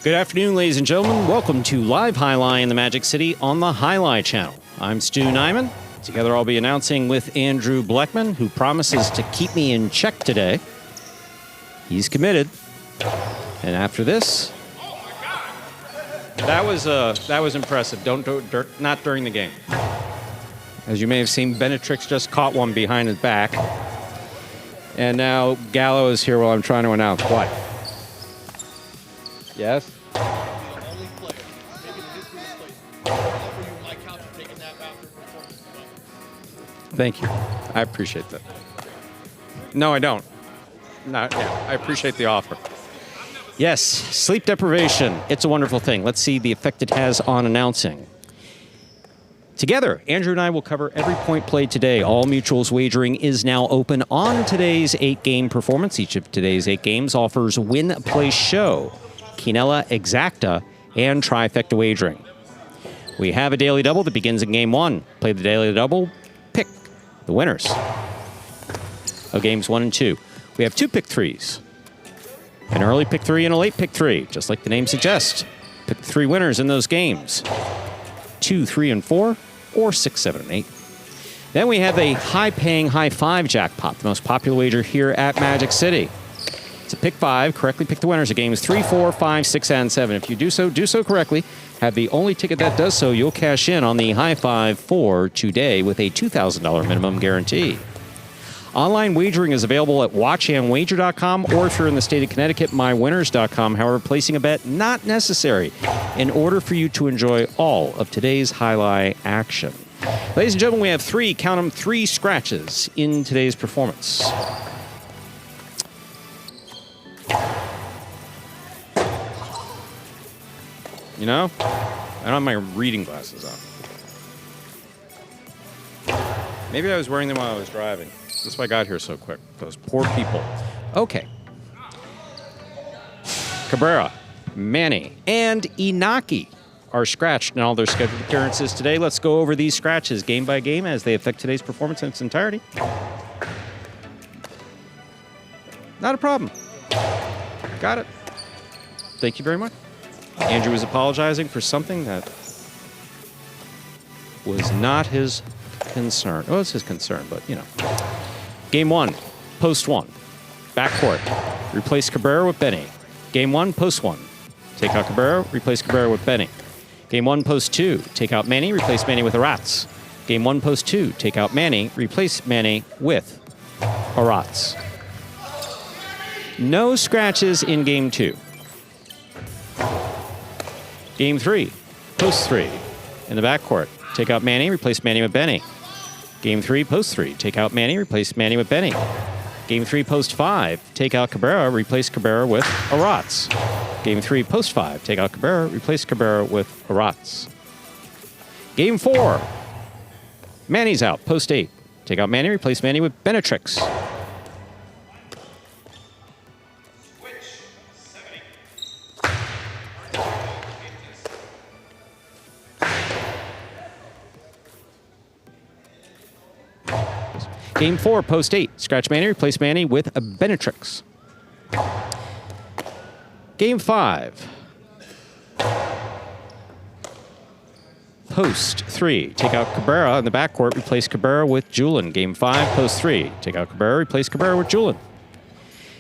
Good afternoon, ladies and gentlemen. Welcome to Live Highlight in the Magic City on the Highlight channel. I'm Stu Nyman. Together I'll be announcing with Andrew Bleckman, who promises to keep me in check today. He's committed. And after this, that was impressive. Not during the game. As you may have seen, Benetrix just caught one behind his back. And now Gallo is here while I'm trying to announce what? Yes? Thank you. I appreciate that. No, I don't. I appreciate the offer. Yes, sleep deprivation. It's a wonderful thing. Let's see the effect it has on announcing. Together, Andrew and I will cover every point played today. All Mutuals wagering is now open on today's 8-game performance. Each of today's 8 games offers win, play, show, Quinella, Exacta, and Trifecta wagering. We have a daily double that begins in Game 1. Play the daily double, pick the winners of Games 1 and 2. We have 2 pick 3s. An early pick 3 and a late pick 3, just like the name suggests. Pick the 3 winners in those games. 2, 3, and 4, or 6, 7, and 8. Then we have a high-paying high 5 jackpot, the most popular wager here at Magic City. It's a pick 5. Correctly pick the winners of games 3, 4, 5, 6, and 7. If you do so correctly, have the only ticket that does so, you'll cash in on the high 5 for today with a $2,000 minimum guarantee. Online wagering is available at watchandwager.com, or if you're in the state of Connecticut, mywinners.com. However, placing a bet not necessary in order for you to enjoy all of today's highlight action. Ladies and gentlemen, we have 3, count them, 3 scratches in today's performance. You know, I don't have my reading glasses on. Maybe I was wearing them while I was driving. That's why I got here so quick. Those poor people. Okay. Cabrera, Manny, and Inaki are scratched in all their scheduled appearances today. Let's go over these scratches game by game as they affect today's performance in its entirety. Not a problem. Got it. Thank you very much. Andrew was apologizing for something that was not his concern. Well, it's his concern, but, you know. Game 1, post 1. Backcourt. Replace Cabrera with Benny. Game 1, post 1. Take out Cabrera, replace Cabrera with Benny. Game 1, post 2. Take out Manny, replace Manny with Arats. Game 1, post 2. Take out Manny, replace Manny with Arats. No scratches in Game 2. Game 3, post 3. In the backcourt, take out Manny, replace Manny with Benny. Game 3, post 3. Take out Manny, replace Manny with Benny. Game 3, post 5. Take out Cabrera, replace Cabrera with Arats. Game 3, post 5. Take out Cabrera, replace Cabrera with Arats. Game 4. Manny's out, post 8. Take out Manny, replace Manny with Benetrix. Game 4, post 8. Scratch Manny, replace Manny with a Benetrix. Game 5. Post 3. Take out Cabrera in the backcourt, replace Cabrera with Julin. Game 5, post 3. Take out Cabrera, replace Cabrera with Julin.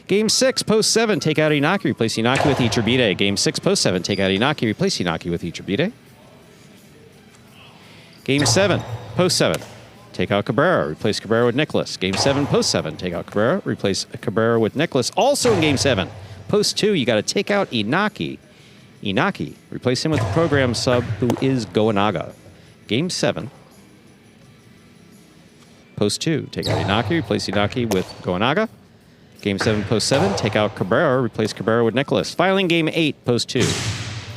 Game 6, post 7. Take out Inaki, replace Inaki with Iturbide. Game 6, post 7. Take out Inaki, replace Inaki with Iturbide. Game 7, post 7. Take out Cabrera, replace Cabrera with Nicholas. Game 7, post 7. Take out Cabrera, replace Cabrera with Nicholas. Also in Game 7, post 2, you got to take out Inaki. Inaki, replace him with the program sub who is Goanaga. Game 7, post 2. Take out Inaki, replace Inaki with Goanaga. Game 7, post 7. Take out Cabrera, replace Cabrera with Nicholas. Filing Game 8, post 2.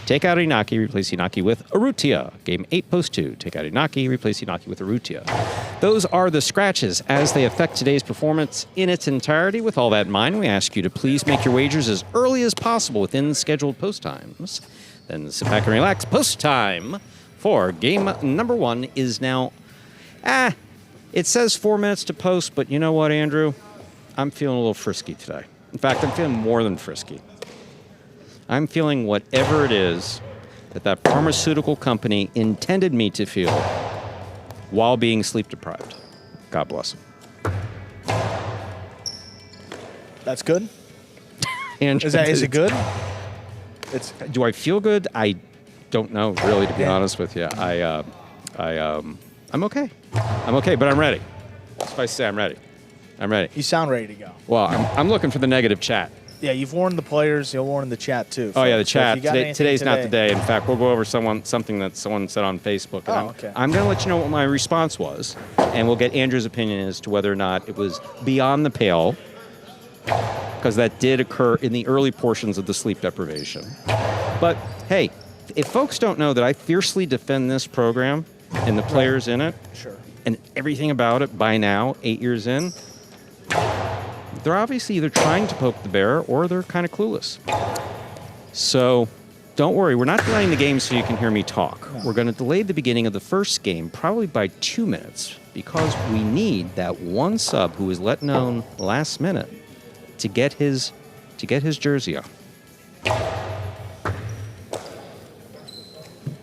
Take out Inaki, replace Inaki with Urrutia. Game 8, post 2. Take out Inaki, replace Inaki with Urrutia. Those are the scratches as they affect today's performance in its entirety. With all that in mind, we ask you to please make your wagers as early as possible within scheduled post times. Then sit back and relax. Post time for game number 1 is now... it says 4 minutes to post, but you know what, Andrew? I'm feeling a little frisky today. In fact, I'm feeling more than frisky. I'm feeling whatever it is that pharmaceutical company intended me to feel while being sleep deprived. God bless them. That's good. And Is it good? Do I feel good? I don't know, really, to be honest with you. I'm okay. I'm okay, but I'm ready. Suffice to say, I'm ready. I'm ready. You sound ready to go. Well, I'm looking for the negative chat. Yeah, you've warned the players. You'll warn the chat, too. Oh, yeah, the chat. So Today's not the day. In fact, we'll go over something that someone said on Facebook. And okay. I'm going to let you know what my response was, and we'll get Andrew's opinion as to whether or not it was beyond the pale, because that did occur in the early portions of the sleep deprivation. But, hey, if folks don't know that I fiercely defend this program and the players in it, sure, and everything about it by now, 8 years in, they're obviously either trying to poke the bear or they're kind of clueless. So don't worry, we're not delaying the game so you can hear me talk. No. We're going to delay the beginning of the first game probably by 2 minutes because we need that one sub who was let known last minute to get his jersey on.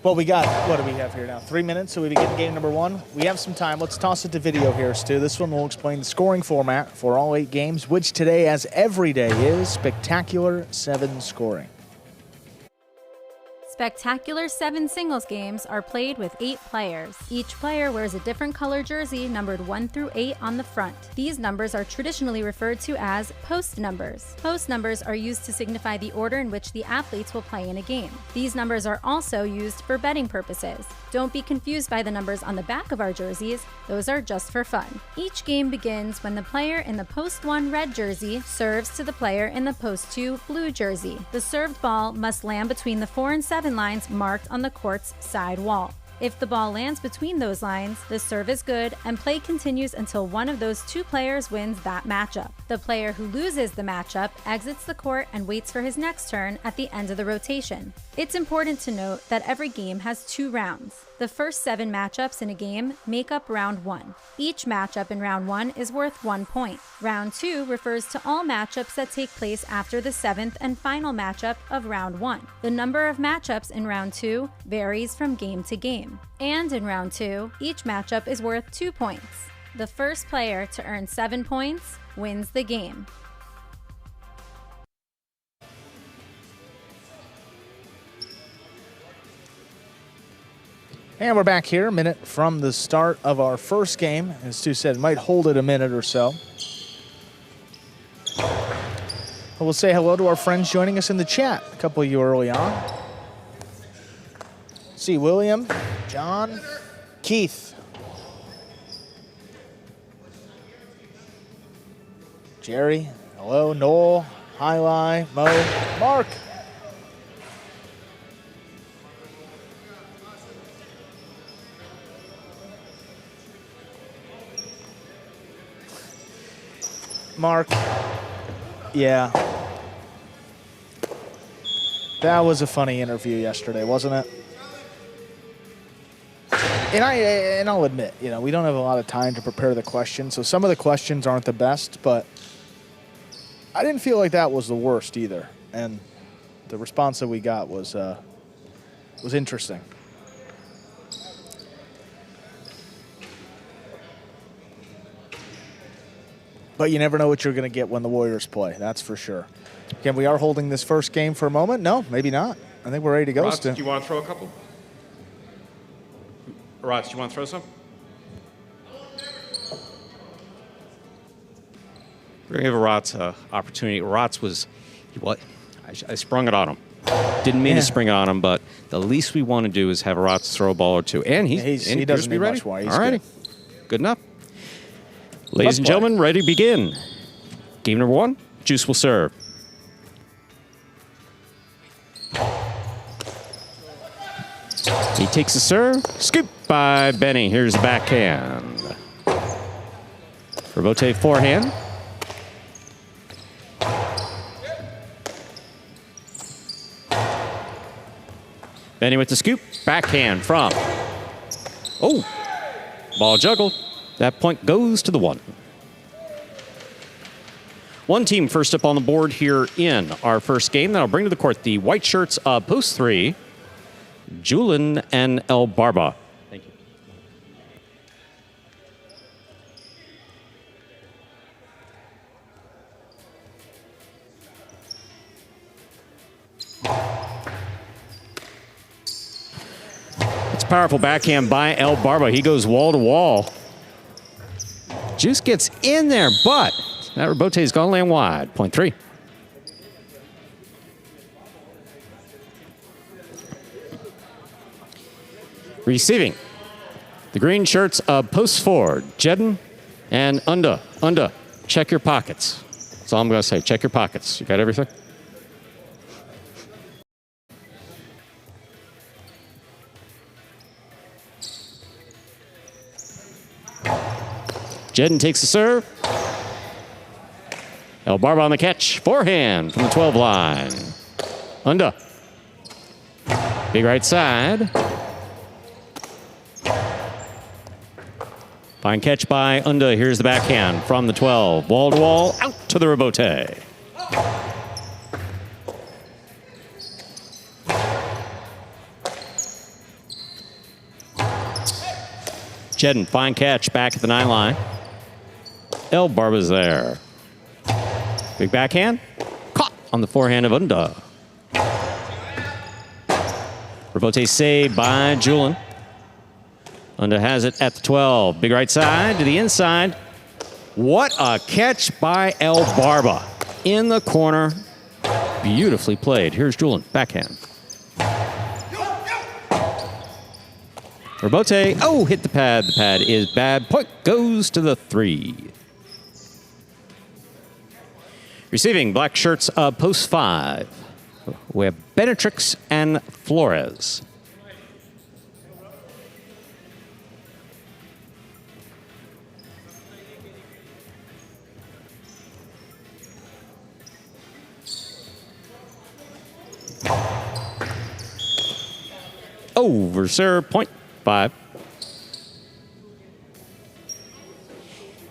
Well, we got, what do we have here now? 3 minutes, so we begin game number 1. We have some time. Let's toss it to video here, Stu. This one will explain the scoring format for all 8 games, which today, as every day, is Spectacular 7 scoring. Spectacular 7 singles games are played with 8 players. Each player wears a different color jersey numbered 1 through 8 on the front. These numbers are traditionally referred to as post numbers. Post numbers are used to signify the order in which the athletes will play in a game. These numbers are also used for betting purposes. Don't be confused by the numbers on the back of our jerseys. Those are just for fun. Each game begins when the player in the post 1 red jersey serves to the player in the post 2 blue jersey. The served ball must land between the 4 and 7 lines marked on the court's side wall. If the ball lands between those lines, the serve is good and play continues until one of those 2 players wins that matchup. The player who loses the matchup exits the court and waits for his next turn at the end of the rotation. It's important to note that every game has 2 rounds. The first 7 matchups in a game make up round 1. Each matchup in round 1 is worth 1 point. Round 2 refers to all matchups that take place after the 7th and final matchup of round 1. The number of matchups in round 2 varies from game to game. And in round 2, each matchup is worth 2 points. The first player to earn 7 points wins the game. And we're back here, a minute from the start of our first game. As Stu said, might hold it a minute or so. We'll say hello to our friends joining us in the chat. A couple of you early on. See William, John, Keith, Jerry, hello, Noel, Hi-Li, Mo, Mark. Mark, yeah. That was a funny interview yesterday, wasn't it? And I'll admit, you know, we don't have a lot of time to prepare the questions, so some of the questions aren't the best, but I didn't feel like that was the worst either. And the response that we got was interesting. But you never know what you're going to get when the Warriors play, that's for sure. Again, we are holding this first game for a moment. No, maybe not. I think we're ready to go. Rots, do you want to throw a couple? Rots, do you want to throw some? We're going to give Rots an opportunity. Rots was, what? I sprung it on him. Didn't mean to spring it on him, but the least we want to do is have Rots throw a ball or two. And he doesn't be ready. All righty. Good enough. Ladies and gentlemen, ready to begin. Game number 1, Juice will serve. He takes a serve. Scoop by Benny. Here's the backhand. Rebote forehand. Benny with the scoop. Backhand from. Oh, ball juggled. That point goes to the 1. One team first up on the board here in our first game. That'll bring to the court the white shirts of post 3, Julian and El Barba. Thank you. It's a powerful backhand by El Barba. He goes wall to wall. Juice gets in there, but that rebote is going to land wide. Point 3. Receiving the green shirts of post 4, Jedden and Unda. Unda, check your pockets. That's all I'm going to say. Check your pockets. You got everything? Jedden takes the serve. El Barba on the catch. Forehand from the 12 line. Unda. Big right side. Fine catch by Unda. Here's the backhand from the 12. Wall to wall. Out to the rebote. Jedden, fine catch back at the 9 line. El Barba's there. Big backhand. Caught on the forehand of Unda. Rebote saved by Julian. Unda has it at the 12. Big right side to the inside. What a catch by El Barba. In the corner. Beautifully played. Here's Julian. Backhand. Rebote. Oh, hit the pad. The pad is bad. Point goes to the 3. Receiving black shirts of post 5. We have Benetrix and Flores. Over serve, point 5.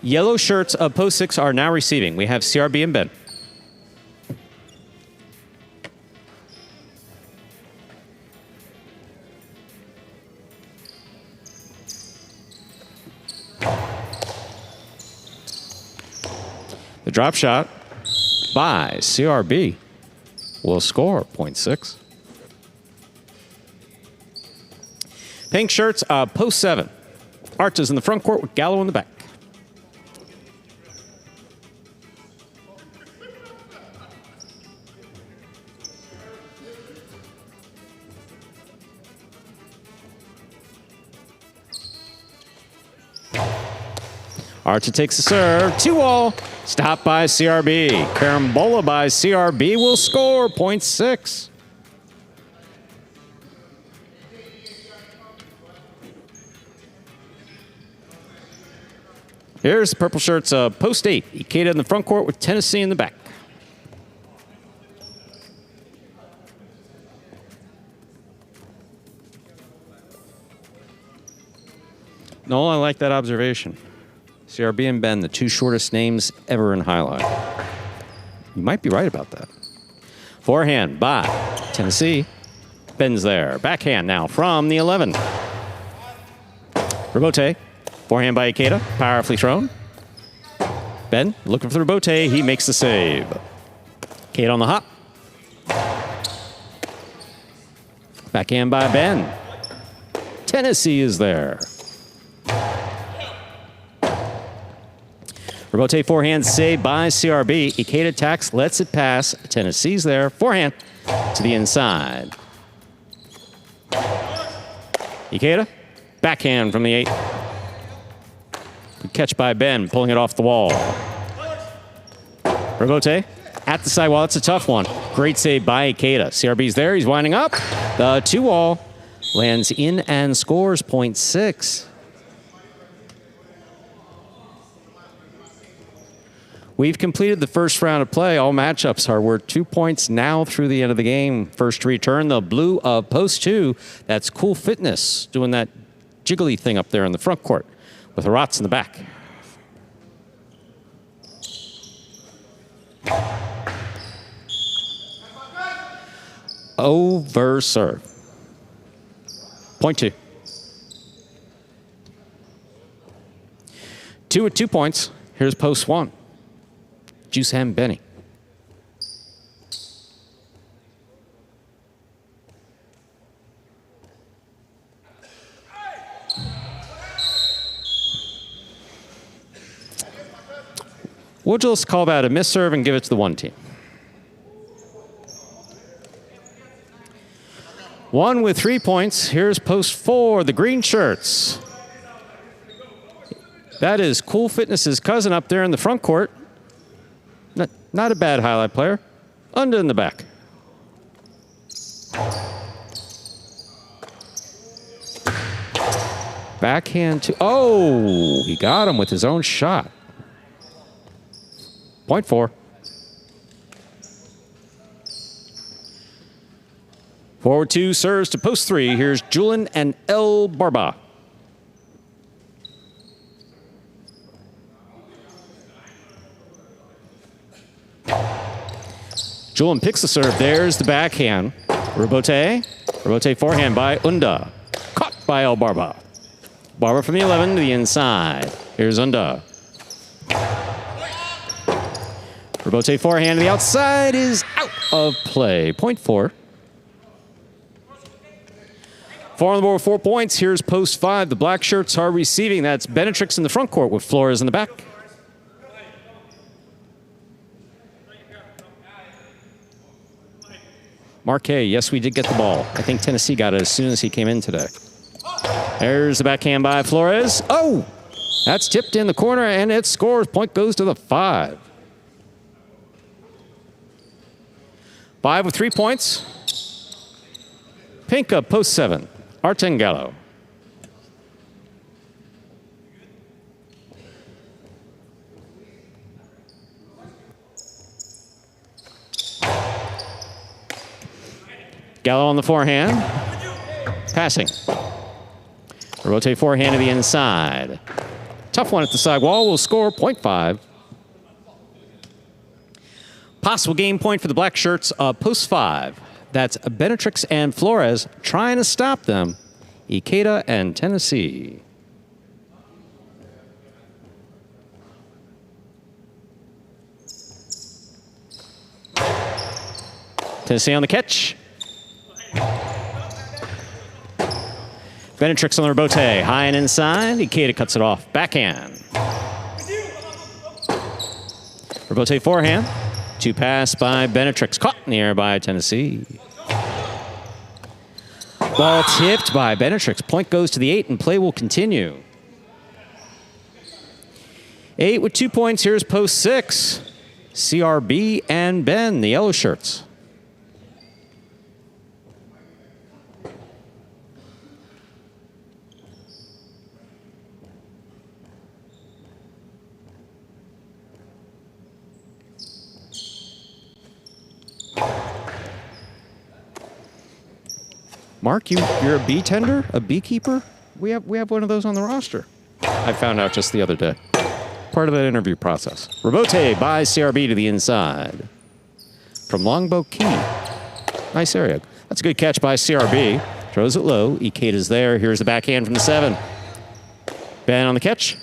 Yellow shirts of post 6 are now receiving. We have CRB and Ben. The drop shot by CRB will score point 6. Pink shirts, post 7. Arts is in the front court with Gallo in the back. Archer takes the serve. 2-all. Stopped by CRB. Carambola by CRB will score point 6. Here's the purple shirts, post 8. Ikeda in the front court with Tennessee in the back. No, I like that observation. CRB and Ben, the 2 shortest names ever in highlight. You might be right about that. Forehand by Tennessee. Ben's there. Backhand now from the 11. Rebote. Forehand by Ikeda. Powerfully thrown. Ben looking for the rebote. He makes the save. Ikeda on the hop. Backhand by Ben. Tennessee is there. Rebote forehand saved by CRB. Ikeda attacks, lets it pass. Tennessee's there. Forehand to the inside. Ikeda. Backhand from the 8. Good catch by Ben, pulling it off the wall. Rebote at the sidewall. It's a tough one. Great save by Ikeda. CRB's there. He's winding up. The 2-all lands in and scores point 6. We've completed the first round of play. All matchups are worth 2 points now through the end of the game. First to return, the blue of post 2. That's Cool Fitness doing that jiggly thing up there in the front court with the Rots in the back. Over serve. Point 2. 2 with 2 points. Here's post 1. Juice Ham Benny. We'll just call that a miss serve and give it to the 1 team. 1 with 3 points. Here's post 4, the green shirts. That is Cool Fitness's cousin up there in the front court. Not a bad highlight player. Under in the back. Backhand to, oh, he got him with his own shot. Point 4. 4-2 serves to post 3. Here's Julian and El Barba. Julian picks the serve. There's the backhand. Rebote. Rebote forehand by Unda. Caught by El Barba. Barba from the 11 to the inside. Here's Unda. Rebote forehand to the outside is out of play. Point 4. 4 on the board with 4 points. Here's post 5. The black shirts are receiving. That's Benetrix in the front court with Flores in the back. Marquet, yes, we did get the ball. I think Tennessee got it as soon as he came in today. There's the backhand by Flores. Oh, that's tipped in the corner, and it scores. Point goes to the 5. 5 with 3 points. Pink up post 7. Artengallo. Gallo on the forehand. Passing. Rotate forehand to the inside. Tough one at the side wall. Will score. Point 5. Possible game point for the black shirts. Post 5. That's Benetrix and Flores trying to stop them. Ikeda and Tennessee. Tennessee on the catch. Benetrix on the rebote. High and inside. Ikeda cuts it off. Backhand. Rebote forehand. 2 pass by Benetrix. Caught in the air by Tennessee. Ball tipped by Benetrix. Point goes to the 8 and play will continue. 8 with 2 points. Here's post 6. CRB and Ben, the yellow shirts. Mark, you're a bee tender? A beekeeper? We have one of those on the roster. I found out just the other day. Part of that interview process. Rebote by CRB to the inside. From Longbow Key. Nice area. That's a good catch by CRB. Throws it low. Ikeda's there. Here's the backhand from the 7. Ben on the catch.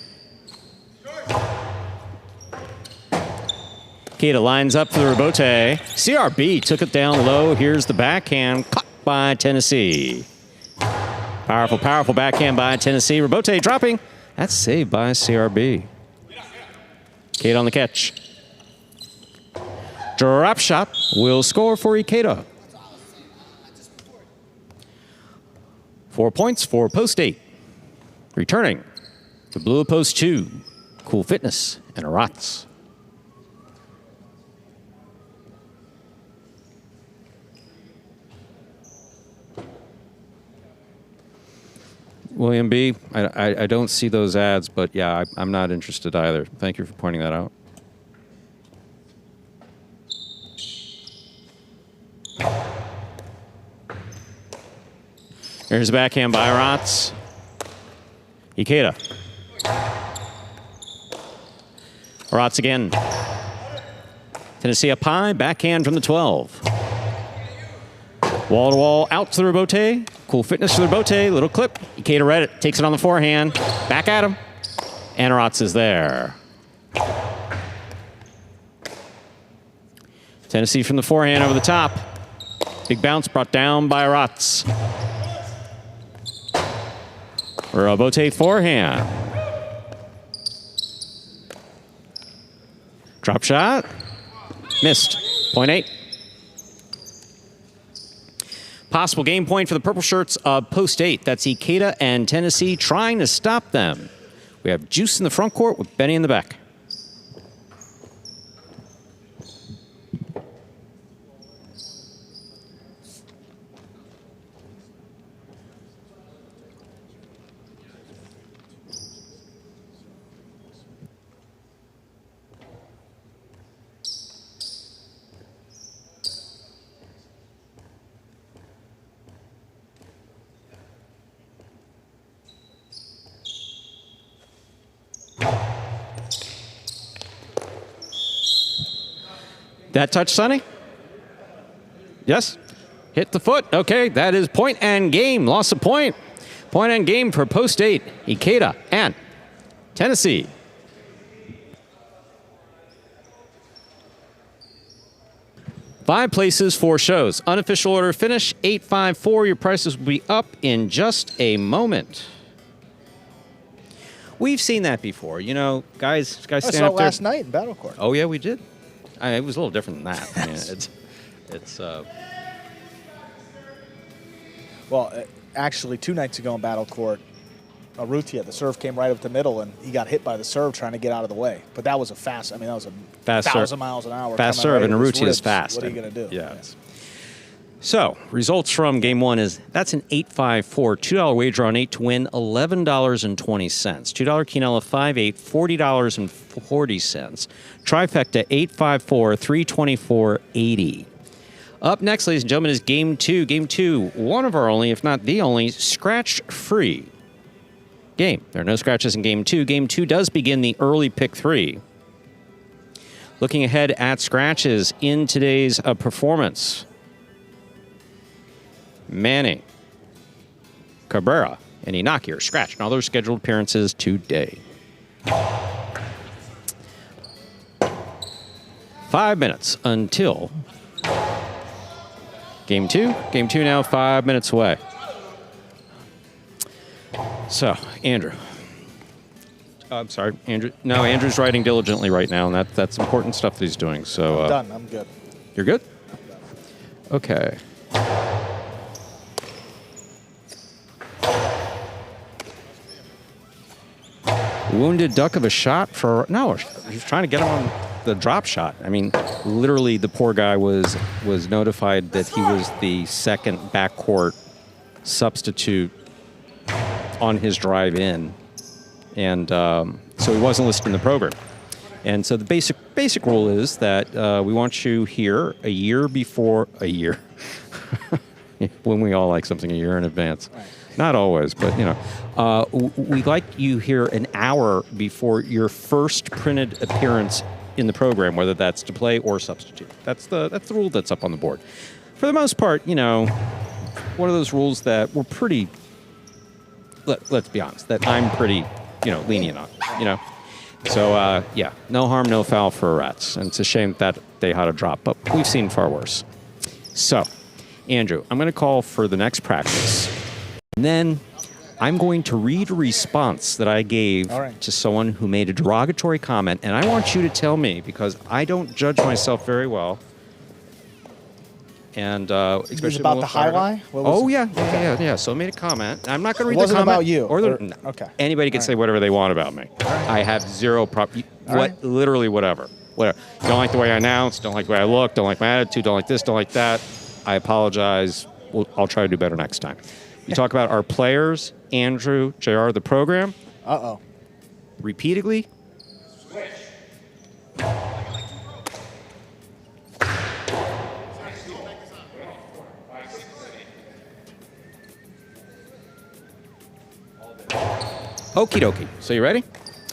Ikeda lines up for the rebote. CRB took it down low. Here's the backhand. Caught by Tennessee. Powerful, powerful backhand by Tennessee. Rebote dropping. That's saved by CRB. Ikeda on the catch. Drop shot will score for Ikeda. 4 points for post 8. Returning to blue post 2. Cool Fitness and Arats. William B., I don't see those ads, but yeah, I'm not interested either. Thank you for pointing that out. Here's the backhand by Rotz. Ikeda. Rotz again. Tennessee up high, backhand from the 12. Wall to wall, out to the rebote. Cool fitness to the rebote. Little clip. Ikeda read it. Takes it on the forehand. Back at him. And Rotz is there. Tennessee from the forehand over the top. Big bounce brought down by Rotz. Rebote forehand. Drop shot. Missed. 0.8. Possible game point for the purple shirts of post 8. That's Ikeda and Tennessee trying to stop them. We have Juice in the front court with Benny in the back. That touch, Sonny? Yes? Hit the foot. Okay, that is point and game. Loss of point. Point and game for post 8. Ikeda and Tennessee. Five places, 4 shows. Unofficial order finish, 854. Your prices will be up in just a moment. We've seen that before. You know, guys stand up there. I saw it last night in Battle Court. Oh, yeah, we did. It was a little different than that. I mean, Well, actually, 2 nights ago in Battle Court, Arrutia, the serve came right up the middle, and he got hit by the serve trying to get out of the way. But that was that was a fast 1,000 miles an hour. Fast serve, and Arrutia is fast. What are you going to do? Yeah. So, results from game 1 is that's an 854, $2 wager on 8 to win, $11.20. $2 Quinella 5-8, $40.40. Trifecta 854, $324.80. Up next, ladies and gentlemen, is game 2. Game 2, one of our only, if not the only, scratch-free game. There are no scratches in game 2. Game 2 does begin the early pick 3. Looking ahead at scratches in today's performance. Manning, Cabrera, and Inaki are scratched in all their scheduled appearances today. 5 minutes until game 2. Game 2 now 5 minutes away. So, Andrew. I'm sorry, Andrew. No, Andrew's writing diligently right now, and that's important stuff that he's doing. So I'm done. I'm good. You're good? Okay. Wounded duck of a shot for... No, he's trying to get him on the drop shot. I mean, literally, the poor guy was notified that he was the second backcourt substitute on his drive in. And so he wasn't listed in the program. And so the basic rule is that we want you here a year before a year. When we all like something a year in advance. Right. Not always, but, you know. We'd like you here an hour before your first printed appearance in the program, whether that's to play or substitute. That's the rule that's up on the board. For the most part, you know, one of those rules that we're pretty, let's be honest, that I'm pretty, you know, lenient on, you know. So, yeah, no harm, no foul for Rats. And it's a shame that they had a drop, but we've seen far worse. So, Andrew, I'm going to call for the next practice. And then I'm going to read a response that I gave to someone who made a derogatory comment. And I want you to tell me, because I don't judge myself very well. And especially about the highlight? Yeah. So I made a comment. I'm not going to read the comment. It wasn't about you. No. Okay. Anybody can say whatever they want about me. I have zero literally whatever. You don't like the way I announce, don't like the way I look, don't like my attitude, don't like this, don't like that. I apologize. I'll try to do better next time. You talk about our players, Andrew, JR, the program. Uh-oh. Repeatedly. Okie dokie. So you ready?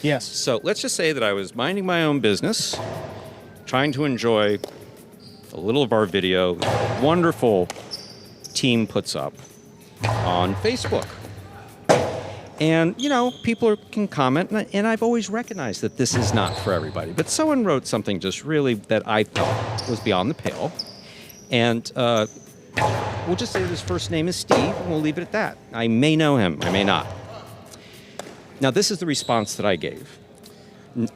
Yes. So let's just say that I was minding my own business, trying to enjoy a little of our video, wonderful team puts up on Facebook. And, you know, people can comment, and I've always recognized that this is not for everybody. But someone wrote something just really that I felt was beyond the pale. And we'll just say his first name is Steve, and we'll leave it at that. I may know him, I may not. Now, this is the response that I gave.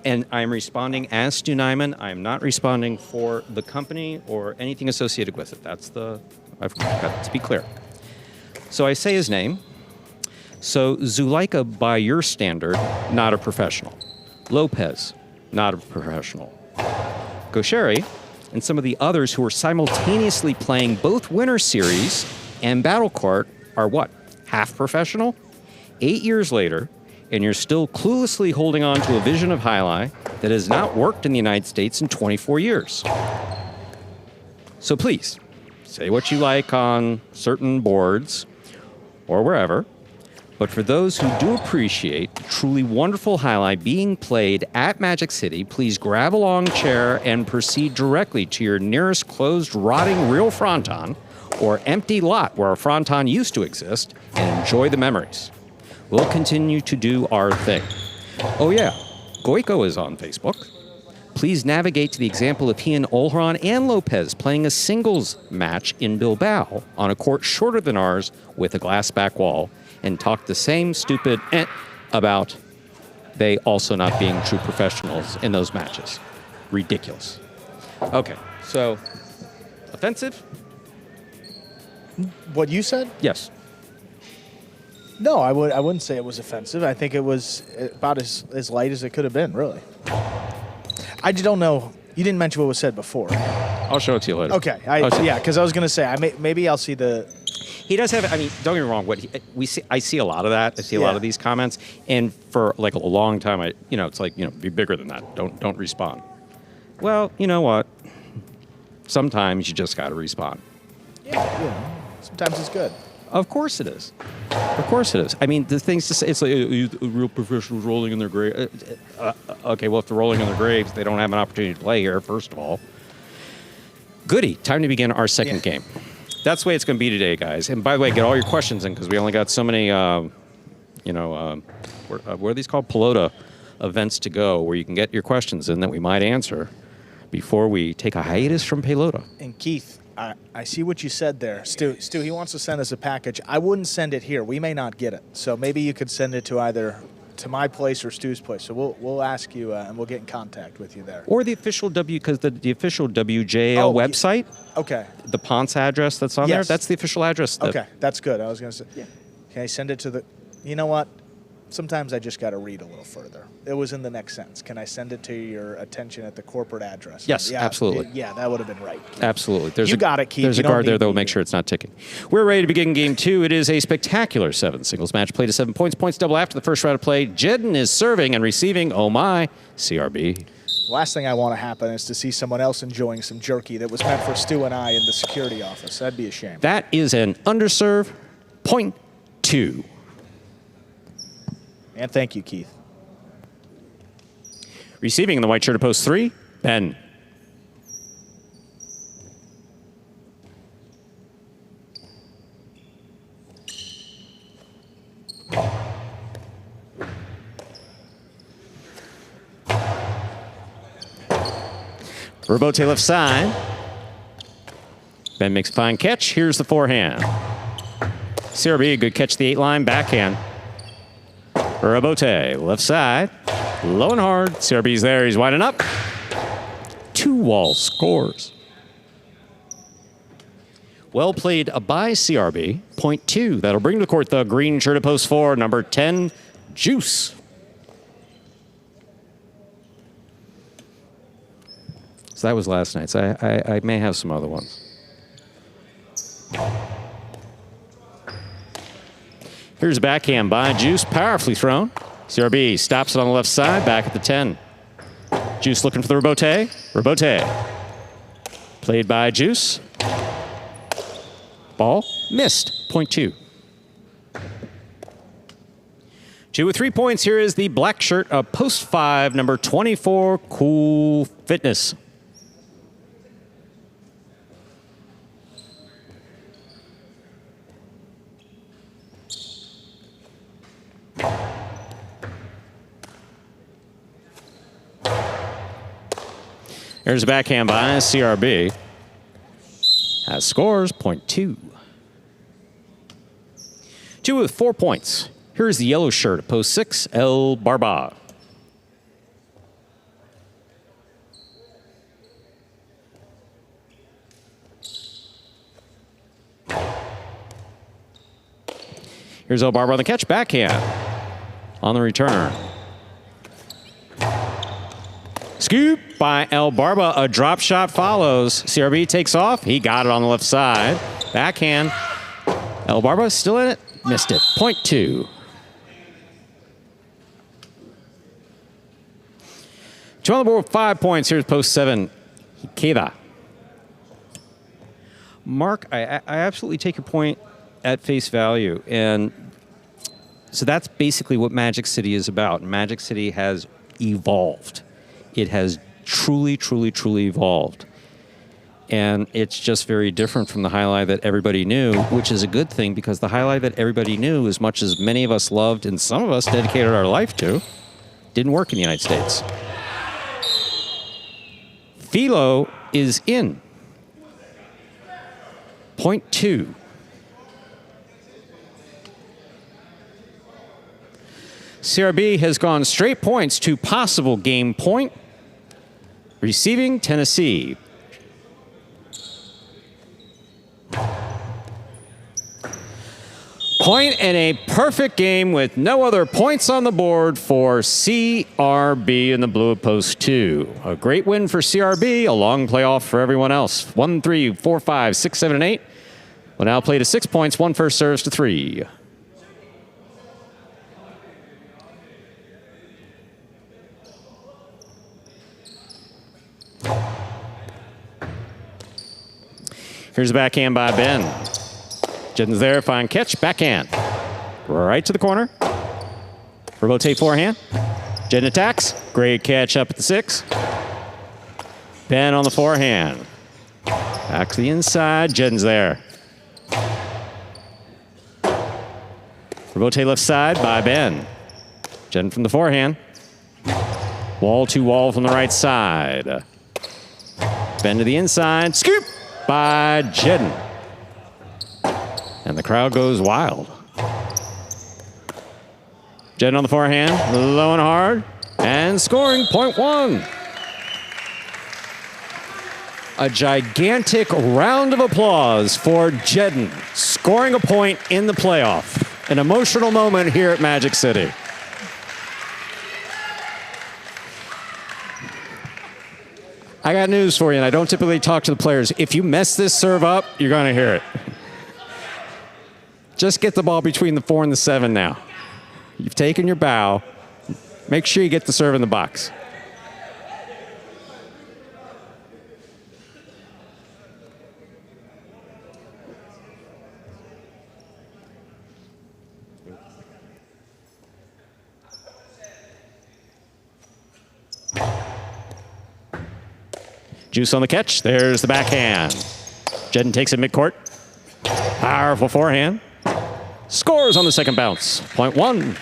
And I'm responding as Stu Nyman. I'm not responding for the company or anything associated with it. I've got to be clear. So I say his name. So Zuleika, by your standard, not a professional. Lopez, not a professional. Gosheri and some of the others who are simultaneously playing both Winter Series and Battle Court are what? Half professional? 8 years later, and you're still cluelessly holding on to a vision of highlight that has not worked in the United States in 24 years. So please, say what you like on certain boards or wherever, but for those who do appreciate the truly wonderful highlight being played at Magic City, please grab a long chair and proceed directly to your nearest closed, rotting real fronton or empty lot where a fronton used to exist and enjoy the memories. We'll continue to do our thing. Oh yeah, Goico is on Facebook. Please navigate to the example of he and Olhran and Lopez playing a singles match in Bilbao on a court shorter than ours with a glass back wall and talk the same stupid about they also not being true professionals in those matches. Ridiculous. Okay, so offensive? What you said? Yes. No, I wouldn't say it was offensive. I think it was about as light as it could have been, really. I just don't know. You didn't mention what was said before. I'll show it to you later. Okay. Yeah, because I was going to say, maybe I'll see the... He does have, I mean, don't get me wrong, I see a lot of that. I see a lot of these comments. And for like a long time, it's like, be bigger than that. Don't respond. Well, you know what? Sometimes you just got to respond. Yeah. Sometimes it's good. Of course it is. Of course it is. I mean, the things to say, it's like real professionals rolling in their grave. Okay, well, if they're rolling in their graves, they don't have an opportunity to play here, first of all. Goody. Time to begin our second game. That's the way it's going to be today, guys. And by the way, get all your questions in because we only got so many, what are these called? Pelota events to go where you can get your questions in that we might answer before we take a hiatus from Pelota. And Keith, I see what you said there. Stu, he wants to send us a package. I wouldn't send it here. We may not get it. So maybe you could send it to either to my place or Stu's place. So we'll ask you and we'll get in contact with you there. Or the official because the official WJL website. Okay. The Ponce address that's on there. That's the official address. Okay, that's good. I was going to say. Yeah. Can I send it to the? You know what? Sometimes I just got to read a little further. It was in the next sentence. Can I send it to your attention at the corporate address? Yes, absolutely. Yeah, that would have been right, Keith. Absolutely. You got it, Keith. There's a guard there that will make sure it's not ticking. We're ready to begin game two. It is a spectacular 7 singles match. Play to 7 points. Points double after the first round of play. Jedden is serving and receiving. Oh my, CRB. Last thing I want to happen is to see someone else enjoying some jerky that was meant for Stu and I in the security office. That'd be a shame. That is an underserve. Point 2. And thank you, Keith. Receiving in the white shirt of post 3, Ben. Robote left side. Ben makes a fine catch. Here's the forehand. CRB, good catch the 8 line, backhand. Robote, left side. Low and hard. CRB's there. He's winding up. 2-wall scores. Well played by CRB. Point 2. That'll bring to the court the green shirt of post 4, number 10, Juice. So that was last night's. I may have some other ones. Here's a backhand by Juice, powerfully thrown. CRB stops it on the left side, back at the 10. Juice looking for the Robote. Robote. Played by Juice. Ball missed. Point 2. 2 with 3 points. Here is the black shirt of post 5, number 24, Cool Fitness. There's a backhand by CRB. Has scores, point 2. 2 with 4 points. Here's the yellow shirt at post 6, El Barba. Here's El Barba on the catch, backhand. On the return. Scoop by El Barba. A drop shot follows. CRB takes off. He got it on the left side. Backhand. El Barba still in it. Missed it. Point 2. 2 on the board with 5 points. Here's post 7. Ikeda. Mark, I absolutely take your point at face value. And so that's basically what Magic City is about. Magic City has evolved. It has truly, truly, truly evolved. And it's just very different from the highlight that everybody knew, which is a good thing because the highlight that everybody knew, as much as many of us loved and some of us dedicated our life to, didn't work in the United States. Philo is in. Point 2. CRB has gone straight points to possible game point. Receiving Tennessee. Point and a perfect game with no other points on the board for CRB in the blue at post 2. A great win for CRB, a long playoff for everyone else. 1, 3, 4, 5, 6, 7, and 8. Will now play to 6 points, 1 first serves to 3. Here's a backhand by Ben. Jedden's there, fine catch, backhand. Right to the corner. Rotate forehand. Jedden attacks. Great catch up at the 6. Ben on the forehand. Back to the inside, Jedden's there. Rotate left side by Ben. Jedden from the forehand. Wall to wall from the right side. Ben to the inside, scoop by Jedden. And the crowd goes wild. Jedden on the forehand, low and hard, and scoring, point 1. A gigantic round of applause for Jedden, scoring a point in the playoff. An emotional moment here at Magic City. I got news for you, and I don't typically talk to the players. If you mess this serve up, you're going to hear it. Just get the ball between the 4 and the 7 now. You've taken your bow. Make sure you get the serve in the box. Juice on the catch. There's the backhand. Jedden takes it midcourt. Powerful forehand. Scores on the second bounce. Point 1.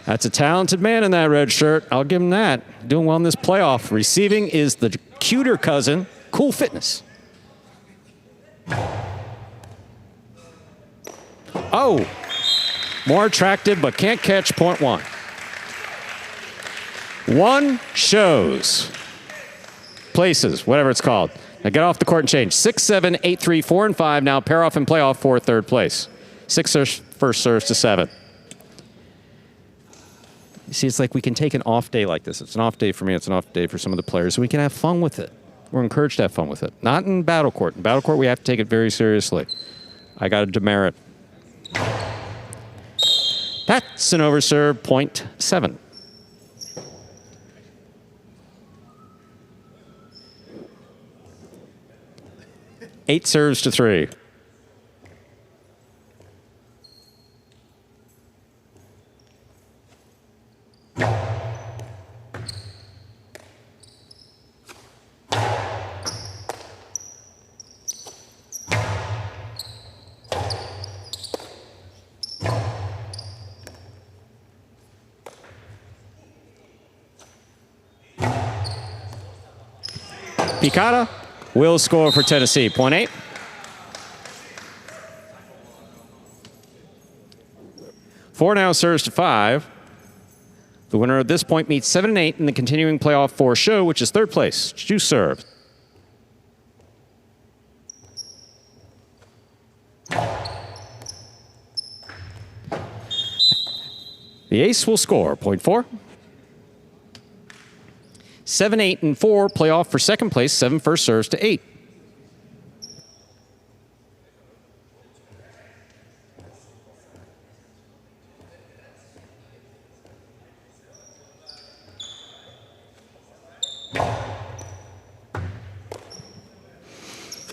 That's a talented man in that red shirt. I'll give him that. Doing well in this playoff. Receiving is the cuter cousin, Cool Fitness. Oh. More attractive, but can't catch, point 1. 1 shows. Places, whatever it's called. Now get off the court and change. 6, 7, 8, 3, 4, and 5. Now pair off and play off for 3rd place. 6 first serves to 7. You see, it's like we can take an off day like this. It's an off day for me. It's an off day for some of the players. So we can have fun with it. We're encouraged to have fun with it. Not in battle court. In battle court, we have to take it very seriously. I got to demerit. That's an overserve, point 7. Eight serves to 3. Hikata will score for Tennessee. Point 8. Four now serves to 5. The winner of this point meets 7 and 8 in the continuing playoff 4 show, which is third place. Juice serves. The ace will score. Point 4. 7, 8, and 4 play off for second place. 7 first serves to 8.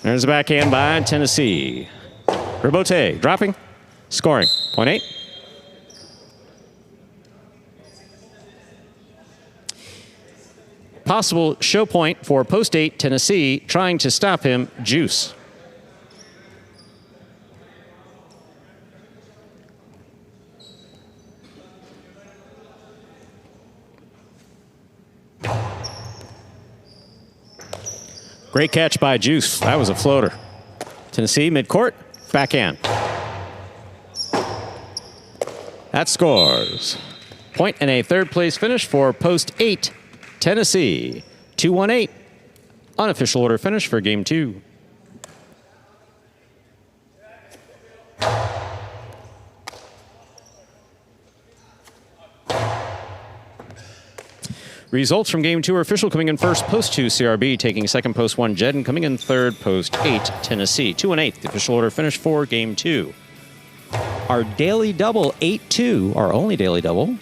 There's a backhand by Tennessee. Ribote dropping, scoring. Point 8. Possible show point for post 8, Tennessee, trying to stop him, Juice. Great catch by Juice. That was a floater. Tennessee, midcourt, backhand. That scores. Point and a third place finish for post 8, Tennessee. 2-1-8. Unofficial order finish for game 2. Results from game 2 are official. Coming in first, post 2, CRB. Taking second, post 1, Jed. And coming in third, post 8, Tennessee. 2-8, the official order finish for game 2. Our daily double, 8-2, our only daily double,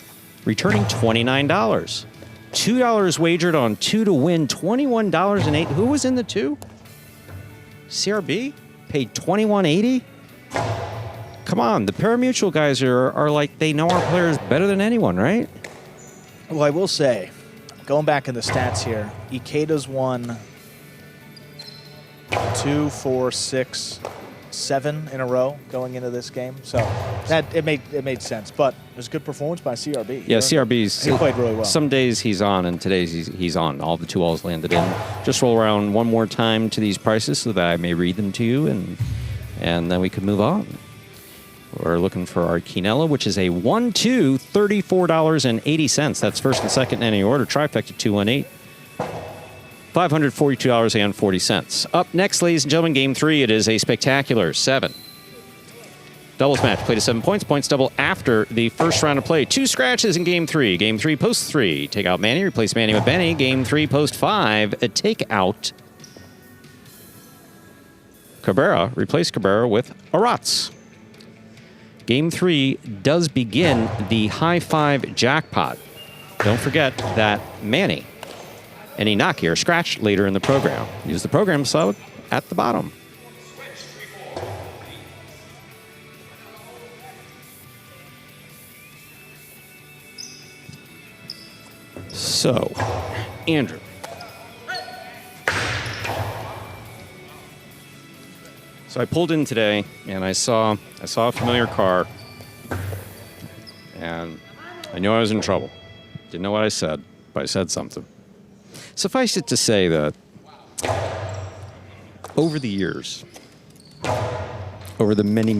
returning $29. $2 wagered on 2 to win $21.08. Who was in the 2? CRB paid $21.80. Come on, the Pari-mutuel guys are like, they know our players better than anyone, right? Well, I will say, going back in the stats here, Ikeda's won 2, 4, 6, 7 in a row going into this game, so that it made sense. But it was a good performance by CRB. Yeah, CRB's he played really well. Some days he's on, and today's he's on. All the 2-alls landed in. Just roll around one more time to these prices so that I may read them to you, and then we can move on. We're looking for our Quinella, which is a 1-2, $34.80. That's first and second in any order. Trifecta 2-1-8. $542.40. Up next, ladies and gentlemen, game 3. It is a spectacular 7. Doubles match. Play to 7 points. Points double after the first round of play. 2 scratches in game 3. Game 3, post 3. Take out Manny. Replace Manny with Benny. Game 3, post 5. A take out Cabrera. Replace Cabrera with Aratz. Game 3 does begin the high 5 jackpot. Don't forget that Manny and Inaki are scratched later in the program. Use the program sub at the bottom. So, Andrew. So I pulled in today and I saw a familiar car, and I knew I was in trouble. Didn't know what I said, but I said something. Suffice it to say that over the years, over the many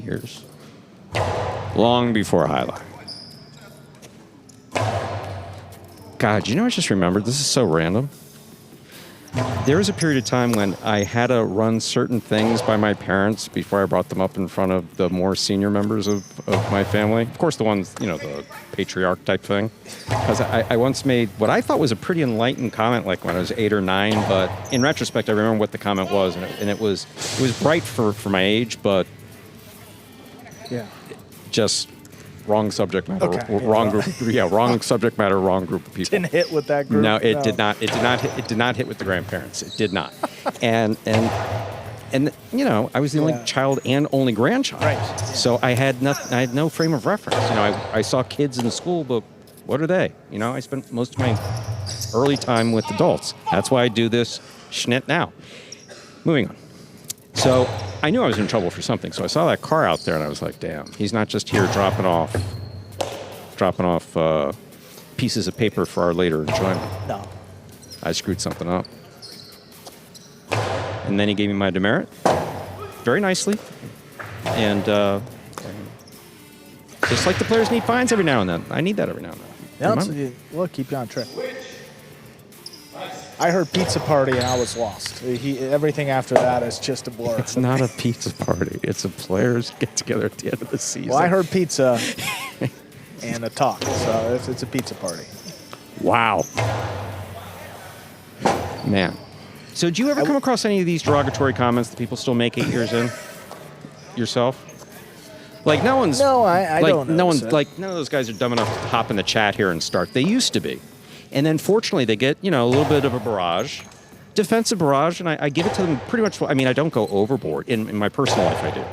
years, long before Highlight. God, you know, I just remembered, this is so random. There was a period of time when I had to run certain things by my parents before I brought them up in front of the more senior members of my family. Of course, the ones, you know, the patriarch type thing. Because I once made what I thought was a pretty enlightened comment, like when I was 8 or 9. But in retrospect, I remember what the comment was, and it was bright for my age, but Yeah. just wrong subject matter, Okay. wrong group. Yeah, wrong subject matter, wrong group of people. Didn't hit with that group. No, it did not. It did not hit with the grandparents. It did not. and you know, I was the only child and only grandchild. Right. Yeah. So I had nothing. I had no frame of reference. You know, I saw kids in school, but what are they? You know, I spent most of my early time with adults. That's why I do this schnit now. Moving on. So I knew I was in trouble for something. So I saw that car out there, and I was like, "Damn, he's not just here dropping off pieces of paper for our later enjoyment." No. I screwed something up. And then he gave me my demerit very nicely. And just like the players need fines every now and then. I need that every now and then. Yeah, look, keep you on track. I heard pizza party and I was lost. Everything after that is just a blur. It's not a pizza party. It's a players get together at the end of the season. Well, I heard pizza and a talk, so it's a pizza party. Wow. Man. So do you ever come across any of these derogatory comments that people still make 8 years in? Yourself? Like no one's... No, I like, don't no notice one, it. like none of those guys are dumb enough to hop in the chat here and start. They used to be. And then fortunately they get, a little bit of a barrage. Defensive barrage, and I give it to them pretty much... I mean, I don't go overboard. In my personal life, I do.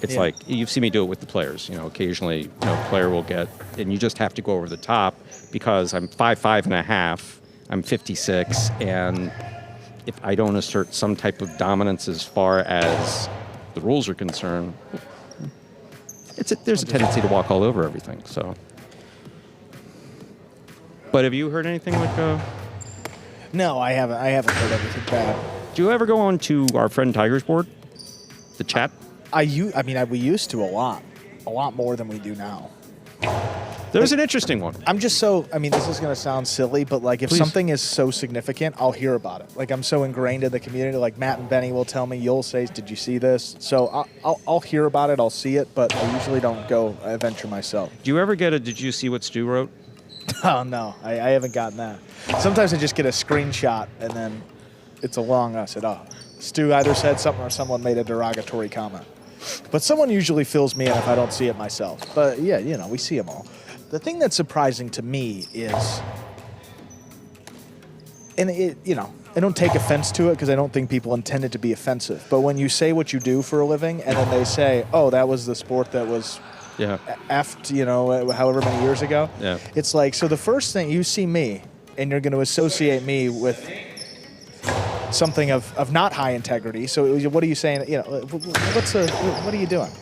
It's like, you've seen me do it with the players. Occasionally, a player will get... And you just have to go over the top because I'm 5'5.5". I'm 56, and if I don't assert some type of dominance as far as the rules are concerned, there's a tendency to walk all over everything. So, but have you heard anything like? No, I haven't. I haven't heard anything bad. Do you ever go on to our friend Tiger's board, the chat? We used to a lot more than we do now. There's an interesting one. I'm just so, this is going to sound silly, but like if Please. something is so significant, I'll hear about it. Like I'm so ingrained in the community, like Matt and Benny will tell me, you'll say, did you see this? So I'll hear about it, I'll see it, but I usually don't go venture myself. Do you ever get a, did you see what Stu wrote? Oh, no, I haven't gotten that. Sometimes I just get a screenshot and then it's a long, I said, Stu either said something or someone made a derogatory comment. But someone usually fills me in if I don't see it myself. But yeah, we see them all. The thing that's surprising to me is, and I don't take offense to it because I don't think people intend it to be offensive. But when you say what you do for a living and then they say, oh, that was the sport that was effed, however many years ago. Yeah. It's like, so the first thing, you see me and you're going to associate me with something of not high integrity. So what are you saying? What are you doing?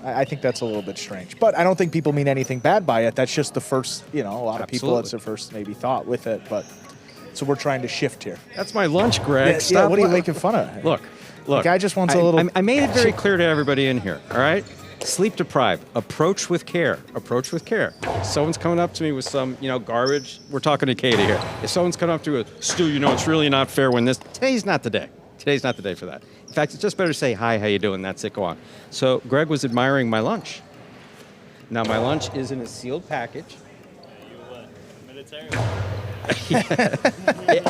I think that's a little bit strange. But I don't think people mean anything bad by it. That's just the first, a lot of people, it's their first maybe thought with it. But so we're trying to shift here. That's my lunch, Greg. Stop. What are you making fun of? Look. The guy just wants a little... I made it very clear to everybody in here, all right? Sleep deprived. Approach with care. Approach with care. If someone's coming up to me with some, garbage, we're talking to Katie here. If someone's coming up to me with, Stu, it's really not fair when this... Today's not the day. Today's not the day for that. In fact, it's just better to say, hi, how you doing? That's it, go on. So Greg was admiring my lunch. Now, my lunch is in a sealed package. Military?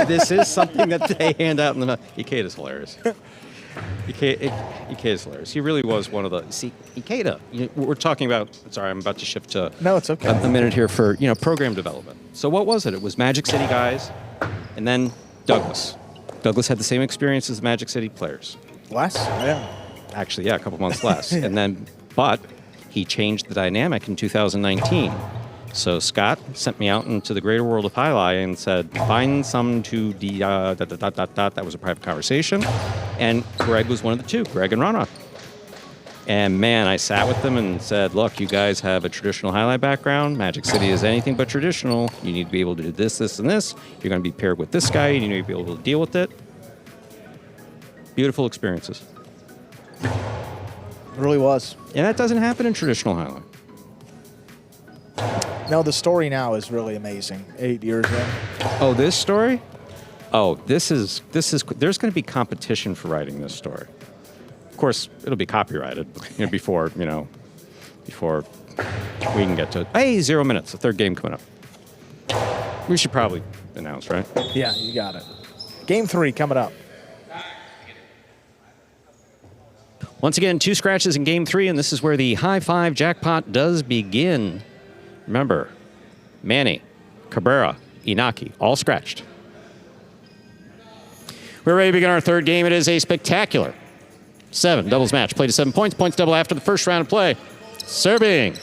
This is something that they hand out in the... Ikeda's hilarious. Ikeda's hilarious. He really was one of the... See, Ikeda, we're talking about... Sorry, I'm about to shift to... No, it's okay. A minute here for, program development. So what was it? It was Magic City guys, and then Douglas. Douglas had the same experience as the Magic City players. Less? Yeah. Actually, a couple months less. But he changed the dynamic in 2019. So Scott sent me out into the greater world of Highlight and said, find some to That was a private conversation. And Greg was one of the two, Greg and Rana. And man, I sat with them and said, look, you guys have a traditional Highlight background. Magic City is anything but traditional. You need to be able to do this, this, and this. You're going to be paired with this guy. You need to be able to deal with it. Beautiful experiences. It really was. And that doesn't happen in traditional Highlight. No, the story now is really amazing. 8 years in. Oh, this story? Oh, this is. There's going to be competition for writing this story. Of course, it'll be copyrighted, before we can get to it. Hey, 0 minutes. The third game coming up. We should probably announce, right? Yeah, you got it. Game 3 coming up. Once again, 2 scratches in Game 3, and this is where the high five jackpot does begin. Remember, Manny, Cabrera, Inaki, all scratched. We're ready to begin our third game. It is a spectacular 7 doubles match. Played to 7 points. Points double after the first round of play. Serving. In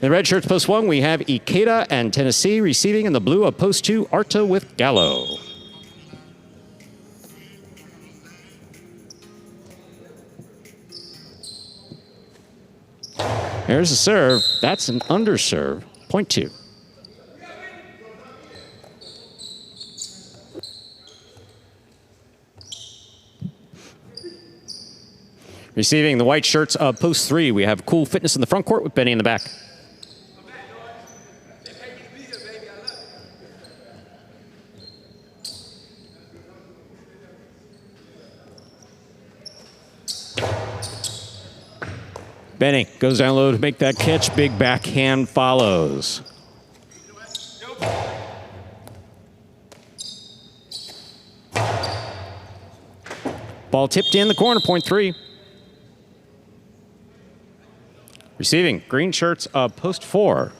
the red shirts, post 1, we have Ikeda and Tennessee receiving. In the blue, of post 2, Arta with Gallo. There's a serve. That's an underserve. Point 2. Receiving the white shirts of post 3, we have Cool Fitness in the front court with Benny in the back. Benny goes down low to make that catch. Big backhand follows. Ball tipped in the corner, point 3. Receiving green shirts of post 4.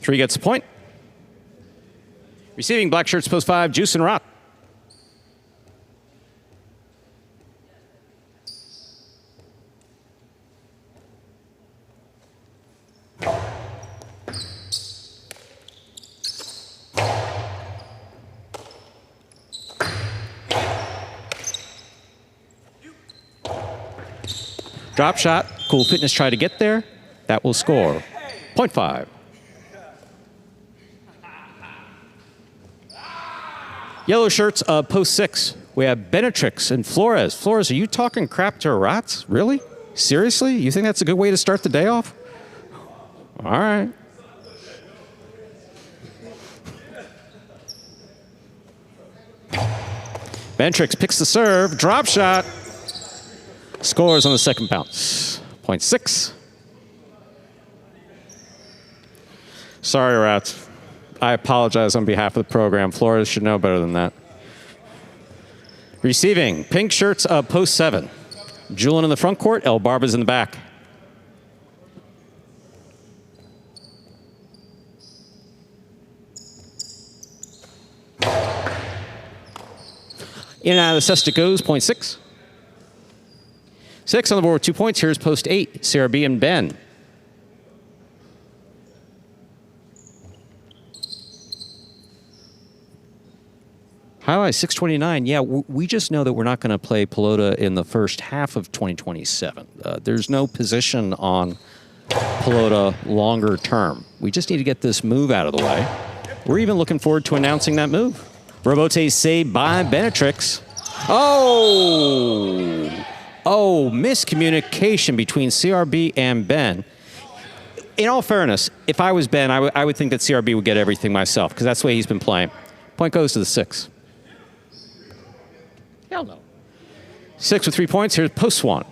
Three gets the point. Receiving black shirts post 5, Juice and Rock. Drop shot. Cool Fitness try to get there. That will score. Point 5. Yellow shirts of post 6. We have Benetrix and Flores. Flores, are you talking crap to rats? Really? Seriously? You think that's a good way to start the day off? All right. Benetrix picks the serve. Drop shot. Scores on the second bounce. Point 6. Sorry, rats. I apologize on behalf of the program. Flores should know better than that. Receiving pink shirts of post 7. Julian in the front court, El Barba's in the back. In and out of the cesta goes, point 6. 6 on the board with 2 points. Here's post 8, CRB and Ben. Highlight 629. Yeah, we just know that we're not going to play Pelota in the first half of 2027. There's no position on Pelota longer term. We just need to get this move out of the way. We're even looking forward to announcing that move. Robote saved by Benetrix. Oh, miscommunication between CRB and Ben. In all fairness, if I was Ben, I would think that CRB would get everything myself, because that's the way he's been playing. Point goes to the 6. Hell no. 6 with 3 points. Here's post 1.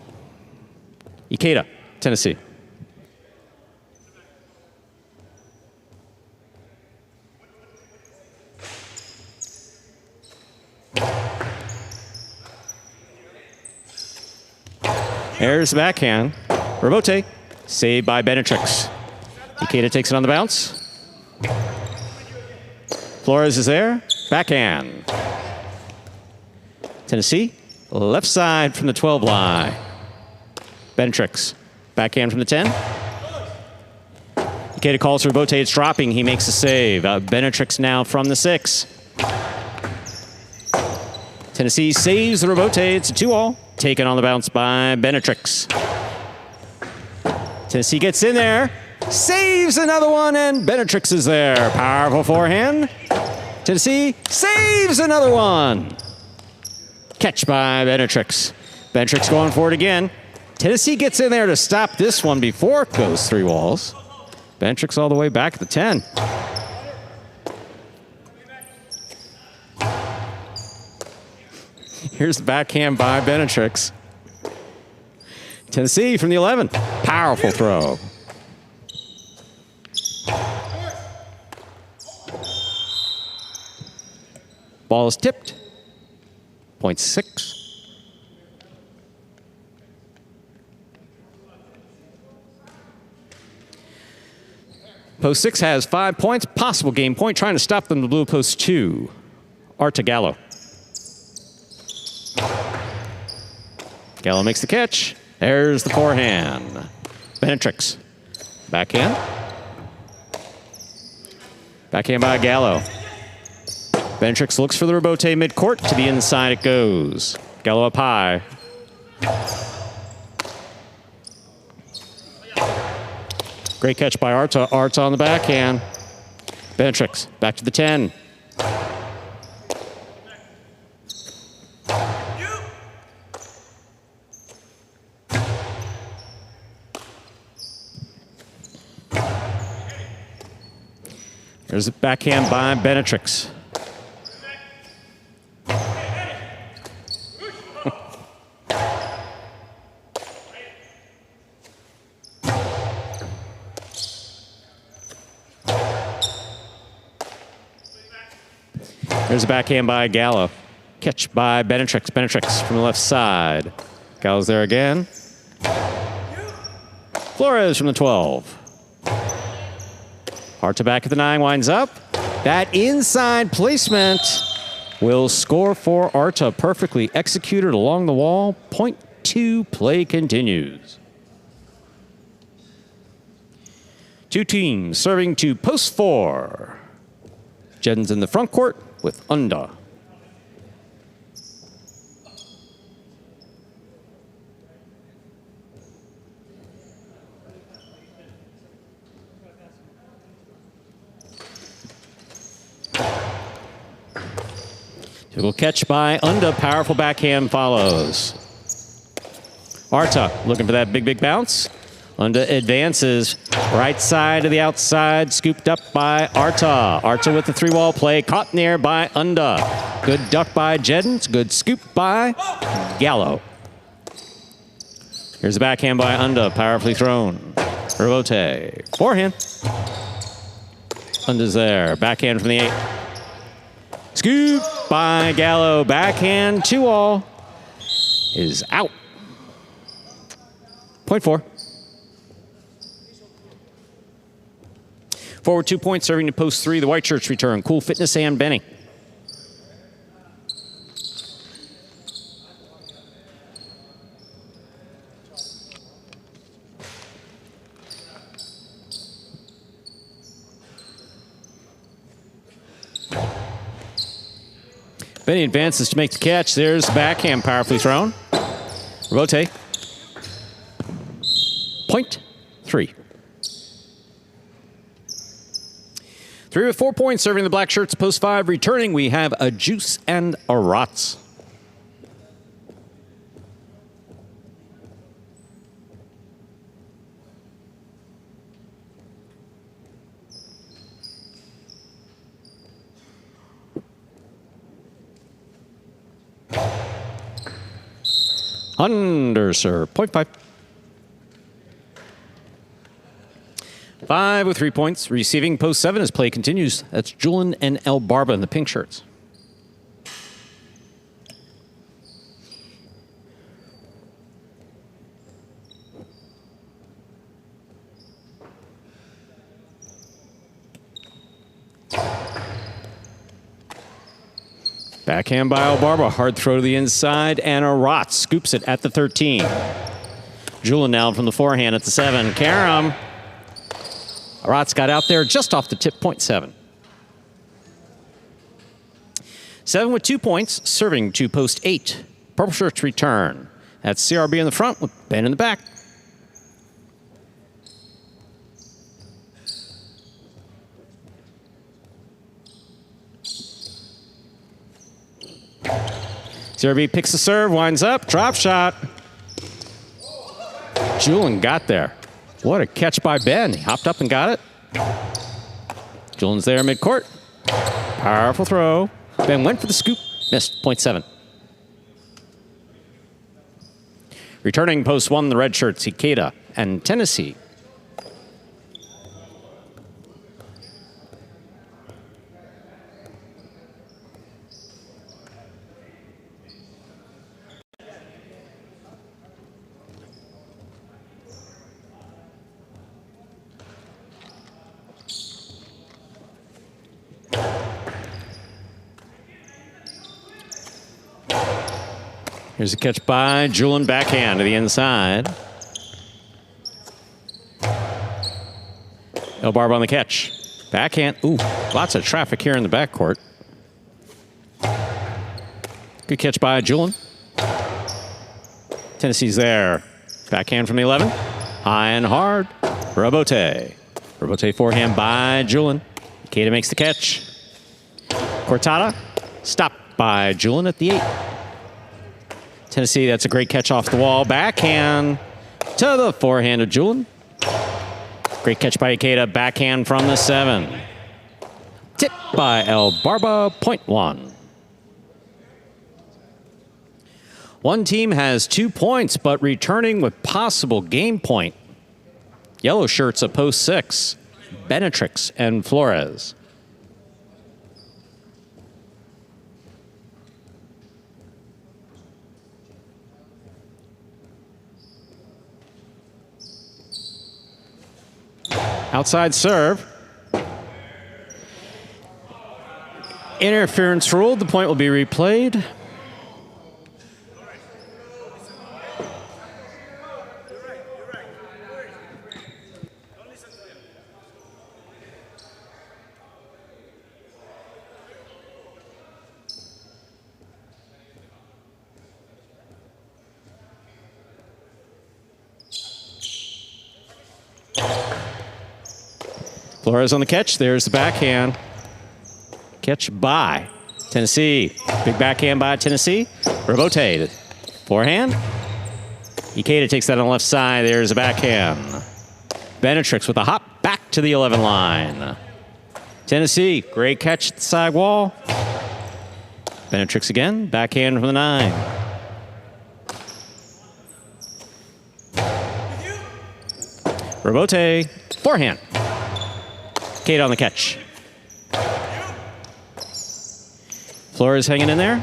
Ikeda, Tennessee. There's the backhand. Robote, saved by Benetrix. Ikeda takes it on the bounce. Flores is there. Backhand. Tennessee, left side from the 12 line. Benetrix, backhand from the 10. Ikeda calls for Robote. It's dropping. He makes a save. Benetrix now from the 6. Tennessee saves the Robote. It's a 2-all. Taken on the bounce by Benetrix. Tennessee gets in there. Saves another one, and Benetrix is there. Powerful forehand. Tennessee saves another one. Catch by Benetrix. Benetrix going for it again. Tennessee gets in there to stop this one before it goes 3 walls. Benetrix all the way back at the 10. Here's the backhand by Benetrix. Tennessee from the 11. Powerful throw. Ball is tipped. Point 6. Post 6 has 5 points. Possible game point. Trying to stop them to blue post 2. Artagallo. Gallo makes the catch. There's the forehand. Benetrix. Backhand. Backhand by Gallo. Benetrix looks for the rebote midcourt. To the inside it goes. Gallo up high. Great catch by Arta. Arta on the backhand. Benetrix back to the 10. There's a backhand by Benetrix. There's a backhand by Gallo. Catch by Benetrix. Benetrix from the left side. Gallo's there again. Flores from the 12. Arta back at the 9, winds up. That inside placement will score for Arta. Perfectly executed along the wall. Point 2, play continues. Two teams serving to post 4. Jed's in the front court with Unda. Typical catch by Unda. Powerful backhand follows. Arta looking for that big bounce. Unda advances. Right side to the outside. Scooped up by Arta. Arta with the 3-wall play. Caught in the air by Unda. Good duck by Jedens. Good scoop by Gallo. Here's a backhand by Unda. Powerfully thrown. Rebote. Forehand. Unda's there. Backhand from the 8. Scoop by Gallo. Backhand 2-all is out. Point 4. Forward 2 points, serving to post 3. The White Shirts return. Cool Fitness and Benny. Benny advances to make the catch. There's the backhand powerfully thrown. Rebote. Point 3. 3 with 4 points, serving the Black Shirts, post 5. Returning, we have a Juice and a Rots. Underserve, point 5. 5 with 3 points. Receiving post 7 as play continues. That's Julian and El Barba in the pink shirts. Backhand by El Barba. Hard throw to the inside. And a Rot scoops it at the 13. Julian now from the forehand at the 7. Karam. Rot's got out there just off the tip, point 7. 7 with 2 points, serving to post 8. Purple Shirts return. That's CRB in the front with Ben in the back. CRB picks the serve, winds up, drop shot. Julian got there. What a catch by Ben. He hopped up and got it. Julian's there midcourt. Powerful throw. Ben went for the scoop. Missed. Point 7. Returning post 1, the Red Shirts, Ikeda and Tennessee. Here's a catch by Julian, backhand to the inside. Elbarb on the catch. Backhand. Ooh, lots of traffic here in the backcourt. Good catch by Julian. Tennessee's there. Backhand from the 11. High and hard. Robote. Robote forehand by Julian. Ikeda makes the catch. Cortada. Stopped by Julian at the 8. Tennessee, that's a great catch off the wall. Backhand to the forehand of Julian. Great catch by Ikeda. Backhand from the 7. Tip by El Barba, point 1. One team has 2 points, but returning with possible game point. Yellow shirts at post 6. Benetrix and Flores. Outside serve. Interference ruled. The point will be replayed. Flores on the catch. There's the backhand. Catch by Tennessee. Big backhand by Tennessee. Robote. Forehand. Ikeda takes that on the left side. There's a backhand. Benetrix with a hop back to the 11 line. Tennessee. Great catch at the side wall. Benetrix again. Backhand from the 9. Robote. Forehand. Kate on the catch. Flores hanging in there.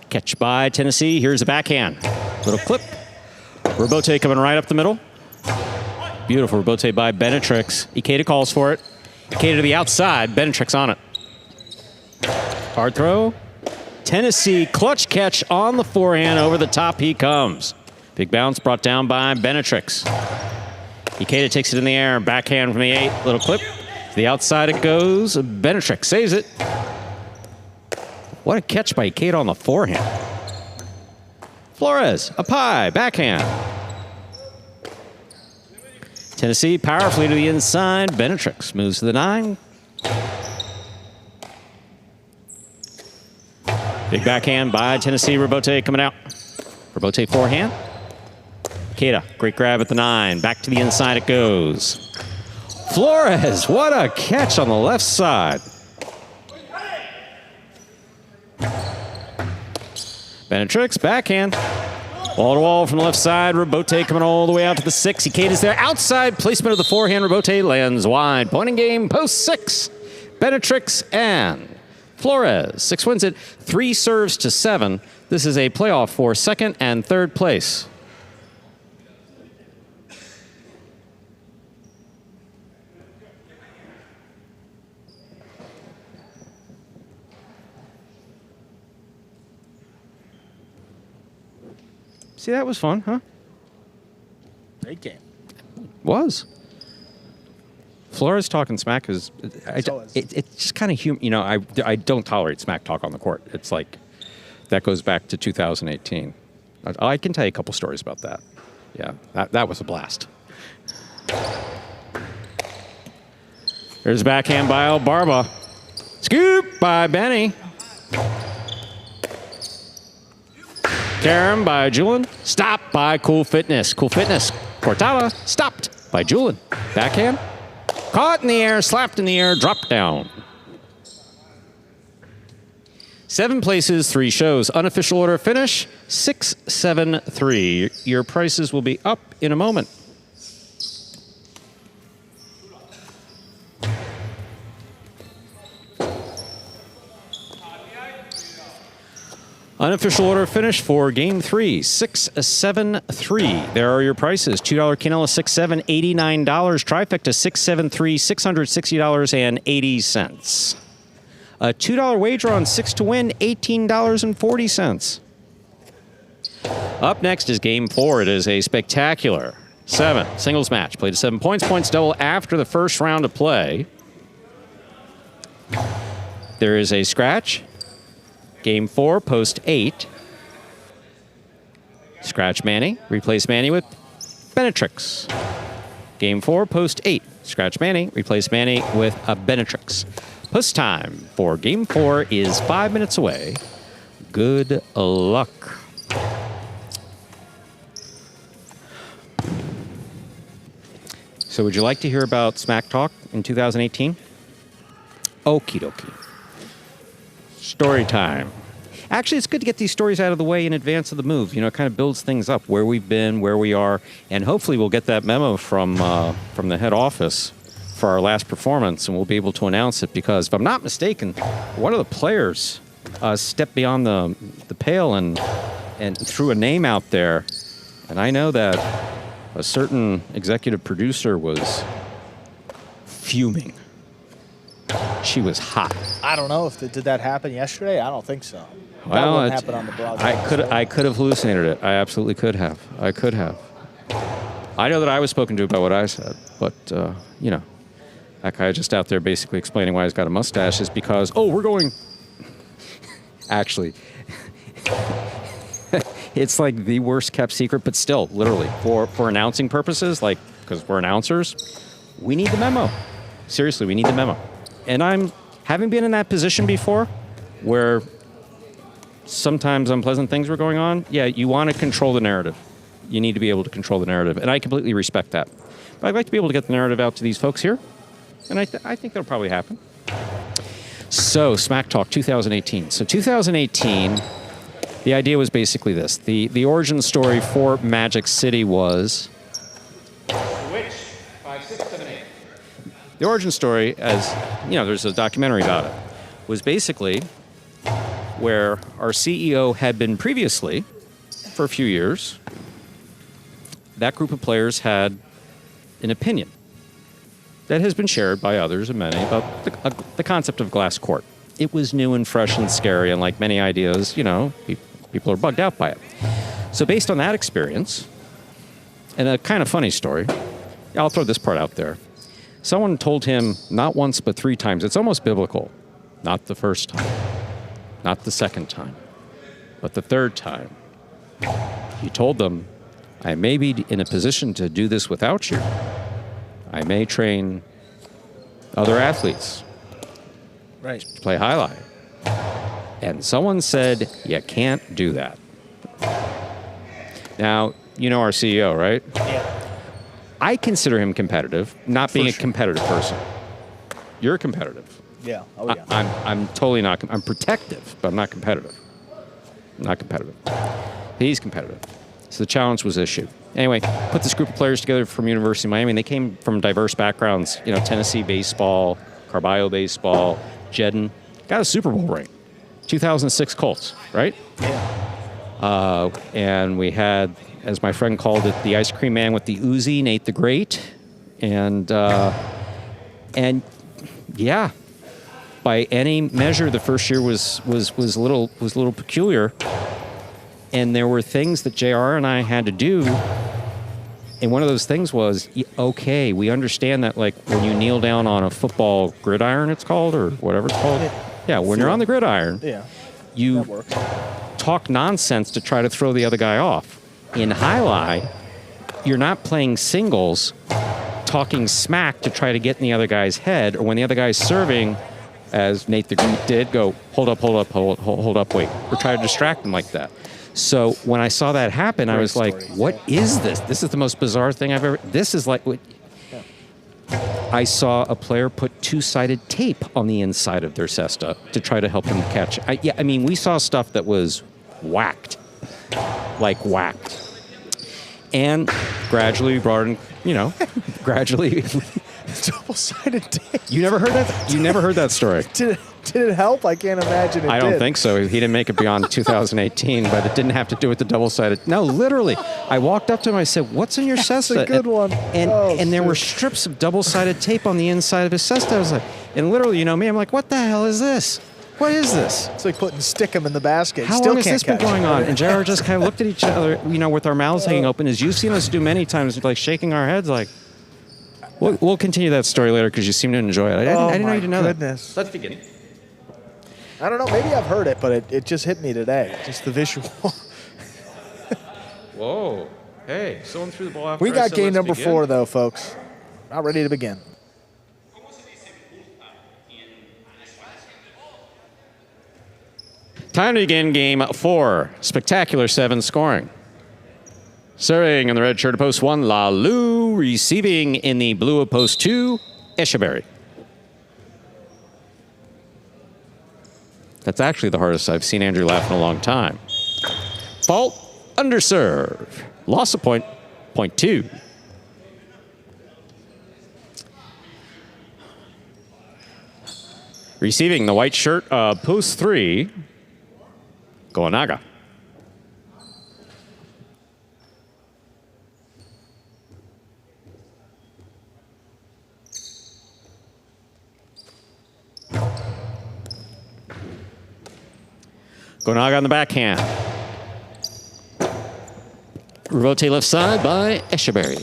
Catch by Tennessee. Here's a backhand. Little clip. Robote coming right up the middle. Beautiful Robote by Benetrix. Ikeda calls for it. Ikeda to the outside. Benetrix on it. Hard throw. Tennessee clutch catch on the forehand. Over the top he comes. Big bounce brought down by Benetrix. Ikeda takes it in the air. Backhand from the 8. Little clip. To the outside it goes. Benetrix saves it. What a catch by Ikeda on the forehand. Flores, a pie, backhand. Tennessee powerfully to the inside. Benetrix moves to the 9. Big backhand by Tennessee. Robote coming out. Robote forehand. Ikeda, great grab at the 9. Back to the inside it goes. Flores, what a catch on the left side. Benetrix, backhand. Wall to wall from the left side. Robote coming all the way out to the 6. Ikeda's there. Outside placement of the forehand. Robote lands wide. Pointing game, post 6. Benetrix and Flores. 6 wins it. 3 serves to 7. This is a playoff for 2nd and 3rd place. See, that was fun, huh? Great game. Was. Flores talking smack is, it's just kind of human. You know, I don't tolerate smack talk on the court. It's like, that goes back to 2018. I can tell you a couple stories about that. Yeah, that was a blast. There's a backhand by El Barba. Scoop by Benny. Karam by Julian. Stopped by Cool Fitness. Cool Fitness. Cortava. Stopped by Julian. Backhand. Caught in the air. Slapped in the air. Dropped down. 7 places, 3 shows. Unofficial order finish, 6-7-3. Your prices will be up in a moment. Unofficial order finish for game 3, 6-7-3. There are your prices. $2 quinoa, $6-7, $89. Trifecta, $6-7-3, $660.80. A $2 wager on 6 to win, $18.40. Up next is Game 4. It is a spectacular 7 singles match. Played to 7 points. Points double after the first round of play. There is a scratch. Game 4, post 8. Scratch Manny. Replace Manny with Benetrix. Game 4, post 8. Scratch Manny. Replace Manny with a Benetrix. Post time for Game 4 is 5 minutes away. Good luck. So would you like to hear about Smack Talk in 2018? Okie dokie. Story time. Actually, it's good to get these stories out of the way in advance of the move. You know, it kind of builds things up, where we've been, where we are, and hopefully we'll get that memo from the head office for our last performance, and we'll be able to announce it, because if I'm not mistaken, one of the players stepped beyond the pale and threw a name out there, and I know that a certain executive producer was fuming. She was hot. I don't know if did that happen yesterday. I don't think so. Well, that wouldn't happen on the broadcast. I could have hallucinated it. I absolutely could have. I could have. I know that I was spoken to about what I said, but you know, that guy just out there basically explaining why he's got a mustache is because we're going. Actually, it's like the worst kept secret, but still, literally for announcing purposes, like because we're announcers, we need the memo. Seriously, we need the memo. And I'm having been in that position before, where sometimes unpleasant things were going on. Yeah, you want to control the narrative. You need to be able to control the narrative, and I completely respect that. But I'd like to be able to get the narrative out to these folks here, and I think that'll probably happen. So, Smack Talk 2018. So 2018, the idea was basically this. The origin story for Magic City was... Which? 5, 6, 7, 8. The origin story, as you know, there's a documentary about it, was basically where our CEO had been previously for a few years. That group of players had an opinion that has been shared by others and many about the concept of glass court. It was new and fresh and scary, and like many ideas, you know, people are bugged out by it. So based on that experience, and a kind of funny story, I'll throw this part out there. Someone told him not once but 3 times, it's almost biblical, not the first time, not the second time, but the third time. He told them, I may be in a position to do this without you. I may train other athletes to play highlight. And someone said, you can't do that. Now, you know our CEO, right? Yeah. I consider him competitive, not being a competitive person. You're competitive. Yeah. Oh, yeah. I'm totally not. I'm protective, but I'm not competitive. I'm not competitive. He's competitive. So the challenge was issued. Anyway, put this group of players together from University of Miami, and they came from diverse backgrounds. You know, Tennessee baseball, Carballo baseball, Jedden. Got a Super Bowl ring. 2006 Colts, right? Yeah. And we had, as my friend called it, the ice cream man with the Uzi, Nate the Great, and yeah, by any measure, the first year was a little peculiar, and there were things that JR and I had to do, and one of those things was, okay, we understand that, like when you kneel down on a football gridiron, it's called, or whatever it's called. Yeah, when you're on the gridiron, you talk nonsense to try to throw the other guy off. In highlight, you're not playing singles, talking smack to try to get in the other guy's head, or when the other guy's serving, as Nate the Greek did, go, hold up, wait. Or try to distract him like that. So when I saw that happen, I was like, what is this? This is the most bizarre thing I've ever... This is like... I saw a player put 2-sided tape on the inside of their cesta to try to help him catch. I mean, we saw stuff that was whacked. Like whacked. And gradually we brought in, you know, gradually... Double-sided tape. You never heard that? You never heard that story. Did it help? I can't imagine it did. I don't think so. He didn't make it beyond 2018, but it didn't have to do with the double-sided. No, literally. I walked up to him. I said, what's in your cesta? That's a good one. And there were strips of double-sided tape on the inside of his cesta. I was like, and literally, you know me, I'm like, what the hell is this? What is this? It's like putting Stickum in the basket. How Still long has can't this been catch going it. on? And JR just kind of looked at each other, with our mouths hanging open, as you've seen us do many times, like shaking our heads like, we'll continue that story later because you seem to enjoy it. I didn't know you didn't know goodness. that. Let's begin. I don't know. Maybe I've heard it, but it just hit me today. Just the visual. Whoa. Hey, someone threw the ball after We I got said game let's number begin. 4, though, folks. Not ready to begin. Time to begin game 4. Spectacular 7 scoring. Serving in the red shirt of post 1, Lalu. Receiving in the blue of post 2, Echeverry. That's actually the hardest I've seen Andrew laugh in a long time. Fault, underserve. Loss of point, point 2. Receiving the white shirt, post 3, Goanaga. Goanaga on the backhand. Rebote left side by Echeverry.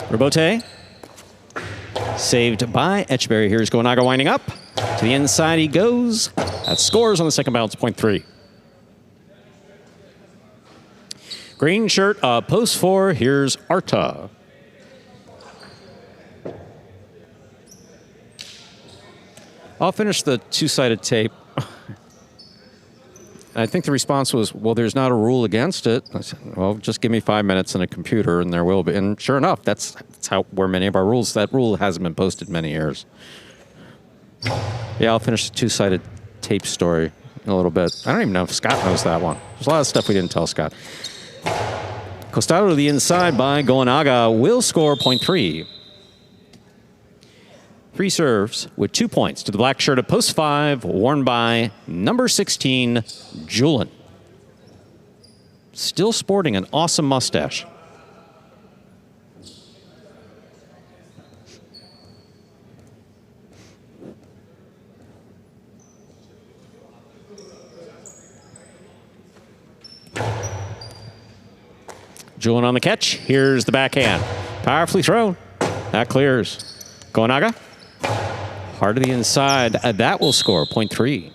Rebote. Saved by Echeverry. Here's Goanaga winding up. To the inside he goes. That scores on the second bounce, point 3. Green shirt, post 4. Here's Arta. I'll finish the two-sided tape. I think the response was, well, there's not a rule against it. I said, well, just give me 5 minutes and a computer and there will be. And sure enough, that's how where many of our rules, that rule hasn't been posted in many years. Yeah, I'll finish the two-sided tape story in a little bit. I don't even know if Scott knows that one. There's a lot of stuff we didn't tell Scott. Costado to the inside by Goanaga will score point 3. 3 serves with 2 points to the black shirt of post 5, worn by number 16, Julian. Still sporting an awesome mustache. Julian on the catch. Here's the backhand. Powerfully thrown. That clears. Goanaga. Hard to the inside. That will score. Point 3.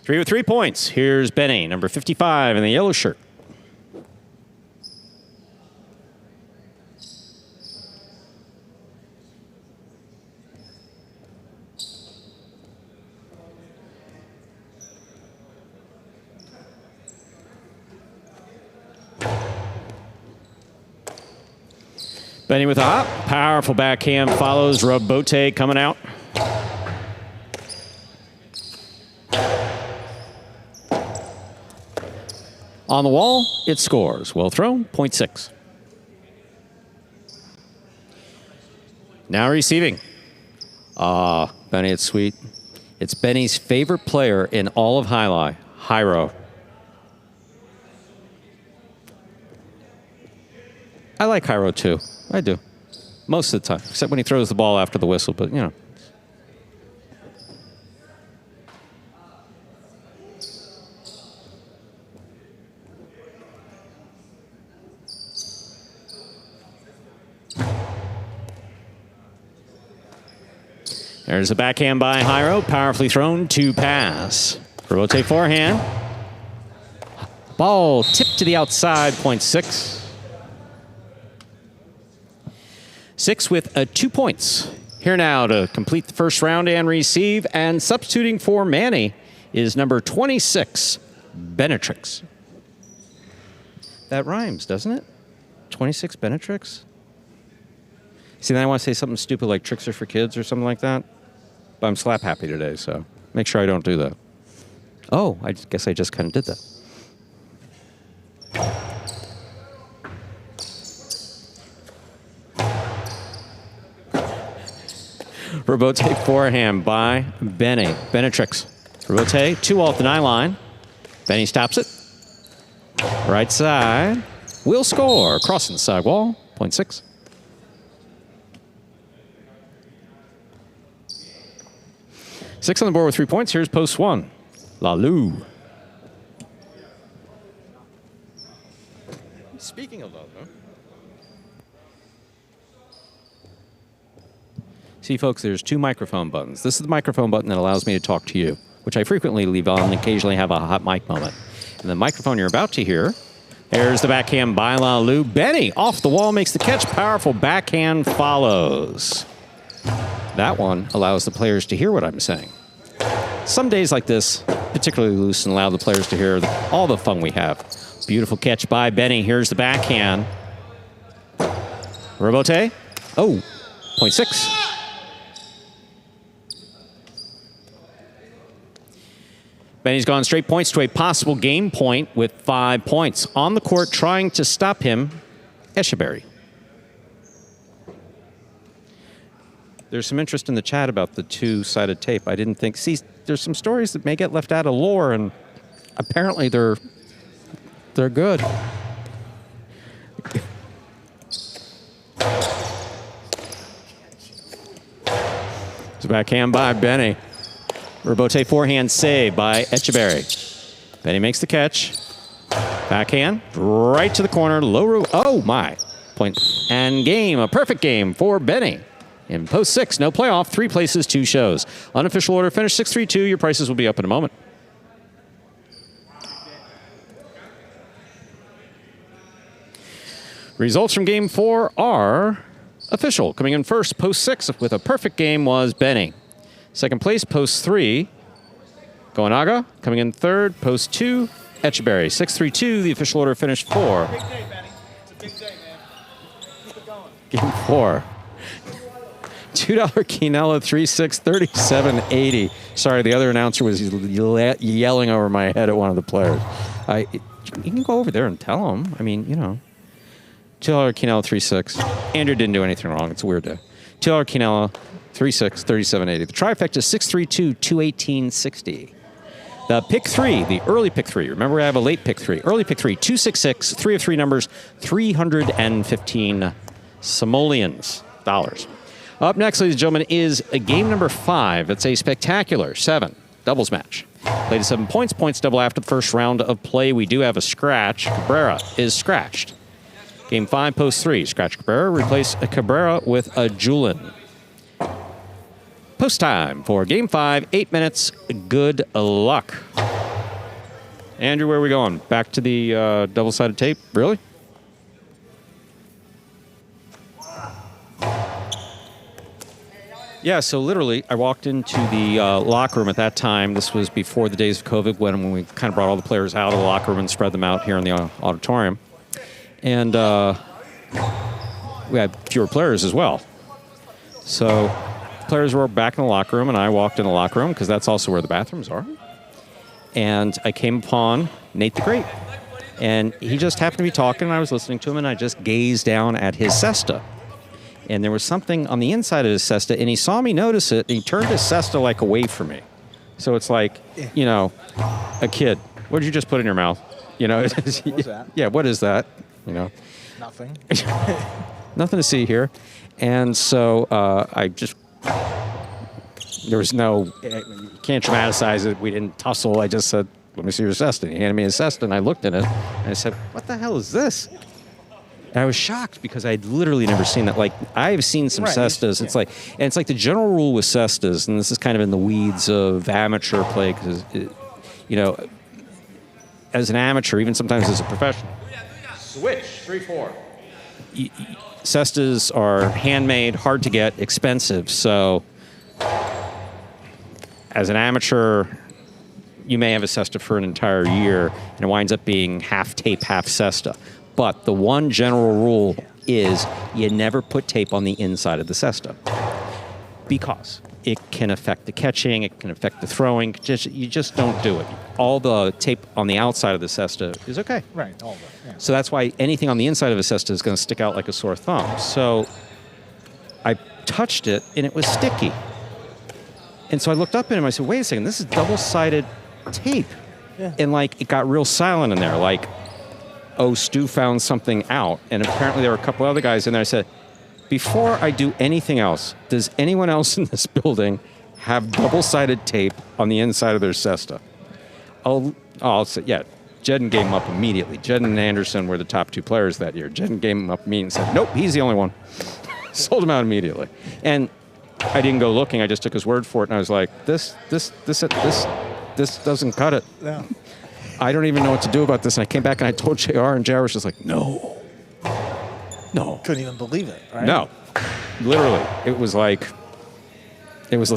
3 with 3 points. Here's Benny, number 55 in the yellow shirt. Benny with a hop. Powerful backhand follows. Rebote coming out. On the wall, it scores. Well thrown, point 6. Now receiving. Benny, it's sweet. It's Benny's favorite player in all of Highlight, Hyro. I like Hyro too. I do. Most of the time, except when he throws the ball after the whistle, but you know. There's a backhand by Hyro, powerfully thrown to pass. Rebote forehand. Ball tipped to the outside, point 6. 6 with 2 points. Here now to complete the first round and receive. And substituting for Manny is number 26, Benetrix. That rhymes, doesn't it? 26 Benetrix? See, then I want to say something stupid like tricks are for kids or something like that. But I'm slap happy today, so make sure I don't do that. Oh, I guess I just kind of did that. Rebote forehand by Benny. Benetrix. Rebote, 2 off the 9 line. Benny stops it. Right side. Will score. Crossing the sidewall. Point 6. 6 on the board with 3 points. Here's post 1. Lalu. Speaking of Lalu. See, folks, there's 2 microphone buttons. This is the microphone button that allows me to talk to you, which I frequently leave on and occasionally have a hot mic moment. And the microphone you're about to hear, there's the backhand by Lalu. Benny off the wall makes the catch. Powerful backhand follows. That one allows the players to hear what I'm saying. Some days like this, particularly loose and allow the players to hear all the fun we have. Beautiful catch by Benny. Here's the backhand. Robote. Oh, 0.6. Benny's gone straight points to a possible game point with 5 points. On the court trying to stop him, Echeverry. There's some interest in the chat about the 2-sided tape. I didn't think... See, there's some stories that may get left out of lore, and apparently they're good. It's a backhand by Benny. Robote forehand save by Echeverry. Benny makes the catch. Backhand, right to the corner. Oh, my. Point and game. A perfect game for Benny. In post 6, no playoff, 3 places, 2 shows. Unofficial order finish 6-3-2. Your prices will be up in a moment. Results from game 4 are official. Coming in first, post 6 with a perfect game was Benny. Second place, post 3, Goenaga. Coming in third, post 2, Echeverry. 6-3-2, the official order finished 4. Big day, Benny. It's a big day, man. Keep it going. Game 4. $2 Quinella, 3-6, 37.80. Sorry, the other announcer was yelling over my head at one of the players. You can go over there and tell him. I mean, you know. $2 Quinella, 3-6. Andrew didn't do anything wrong. It's a weird day. $2 Quinella, 3-6, 37.80. The trifecta is 6-3-2, 218.60. The pick 3, the early pick 3. Remember, I have a late pick 3. Early pick 3, 266, 3 of 3 numbers, 315 simoleons, dollars. Up next, ladies and gentlemen, is a game number 5. It's a spectacular 7 doubles match. Played at 7 points. Points double after the first round of play. We do have a scratch. Cabrera is scratched. Game 5, post 3. Scratch Cabrera. Replace Cabrera with a Julin. Post time for game 5. 8 minutes. Good luck. Andrew, where are we going? Back to the double-sided tape? Really? Yeah, so literally, I walked into the locker room at that time. This was before the days of COVID when we kind of brought all the players out of the locker room and spread them out here in the auditorium. And we had fewer players as well. So players were back in the locker room, and I walked in the locker room because that's also where the bathrooms are. And I came upon Nate the Great. And he just happened to be talking, and I was listening to him, and I just gazed down at his cesta. And there was something on the inside of his cesta, and he saw me notice it, and he turned his cesta like away from me. So it's like, you know, a kid. What did you just put in your mouth? You know, What was that? Yeah, what is that? You know, Nothing. nothing to see here. And so I just, there was no, you can't dramatize it. We didn't tussle. I just said, let me see your cesta. And he handed me his cesta, and I looked at it, and I said, what the hell is this? And I was shocked because I'd literally never seen that. Like, I've seen some cestas. It's like, and it's like the general rule with cestas, and this is kind of in the weeds of amateur play, because, you know, as an amateur, even sometimes as a professional. Switch, 3-4. Cestas are handmade, hard to get, expensive. So, as an amateur, you may have a cesta for an entire year, and it winds up being half tape, half cesta. But the one general rule is you never put tape on the inside of the cesta because it can affect the catching, it can affect the throwing. You just don't do it. All the tape on the outside of the cesta is okay. Right, all of it. Yeah. So that's why anything on the inside of a cesta is going to stick out like a sore thumb. So I touched it, and it was sticky. And so I looked up at him, I said, wait a second, this is double-sided tape. Yeah. And, like, it got real silent in there, like, oh, Stu found something out. And apparently there were a couple other guys in there. I said, before I do anything else, does anyone else in this building have double-sided tape on the inside of their cesta. I'll say, yeah, Jedden gave him up immediately. Jedden and Anderson were the top 2 players that year. Jedden gave him up immediately and said, nope, he's the only one. Sold him out immediately. And I didn't go looking. I just took his word for it, and I was like, this doesn't cut it. Yeah. I don't even know what to do about this. And I came back and I told JR, and JR was just like, no. Couldn't even believe it, right? No. Literally. It was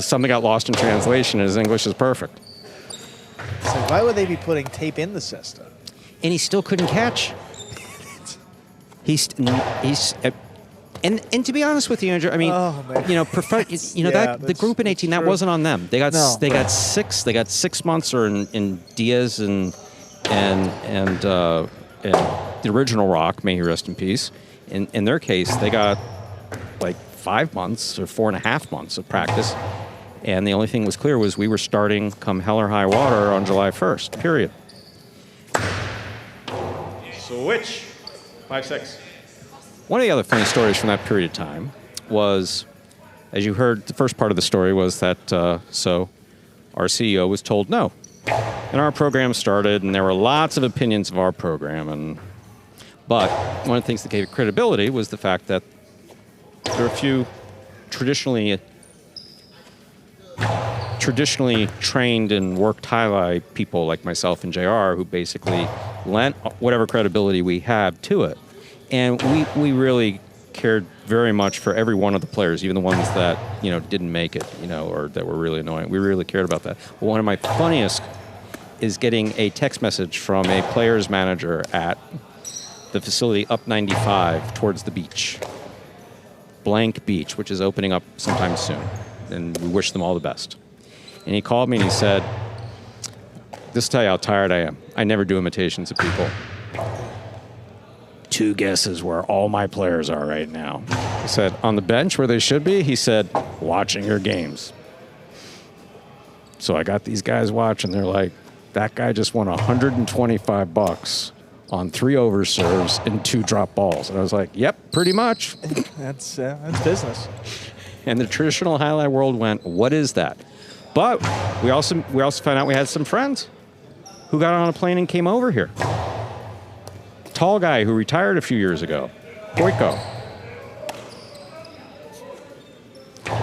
something got lost in translation, and his English is perfect. So why would they be putting tape in the system? And he still couldn't catch. And to be honest with you, Andrew, I mean, Oh, man. the group in 18, that true. wasn't on them. They got No, they right. got 6 months or in Diaz and the original Rock, may he rest in peace. In their case, they got like 5 months or 4.5 months of practice. And the only thing was clear was we were starting come hell or high water on July 1st, period. Switch. 5-6. One of the other funny stories from that period of time was, as you heard, the first part of the story was that, so our CEO was told no. And our program started, and there were lots of opinions of our program. But one of the things that gave it credibility was the fact that there were a few traditionally trained and worked highlight people like myself and JR who basically lent whatever credibility we have to it. And we really cared very much for every one of the players, even the ones that, didn't make it, or that were really annoying. We really cared about that. But one of my funniest is getting a text message from a player's manager at the facility up 95 towards the beach. Blank Beach, which is opening up sometime soon. And we wish them all the best. And he called me and he said, this will tell you how tired I am. I never do imitations of people. 2 guesses where all my players are right now. He said, on the bench where they should be? He said, watching your games. So I got these guys watching. They're like, that guy just won $125 on 3 overserves and 2 drop balls. And I was like, yep, pretty much. That's business. And the traditional highlight world went, what is that? But we also found out we had some friends who got on a plane and came over here. Tall guy who retired a few years ago, Boyko.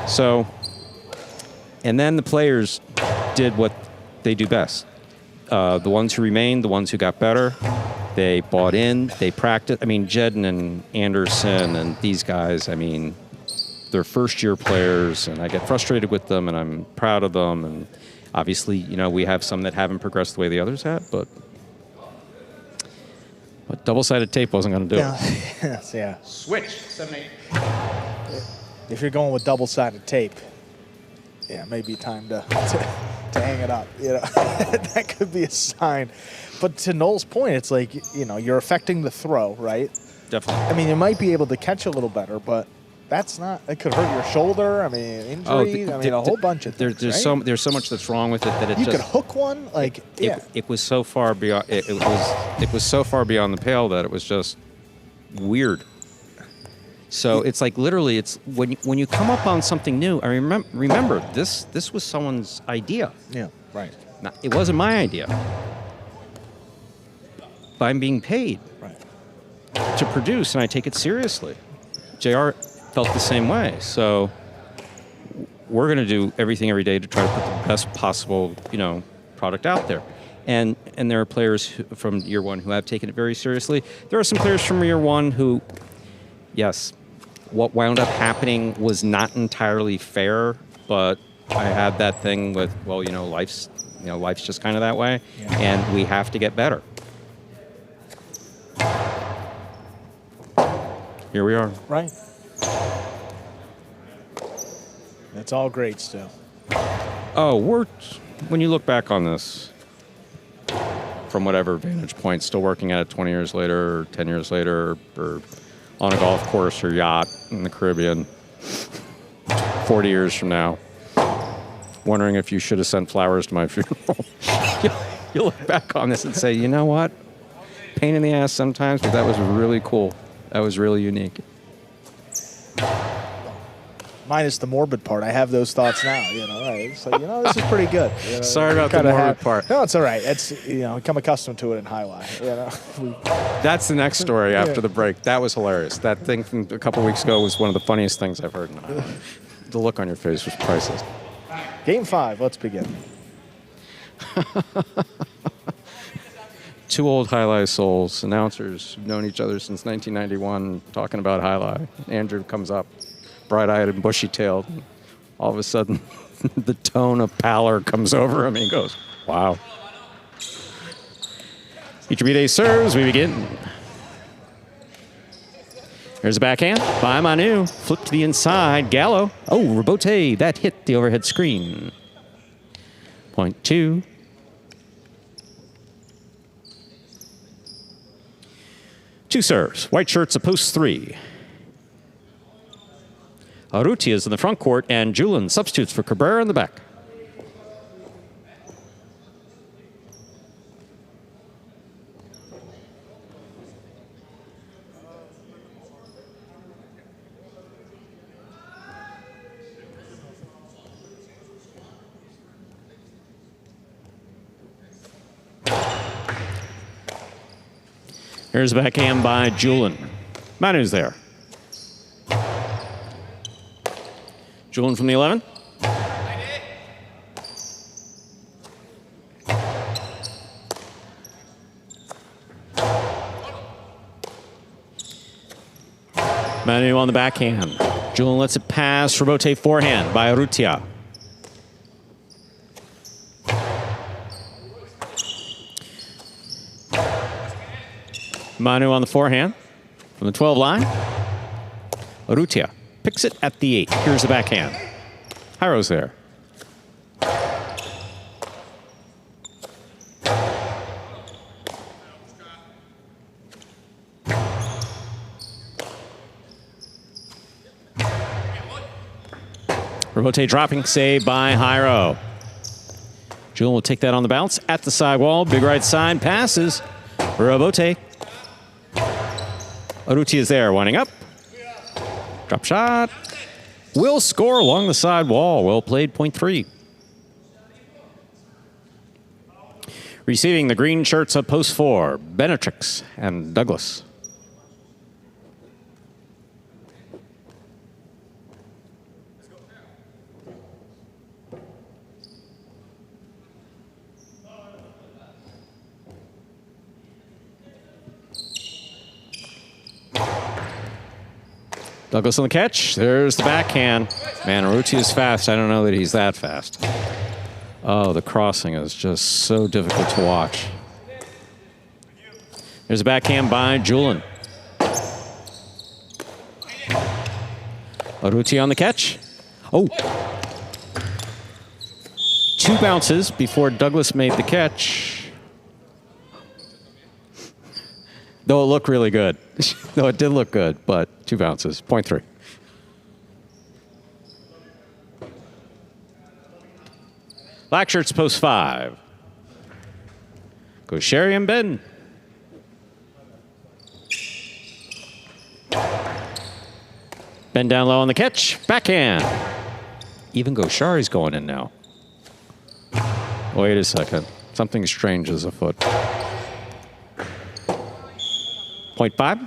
So, and then the players did what they do best. The ones who remained, the ones who got better, they bought in, they practiced. I mean, Jedden and Anderson and these guys, I mean, they're first-year players, and I get frustrated with them, and I'm proud of them. And obviously, we have some that haven't progressed the way the others have, but double-sided tape wasn't going to do it. Yes, yeah. Switch, 7-8. If you're going with double-sided tape, yeah, maybe time to hang it up. That could be a sign. But to Noel's point, it's like, you're affecting the throw, right? Definitely. I mean, you might be able to catch a little better, but it could hurt your shoulder. I mean, injuries. A whole bunch of things. There's so much that's wrong with it that it you just could hook one, like it was so far beyond it was so far beyond the pale that it was just weird. So it's like literally, it's when you come up on something new. I remember this was someone's idea. Yeah, right. Now, it wasn't my idea. But I'm being paid to produce, and I take it seriously. JR felt the same way. So we're going to do everything every day to try to put the best possible, product out there. And there are players from year one who have taken it very seriously. There are some players from year one who, yes, what wound up happening was not entirely fair, but I had that thing with, life's just kind of that way, and we have to get better. Here we are. Right. It's all great still. Oh, when you look back on this, from whatever vantage point, still working at it 20 years later, or 10 years later, or on a golf course or yacht in the Caribbean, 40 years from now, wondering if you should have sent flowers to my funeral. You'll look back on this and say, you know what? Pain in the ass sometimes, but that was really cool. That was really unique. minus the morbid part. I have those thoughts now. It's like, this is pretty good. Sorry about the morbid part. No, it's all right. It's become accustomed to it in highlight. That's the next story after the break. That was hilarious. That thing from a couple weeks ago was one of the funniest things I've heard in highlight. The look on your face was priceless. Game 5. Let's begin. Two old highlight souls, announcers who've known each other since 1991, talking about highlight. Andrew comes up, bright-eyed and bushy-tailed. All of a sudden, the tone of pallor comes over him, and he goes, wow. Each day serves, we begin. Here's a backhand by Manu. Flip to the inside, Gallo. Oh, Rebote, that hit the overhead screen. Point 2. Two serves. White shirts a post 3. Arruti is in the front court, and Julian substitutes for Cabrera in the back. Here's a backhand by Julian. Manu's there. Julian from the 11. Manu on the backhand. Julian lets it pass. Rebote forehand by Arrutia. Manu on the forehand from the 12 line. Arrutia picks it at the 8. Here's the backhand. Jairo's there. Rebote dropping save by Jairo. Julian will take that on the bounce at the sidewall. Big right side passes. Rebote. Arruti is there, winding up. Drop shot. Will score along the side wall. Well played, point 3. Receiving the green shirts of post 4, Benetrix and Douglas. Douglas on the catch. There's the backhand. Man, Arruti is fast. I don't know that he's that fast. Oh, the crossing is just so difficult to watch. There's a backhand by Julian. Arruti on the catch. Oh. 2 bounces before Douglas made the catch. Though it looked really good. No, it did look good, but 2 bounces, point 3. Black shirts post 5. Go Sherry and Ben. Ben down low on the catch. Backhand. Even Goshari's going in now. Wait a second. Something strange is afoot. Point 5.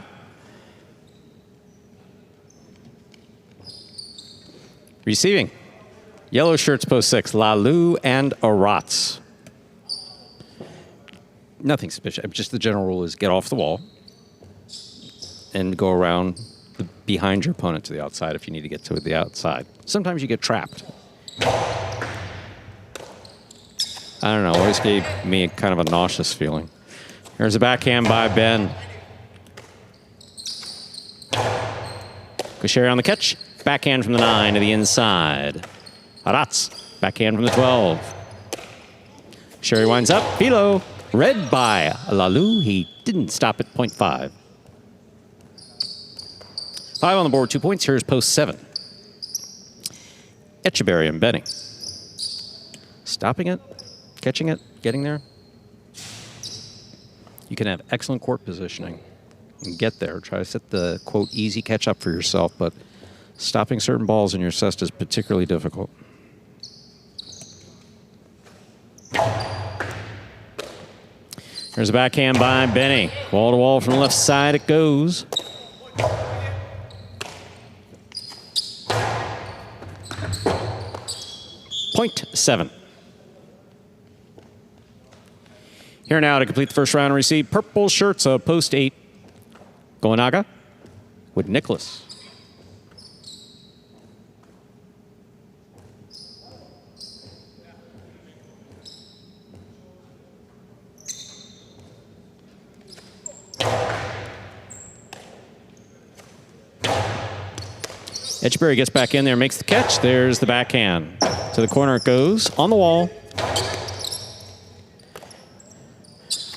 Receiving. Yellow shirts post 6. Lalu and Arats. Nothing suspicious. Just the general rule is get off the wall and go around behind your opponent to the outside if you need to get to the outside. Sometimes you get trapped. I don't know. Always gave me kind of a nauseous feeling. Here's a backhand by Ben. Goshari on the catch. Backhand from the 9 to the inside. Arats. Backhand from the 12. Sherry winds up. Philo. Red by Lalu. He didn't stop at point 5. 5 on the board, 2 points. Here's post 7. Echeverry and Benny. Stopping it, catching it, getting there. You can have excellent court positioning and get there. Try to set the, quote, easy catch up for yourself, but Stopping certain balls in your cest is particularly difficult. There's a backhand by Benny. Wall to wall from the left side it goes. .7. Here now to complete the first round and receive purple shirts of post 8. Goenaga with Nicholas. Etcheberry gets back in there, makes the catch. There's the backhand. To the corner it goes, on the wall.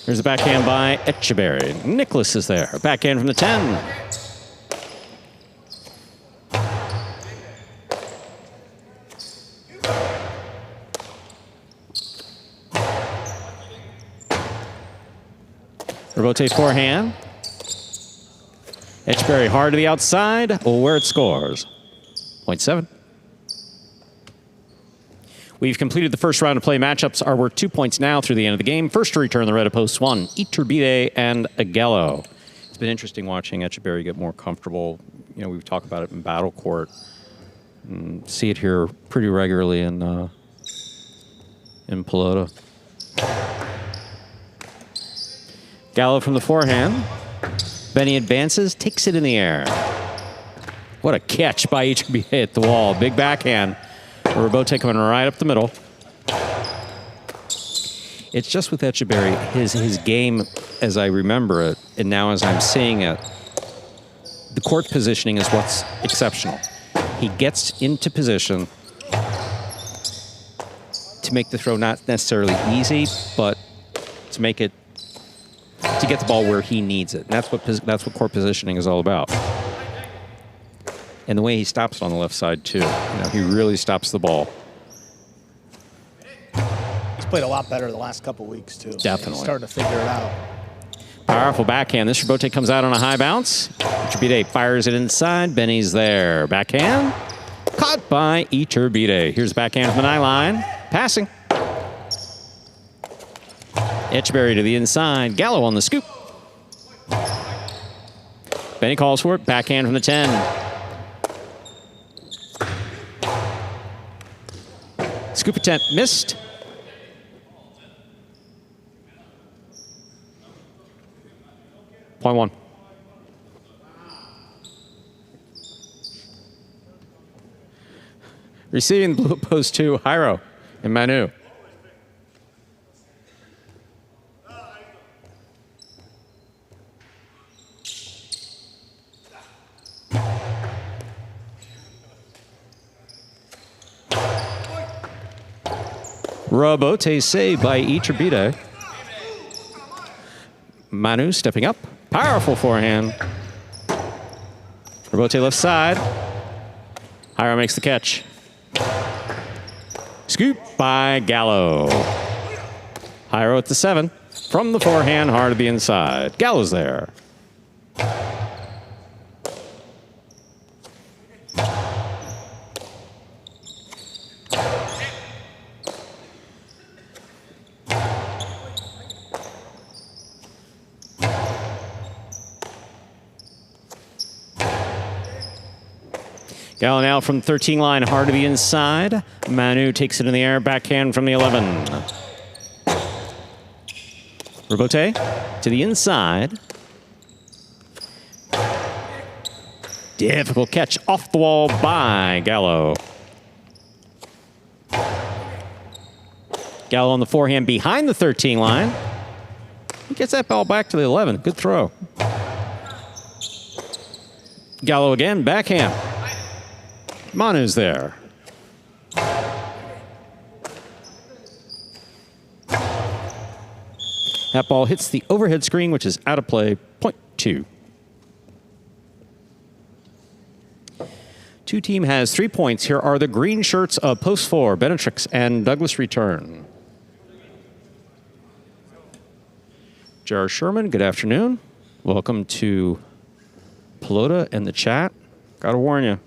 There's the backhand by Etcheberry. Nicholas is there. Backhand from the 10. Rebote forehand. Etcheberry hard to the outside, where it scores. .7. We've completed the first round of play. Matchups are worth 2 points now through the end of the game. First to return the red of post 1, Iturbide and Agello. It's been interesting watching Etcheberry get more comfortable. You know, we've talked about it in battle court. And see it here pretty regularly in Pelota. Gallo from the forehand. Benny advances, takes it in the air. What a catch by Iturbide at the wall. Big backhand. Rebote coming right up the middle. It's just with Etcheberry, his game, as I remember it, and now as I'm seeing it, the court positioning is what's exceptional. He gets into position to make the throw not necessarily easy, but to make it, to get the ball where he needs it. And that's what court positioning is all about. And the way he stops it on the left side, too. You know, he really stops the ball. He's played a lot better the last couple weeks, too. Definitely. He's starting to figure it out. Powerful backhand. This Rebote comes out on a high bounce. Iturbide fires it inside. Benny's there. Backhand. Caught by Iturbide. Here's backhand from the 9 line. Passing. Etcheberry to the inside. Gallo on the scoop. Benny calls for it. Backhand from the 10. Scoop attempt missed. .1. Receiving blue post 2, Jairo and Manu. Rebote saved by Iturbide. Manu stepping up. Powerful forehand. Rebote left side. Jairo makes the catch. Scoop by Gallo. Jairo at the 7. From the forehand, hard to the inside. Gallo's there. Gallo now from the 13 line, hard to the inside. Manu takes it in the air, backhand from the 11. Rebote to the inside. Difficult catch off the wall by Gallo. Gallo on the forehand behind the 13 line. He gets that ball back to the 11. Good throw. Gallo again, backhand. Manu's there. That ball hits the overhead screen, which is out of play, .2. Two team has 3 points. Here are the green shirts of post 4, Benetrix and Douglas return. Jar Sherman, good afternoon. Welcome to Pelota and the chat. Gotta warn you,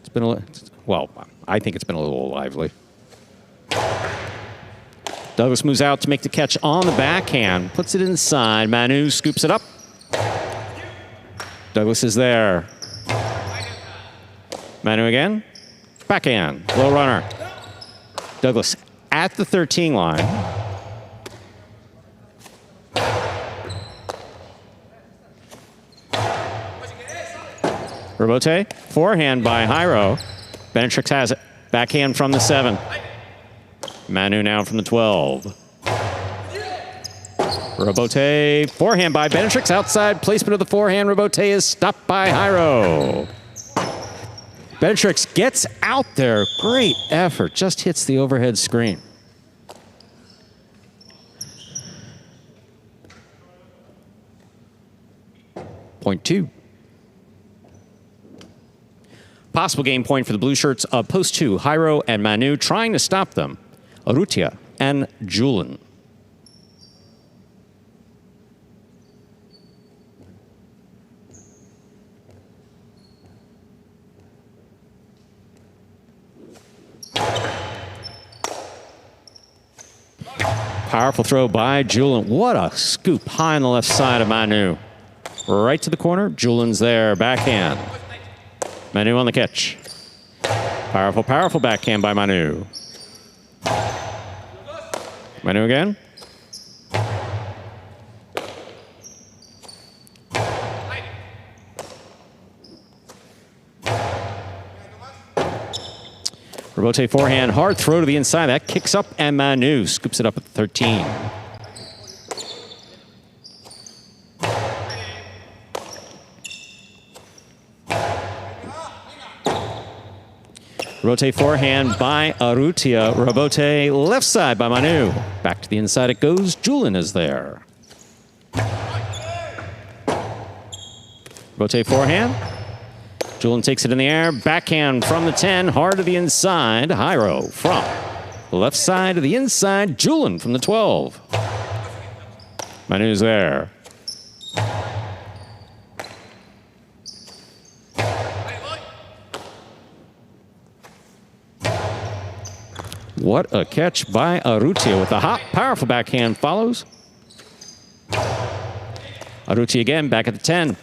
It's been well, I think it's been a little lively. Douglas moves out to make the catch on the backhand. Puts it inside. Manu scoops it up. Douglas is there. Manu again. Backhand. Low runner. Douglas at the 13 line. Robote. Forehand by Jairo. Benetrix has it. Backhand from the 7. Manu now from the 12. Robote, forehand by Benetrix, outside placement of the forehand. Robote is stopped by Jairo. Benetrix gets out there. Great effort. Just hits the overhead screen. Point 2. Possible game point for the blue shirts of post 2. Jairo and Manu trying to stop them. Arutia and Julian. Powerful throw by Julian. What a scoop high on the left side of Manu. Right to the corner. Julian's there. Backhand. Manu on the catch. Powerful, powerful backhand by Manu. Manu again. Robote forehand, hard throw to the inside. That kicks up, and Manu scoops it up at 13. Robote forehand by Arutia. Robote left side by Manu. Back to the inside it goes. Julian is there. Robote forehand. Julian takes it in the air. Backhand from the 10. Hard to the inside. Jairo from the left side to the inside. Julian from the 12. Manu's there. What a catch by Arutia with a hot, powerful backhand follows. Arutia again, back at the 10.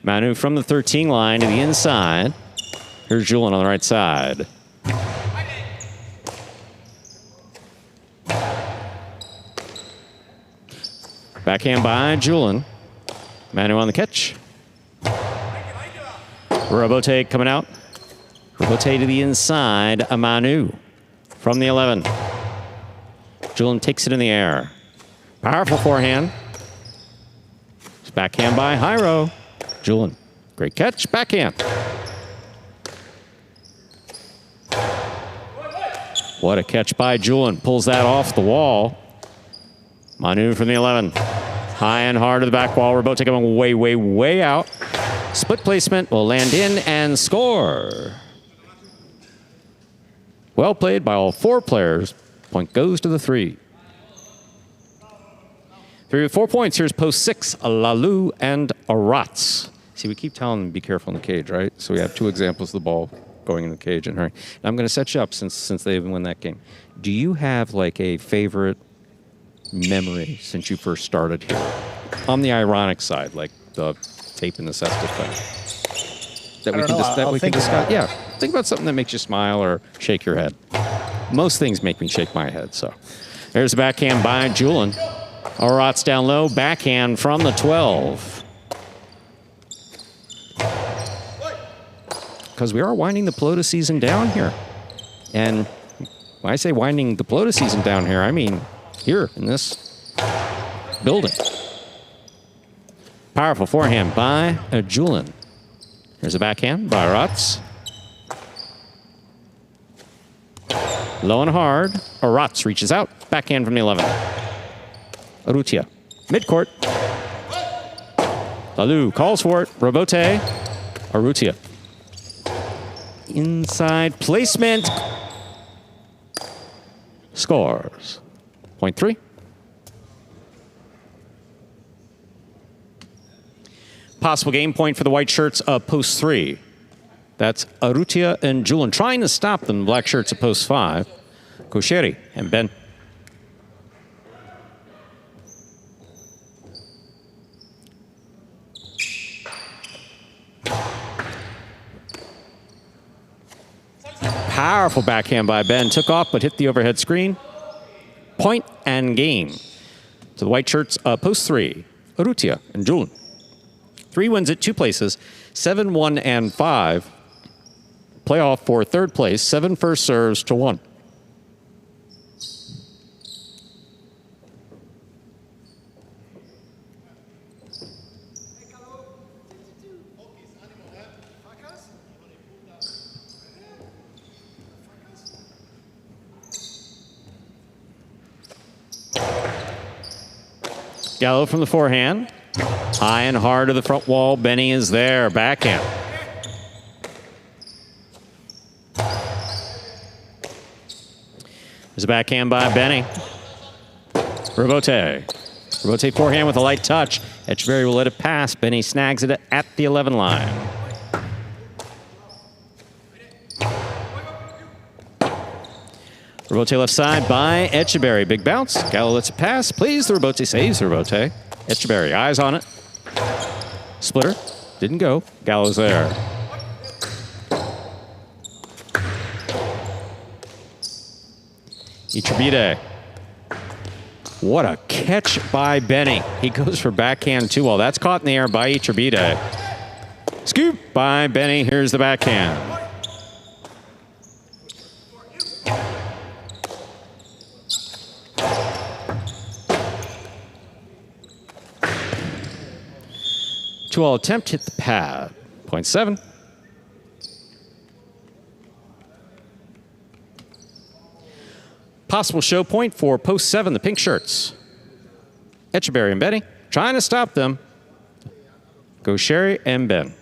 Manu from the 13 line to the inside. Here's Julian on the right side. Backhand by Julian. Manu on the catch. Robote coming out. Robote to the inside. Manu from the 11. Julian takes it in the air. Powerful forehand. Backhand by Jairo. Julian, great catch. Backhand. What a catch by Julian. Pulls that off the wall. Manu from the 11. High and hard to the back wall. Robote coming way, way, way out. Split placement will land in and score. Well played by all 4 players. Point goes to the 3. 3 with 4 points. Here's post 6, Lalu and Arats. See, we keep telling them to be careful in the cage, right? So we have 2 examples of the ball going in the cage and hurry. And I'm going to set you up since they haven't won that game. Do you have like a favorite memory since you first started here? On the ironic side, like the tape in the cesta thing. That we can discuss. Yeah, think about something that makes you smile or shake your head. Most things make me shake my head, so. There's a backhand by Julian. Arats down low, backhand from the 12. Because we are winding the Pelota season down here. And when I say winding the Pelota season down here, I mean here in this building. Powerful forehand by Julian. Here's a backhand by Arats. Low and hard. Arats reaches out. Backhand from the 11. Arutia. Midcourt. Lalu calls for it. Robote. Arutia. Inside placement. Scores. Point 3. Possible game point for the white shirts of post 3. That's Arutia and Julian trying to stop them. Black shirts at post 5. Kosheri and Ben. Powerful backhand by Ben. Took off, but hit the overhead screen. Point and game. To the white shirts, post 3. Arutia and Julian. 3 wins at 2 places. 7, 1, and 5. Playoff for 3rd place. 7 first serves to 1. Gallo from the forehand. High and hard to the front wall. Benny is there. Backhand. There's a backhand by Benny. Robote. Robote forehand with a light touch. Etcheverry will let it pass. Benny snags it at the 11 line. Robote left side by Etcheverry. Big bounce. Gallo lets it pass. Please, the Robote saves the Robote. Etcheverry, eyes on it. Splitter. Didn't go. Gallo's there. Ichibide. What a catch by Benny. He goes for backhand 2-all. That's caught in the air by Ichibide. Scoop by Benny. Here's the backhand. Two-all attempt, hit the pad. Point 7. Possible show point for post 7, the pink shirts. Etcheverry and Benny trying to stop them. Go Sherry and Ben.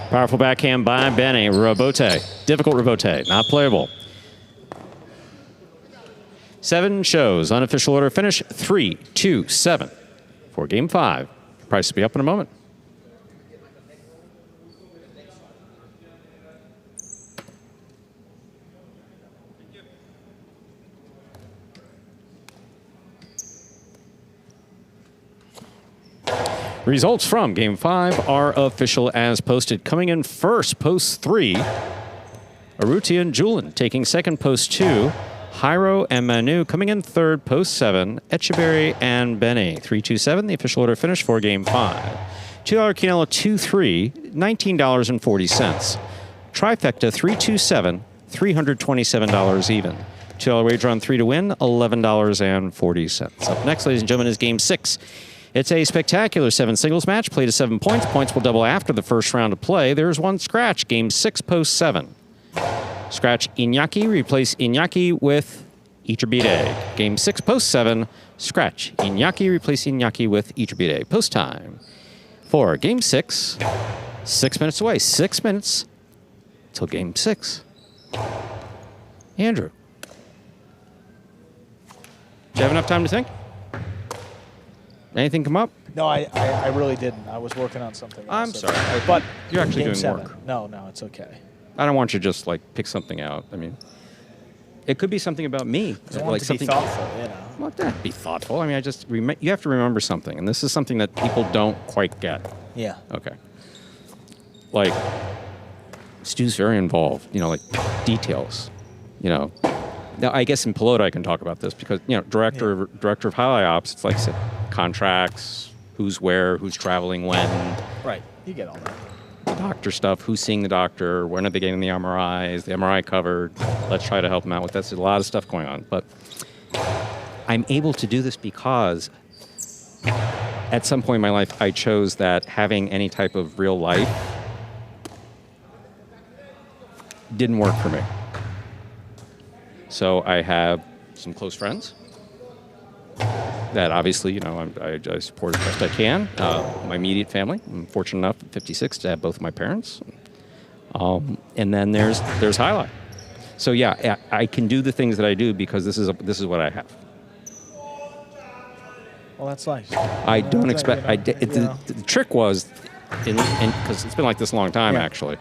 Powerful backhand by Benny. Robote. Difficult Robote. Not playable. 7 shows. Unofficial order finish. 3, 2, 7 for game 5. Price will be up in a moment. Results from Game 5 are official as posted. Coming in first, post 3, Arutia and Julian. Taking second, post 2, Jairo and Manu. Coming in third, post 7, Etcheverry and Benny. 3-2-7, the official order finish for Game 5. $2 Quinella 2-3, $19.40. Trifecta 3-2-7, $327 even. $2 wager on 3 to win, $11.40. Up next, ladies and gentlemen, is Game 6. It's a spectacular 7 singles match, played to 7 points. Points will double after the first round of play. There's one scratch, Game 6, post 7. Scratch Iñaki, replace Iñaki with Ichibide. Game 6, post 7. Scratch Iñaki, replace Iñaki with Ichibide. Post time for Game 6. 6 minutes away. 6 minutes till Game 6. Andrew, do you have enough time to think? Anything come up? No, I really didn't. I was working on something else. I'm sorry. But You're actually Game doing 7. work. No, it's okay. I don't want you to just like pick something out. I mean, it could be something about me. I want like to something be thoughtful, you know. Well, that be thoughtful. I mean, you have to remember something, and this is something that people don't quite get. Yeah. Okay. Like, Stu's very involved. You know, like details. You know. Now, I guess in Pelota I can talk about this because director of highlight ops. It's like I said, contracts, who's where, who's traveling when. Right. You get all that. The doctor stuff, who's seeing the doctor, when are they getting the MRIs, the MRI covered. Let's try to help them out with that. There's a lot of stuff going on. But I'm able to do this because at some point in my life, I chose that having any type of real life didn't work for me. So I have some close friends. that obviously, I support as best I can. My immediate family. I'm fortunate enough at 56 to have both of my parents. And then there's Highlight. So yeah, I can do the things that I do because this is what I have. Well, that's nice. I don't expect. The trick was, because it's been like this a long time actually,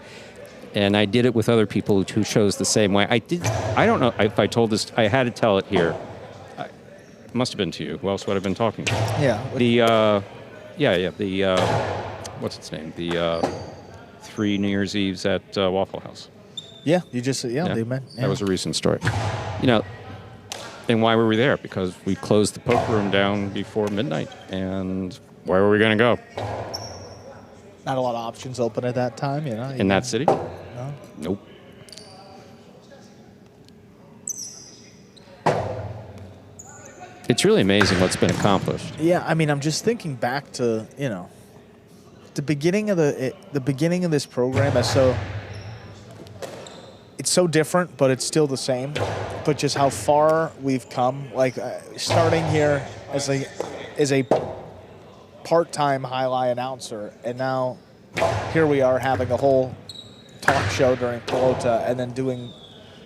and I did it with other people who chose the same way. I don't know if I told this. I had to tell it here. It must have been to you. Who else would I have been talking to? Yeah. The what's its name? The 3 New Year's Eves at Waffle House. Yeah, you just they meant. Yeah. That was a recent story. And why were we there? Because we closed the poker room down before midnight. And where were we going to go? Not a lot of options open at that time, In that city? No. Nope. It's really amazing what's been accomplished. Yeah, I mean, I'm just thinking back to the beginning of this program. It's so different, but it's still the same. But just how far we've come, like starting here as a part-time highlight announcer, and now here we are having a whole talk show during Pelota, and then doing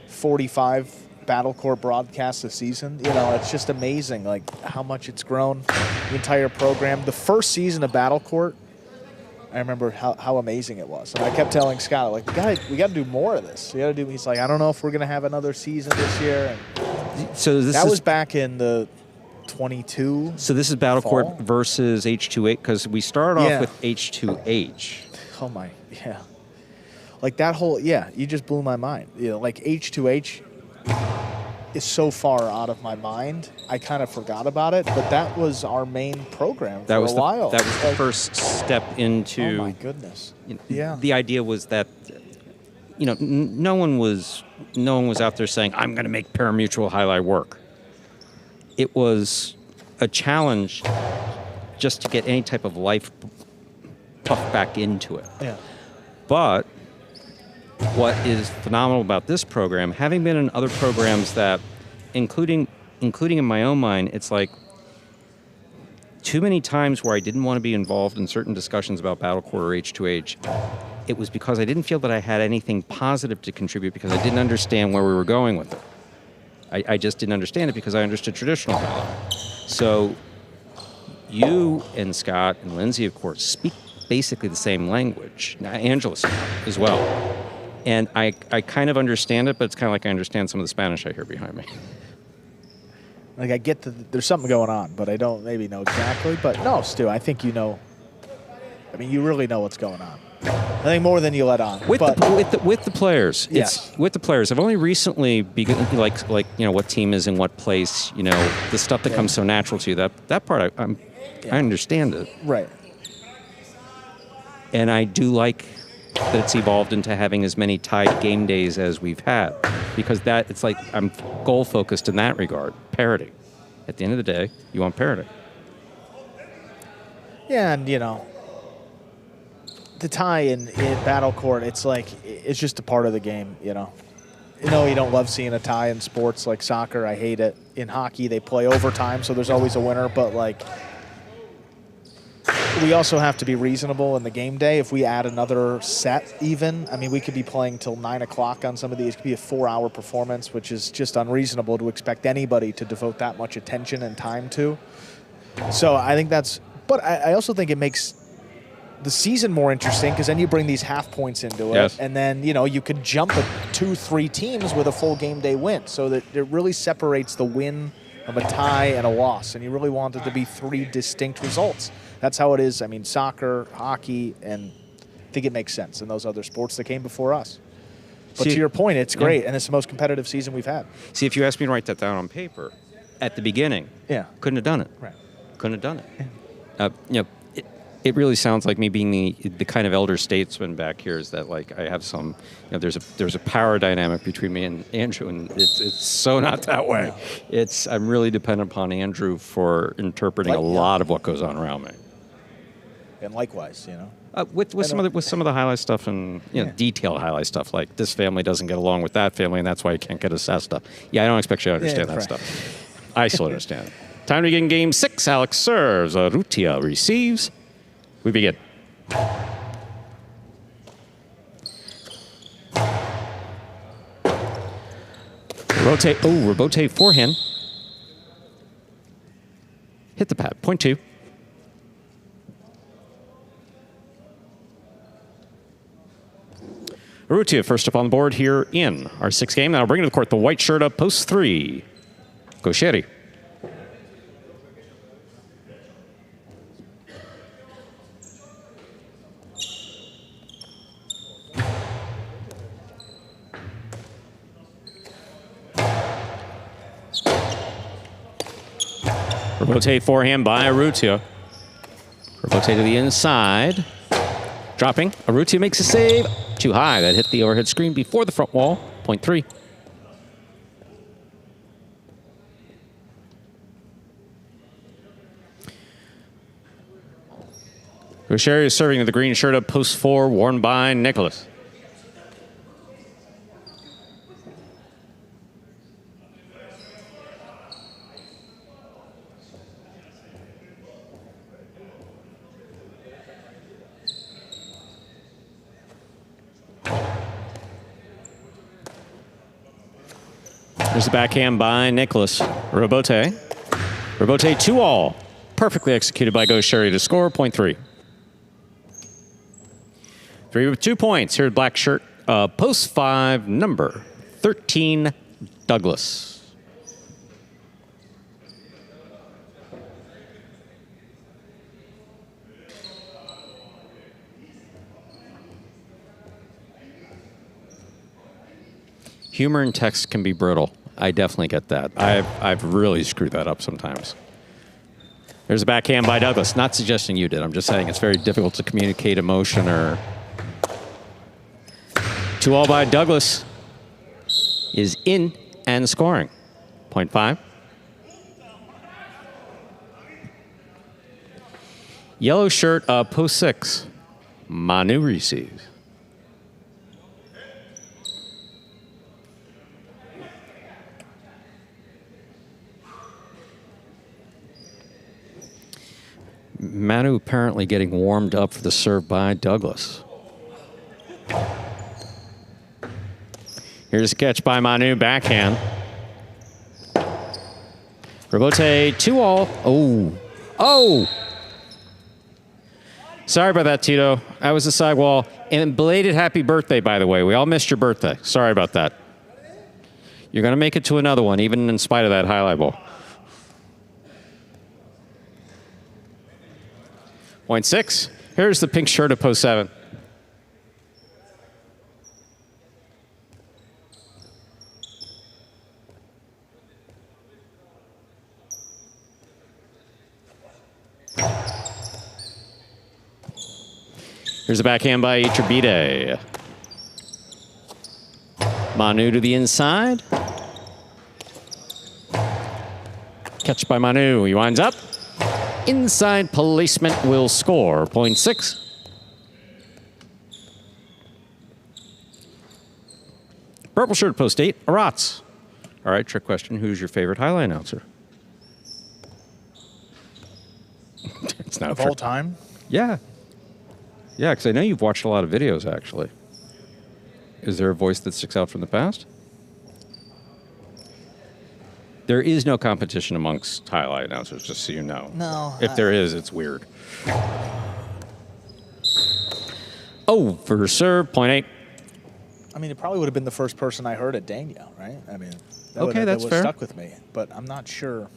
45 Battle Court broadcasts a season. It's just amazing, like how much it's grown. The entire program. The first season of Battle Court, I remember how amazing it was. And I kept telling Scott, like, we got to do more of this. We got to do. He's like, I don't know if we're going to have another season this year. And so that was back in the 22. So this is Battle Court versus H2H, because we started off with H2H. Oh my, yeah. Like that whole, you just blew my mind. Like H2H is so far out of my mind. I kind of forgot about it, but that was our main program for a while. That was the first step into. Oh my goodness! The idea was that, no one was out there saying, "I'm going to make Pari-mutuel highlight work." It was a challenge just to get any type of life puff back into it. Yeah. But what is phenomenal about this program, having been in other programs that, including in my own mind, it's like too many times where I didn't want to be involved in certain discussions about Battle Court or H2H, it was because I didn't feel that I had anything positive to contribute because I didn't understand where we were going with it. I just didn't understand it because I understood traditional highlight. So you and Scott and Lindsay, of course, speak basically the same language. Now, Angela as well. And I kind of understand it, but it's kind of like I understand some of the Spanish I hear behind me. Like I get there's something going on, but I don't maybe know exactly. But no, Stu, I think you know. I mean, you really know what's going on. I think more than you let on. With the players, yes. With the players. I've only recently begun like what team is in what place. The stuff that comes so natural to you. That part I understand it. Right. And I do like that it's evolved into having as many tied game days as we've had, because it's like I'm goal focused in that regard. Parity. At the end of the day, you want parity. Yeah, and the tie in Battle Court, it's like it's just a part of the game. You don't love seeing a tie in sports like soccer. I hate it. In hockey, they play overtime, so there's always a winner. But like, we also have to be reasonable in the game day. If we add another set, we could be playing till 9 o'clock on some of these. It could be a 4-hour performance, which is just unreasonable to expect anybody to devote that much attention and time to. So I think but I also think it makes the season more interesting, because then you bring these half points into it. Yes. And then, you could jump 2-3 teams with a full game day win. So that it really separates the win of a tie and a loss. And you really want it to be 3 distinct results. That's how it is. Soccer, hockey, and I think it makes sense in those other sports that came before us. But to your point, it's great, and it's the most competitive season we've had. See, if you asked me to write that down on paper at the beginning, couldn't have done it. Right. Couldn't have done it. It really sounds like me being the kind of elder statesman back here is that, like, I have some, there's a power dynamic between me and Andrew, and it's so not that way. I'm really dependent upon Andrew for interpreting a lot of what goes on around me. And likewise, with some of the highlight stuff and detailed highlight stuff, like this family doesn't get along with that family, and that's why you can't get assessed stuff. Yeah, I don't expect you to understand that stuff. I still understand it. Time to begin game 6. Alex serves. Urrutia receives. We begin. Robote forehand. Hit the pad. Point 2. Urrutia first up on the board here in our 6th game. Now bring to the court the white shirt up, post 3. Gaucheri. Robote forehand by Urrutia. Robote to the inside. Dropping. Urrutia makes a save. Too high. That hit the overhead screen before the front wall. Point 3. Gaucheri is serving with the green shirt up, post 4, worn by Nicholas. There's the backhand by Nicholas. Robote. Robote 2-all. Perfectly executed by Gaucheri to score, point 3. 3 with 2 points. Here at black shirt, post 5, number 13, Douglas. Humor in text can be brittle. I definitely get that. I've really screwed that up sometimes. There's a backhand by Douglas. Not suggesting you did. I'm just saying it's very difficult to communicate emotion or... 2-all by Douglas is in and scoring. Point 5. Yellow shirt, post 6. Manu receives. Manu apparently getting warmed up for the serve by Douglas. Here's a catch by Manu, backhand. Robote, 2-all. Oh! Sorry about that, Tito. I was a sidewall. And belated happy birthday, by the way. We all missed your birthday. Sorry about that. You're going to make it to another one, even in spite of that highlight ball. Point 6. Here's the pink shirt at post 7. Here's a backhand by Iturbide. Manu to the inside. Catch by Manu. He winds up. Inside placement will score. Point 6. Purple shirt, post 8. Arats. All right, trick question. Who's your favorite highlight announcer? It's not Of all time? Yeah. Yeah, because I know you've watched a lot of videos, actually. Is there a voice that sticks out from the past? There is no competition amongst highlight announcers, just so you know. No. If there is, it's weird. Oh, for serve, point 8. I mean, it probably would have been the first person I heard at Daniel, right? I mean, Okay, that's that fair. stuck with me, but I'm not sure.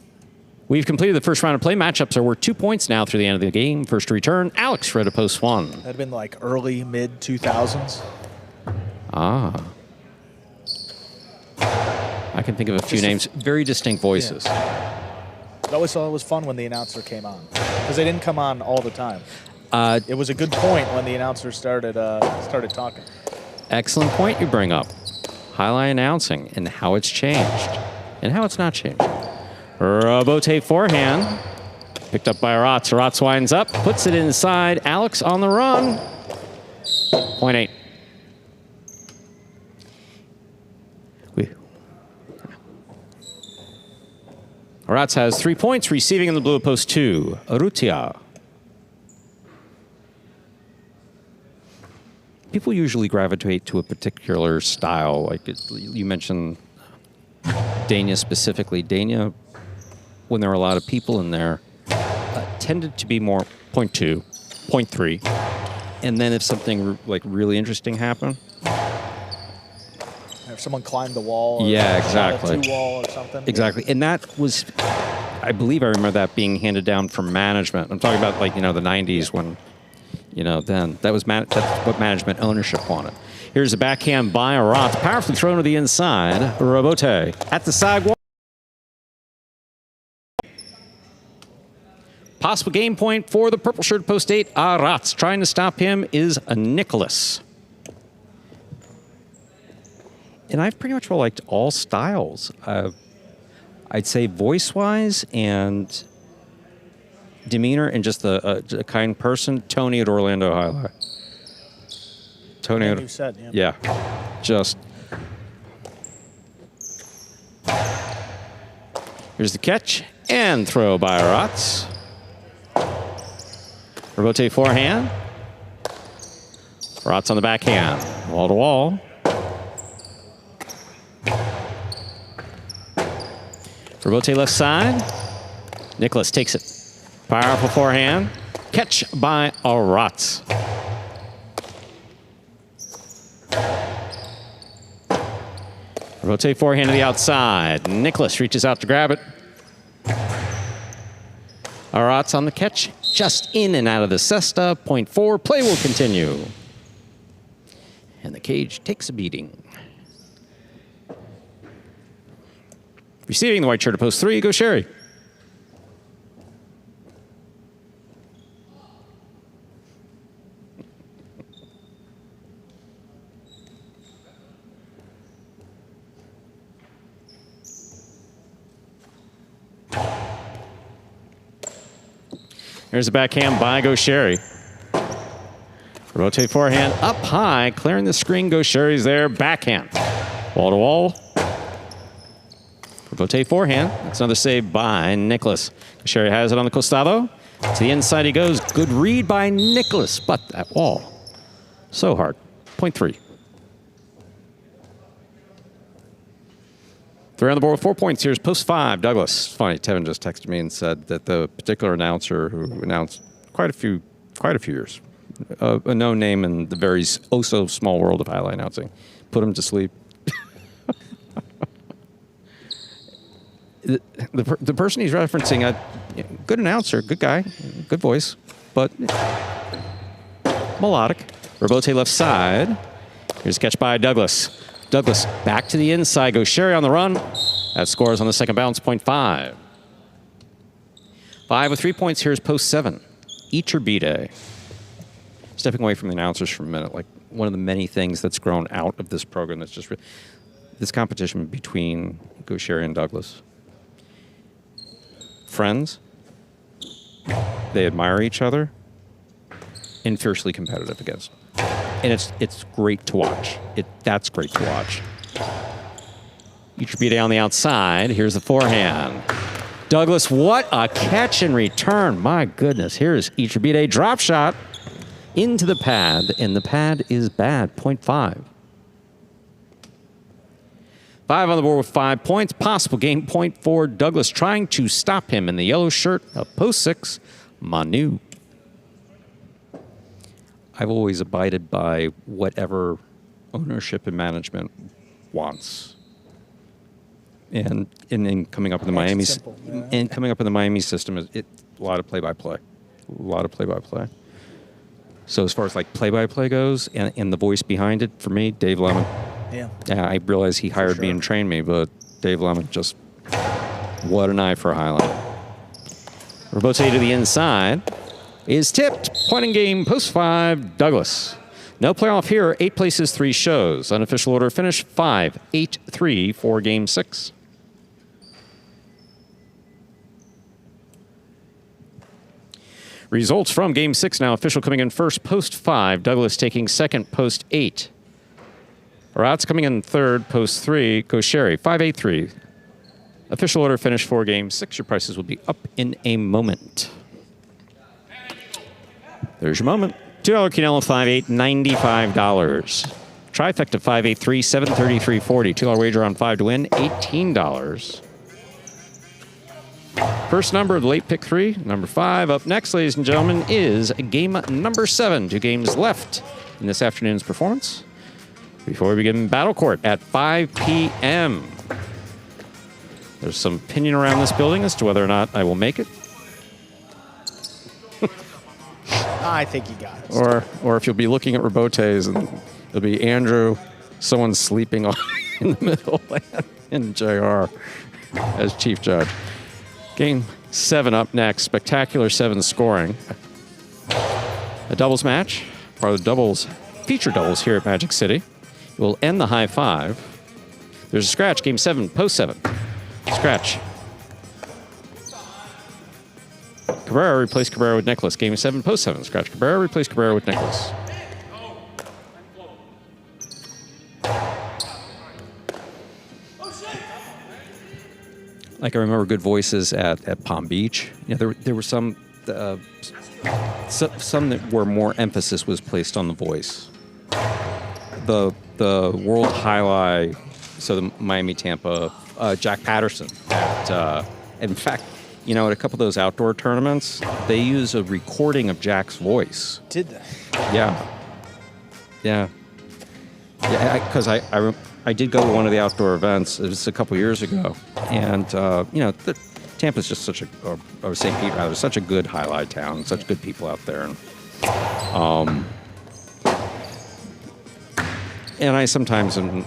We've completed the first round of play. Matchups are worth 2 points now through the end of the game. First to return, Alex read a post 1. That'd have been like early, mid 2000s. Ah. I can think of a few names. Very distinct voices. I always thought it was fun when the announcer came on, because they didn't come on all the time. It was a good point when the announcer started talking. Excellent point you bring up. Highlight announcing and how it's changed and how it's not changed. Robote forehand. Picked up by Arats. Arats winds up, puts it inside. Alex on the run. Point 8. Aratz has 3 points, receiving in the blue at post 2. Arutia. People usually gravitate to a particular style. Like you mentioned Dania specifically. Dania, when there were a lot of people in there, tended to be more 0.2, 0.3. And then if something like really interesting happened, if someone climbed the wall, or yeah, exactly, a 2-wall or something, exactly, and that was, I believe, I remember that being handed down from management. I'm talking about like the 90s when, then that was that's what management ownership wanted. Here's a backhand by Aratz, powerfully thrown to the inside. Robote at the side wall. Possible game point for the purple shirt post 8. Aratz trying to stop him is a Nicholas. And I've pretty much liked all styles. I'd say voice-wise and demeanor and just a kind person. Tony at Orlando Highlight. Tony at... You said, yeah. Just... Here's the catch and throw by Aratz. Robote forehand. Aratz on the backhand. Wall to wall. Robote left side. Nicholas takes it. Powerful forehand. Catch by Aratz. Robote forehand to the outside. Nicholas reaches out to grab it. Aratz on the catch. Just in and out of the cesta. 0.4. Play will continue. And the cage takes a beating. Receiving the white shirt at post 3, go Sherry. Here's a backhand by Go Sherry. Rotate forehand up high, clearing the screen. Go Sherry's there. Backhand. Wall to wall. Rotate forehand. That's another save by Nicholas. Go Sherry has it on the costado. To the inside he goes. Good read by Nicholas, but that wall. So hard. 0.3. Three on the board with 4 points. Here's post 5. Douglas. It's funny, Tevin just texted me and said that the particular announcer who announced quite a few years, a known name in the very so small world of highlight announcing, put him to sleep. the person he's referencing, a good announcer, good guy, good voice, but melodic. Robote left side. Here's a catch by Douglas. Douglas back to the inside. Goes Sherry on the run. That scores on the second bounce, 0.5. 5 with 3 points. Here's post 7. Iturbide. Stepping away from the announcers for a minute, like one of the many things that's grown out of this program that's just this competition between Go Sherry and Douglas. Friends. They admire each other and fiercely competitive against them. And it's great to watch. That's great to watch. Iturbide on the outside. Here's the forehand. Douglas, what a catch and return. My goodness. Here's Iturbide. Drop shot into the pad, and the pad is bad. 0.5. 5 on the board with 5 points. Possible game point for Douglas, trying to stop him in the yellow shirt of post 6, Manu. I've always abided by whatever ownership and management wants. And in coming up in the Miami system, a lot of play-by-play. A lot of play-by-play. So as far as like play-by-play goes and the voice behind it, for me, Dave Lemon. Yeah. Yeah, I realize he hired me and trained me, but Dave Lemon, just what an eye for a highlight. Robote to the inside. Is tipped. Point in game, post 5, Douglas. No playoff here. 8 places, 3 shows. Unofficial order finish 5-8-3 for game 6. Results from game 6 now. Official coming in first, post 5. Douglas taking second, post 8. Aratz coming in third, post 3. Goes Sherry, 5-8-3. Official order finished 4 games 6. Your prices will be up in a moment. There's your moment. $2 Quinella 5-8, $95. Trifecta 5-8-3, $733.40. $2 wager on 5 to win, $18. First number of the late pick 3, number 5. Up next, ladies and gentlemen, is game number 7. 2 games left in this afternoon's performance before we begin Battle Court at 5 p.m. There's some opinion around this building as to whether or not I will make it. I think you got it. Or if you'll be looking at Rabotes and it'll be Andrew, someone sleeping on in the middle, and JR as chief judge. Game 7 up next. Spectacular 7 scoring. A doubles match. Part of the doubles, feature doubles here at Magic City. It will end the high 5. There's a scratch. Game 7, post 7. Scratch. Cabrera replaced Cabrera with Nicholas. Game 7, post 7. Scratch. Cabrera replaced Cabrera with Nicholas. Like I remember good voices at Palm Beach. You know, there were some that were more emphasis was placed on the voice. The World Highlight, so the Miami Tampa, Jack Patterson. In fact, you know, at a couple of those outdoor tournaments, they use a recording of Jack's voice. Did they? Yeah. Because I did go to one of the outdoor events. It was a couple years ago, and you know, Tampa's just such or St. Pete rather, such a good highlight town. Such good people out there, and I sometimes am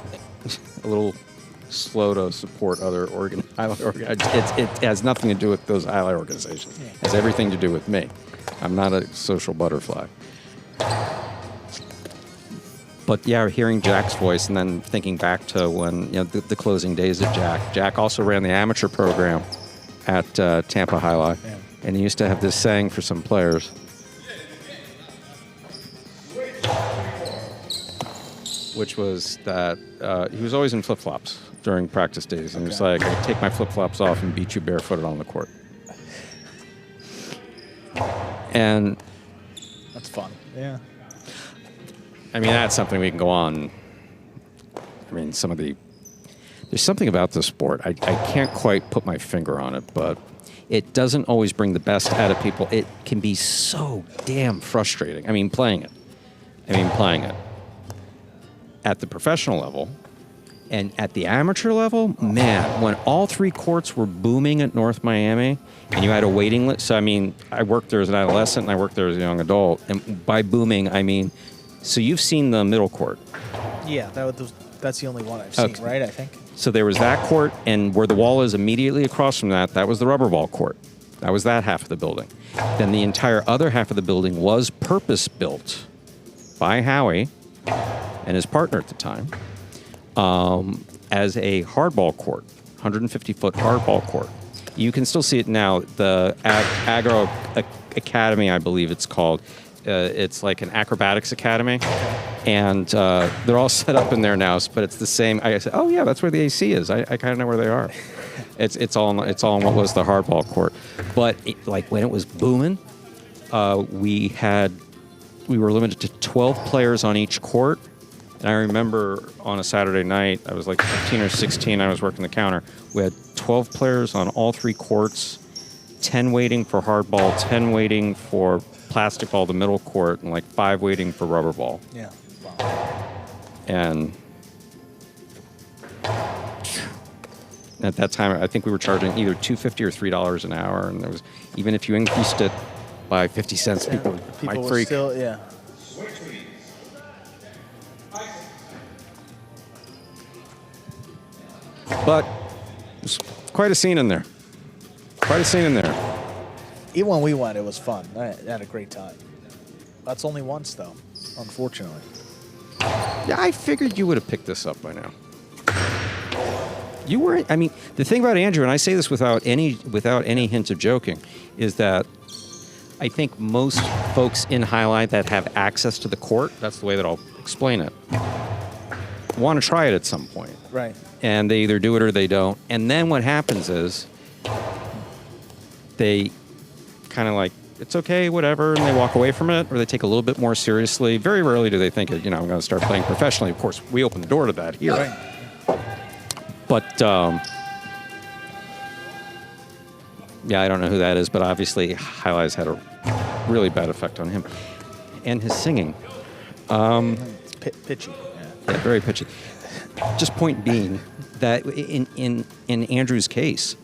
a little slow to support other highlight organizations. It has nothing to do with those highlight organizations. It has everything to do with me. I'm not a social butterfly. But yeah, hearing Jack's voice and then thinking back to when, you know, the closing days of Jack. Jack also ran the amateur program at Tampa Highlight, and he used to have this saying for some players. Which was that he was always in flip-flops during practice days. And he was like, I take my flip-flops off and beat you barefooted on the court. And that's fun. Yeah. I mean, that's something we can go on. I mean, there's something about this sport. I can't quite put my finger on it, but it doesn't always bring the best out of people. It can be so damn frustrating. I mean, playing it. At the professional level and at the amateur level, man, when all 3 courts were booming at North Miami and you had a waiting list. So, I mean, I worked there as an adolescent and I worked there as a young adult. And by booming, I mean, so you've seen the middle court. Yeah, that's the only one I've seen, right, I think? So there was that court, and where the wall is immediately across from that was the rubber ball court. That was that half of the building. Then the entire other half of the building was purpose-built by Howie and his partner at the time as a hardball court, 150-foot hardball court. You can still see it now. The Agro Academy, I believe it's called. It's like an acrobatics academy, and they're all set up in there now. But it's the same. I said, "Oh yeah, that's where the AC is." I kind of know where they are. It's all in what was the hardball court. But like when it was booming, we were limited to 12 players on each court. And I remember on a Saturday night, I was like 15 or 16. I was working the counter. We had 12 players on all 3 courts, 10 waiting for hardball, 10 waiting for plastic ball, the middle court, and like 5 waiting for rubber ball. Yeah. Wow. And at that time, I think we were charging either $2.50 or $3 an hour, and there was, even if you increased it by 50 cents, people might were freak. Still, yeah. But there's quite a scene in there. Even when we went, it was fun. I had a great time. That's only once, though, unfortunately. Yeah, I figured you would have picked this up by now. You were. I mean, the thing about Andrew, and I say this without any hint of joking, is that I think most folks in Highlight that have access to the court, that's the way that I'll explain it, want to try it at some point. Right. And they either do it or they don't. And then what happens is they kind of like, it's okay, whatever, and they walk away from it, or they take a little bit more seriously. Very rarely do they think, I'm going to start playing professionally. Of course, we open the door to that here. Right. But, yeah, I don't know who that is, but obviously highlights had a really bad effect on him. And his singing. It's pitchy. Yeah, very pitchy. Just point being that in Andrew's case,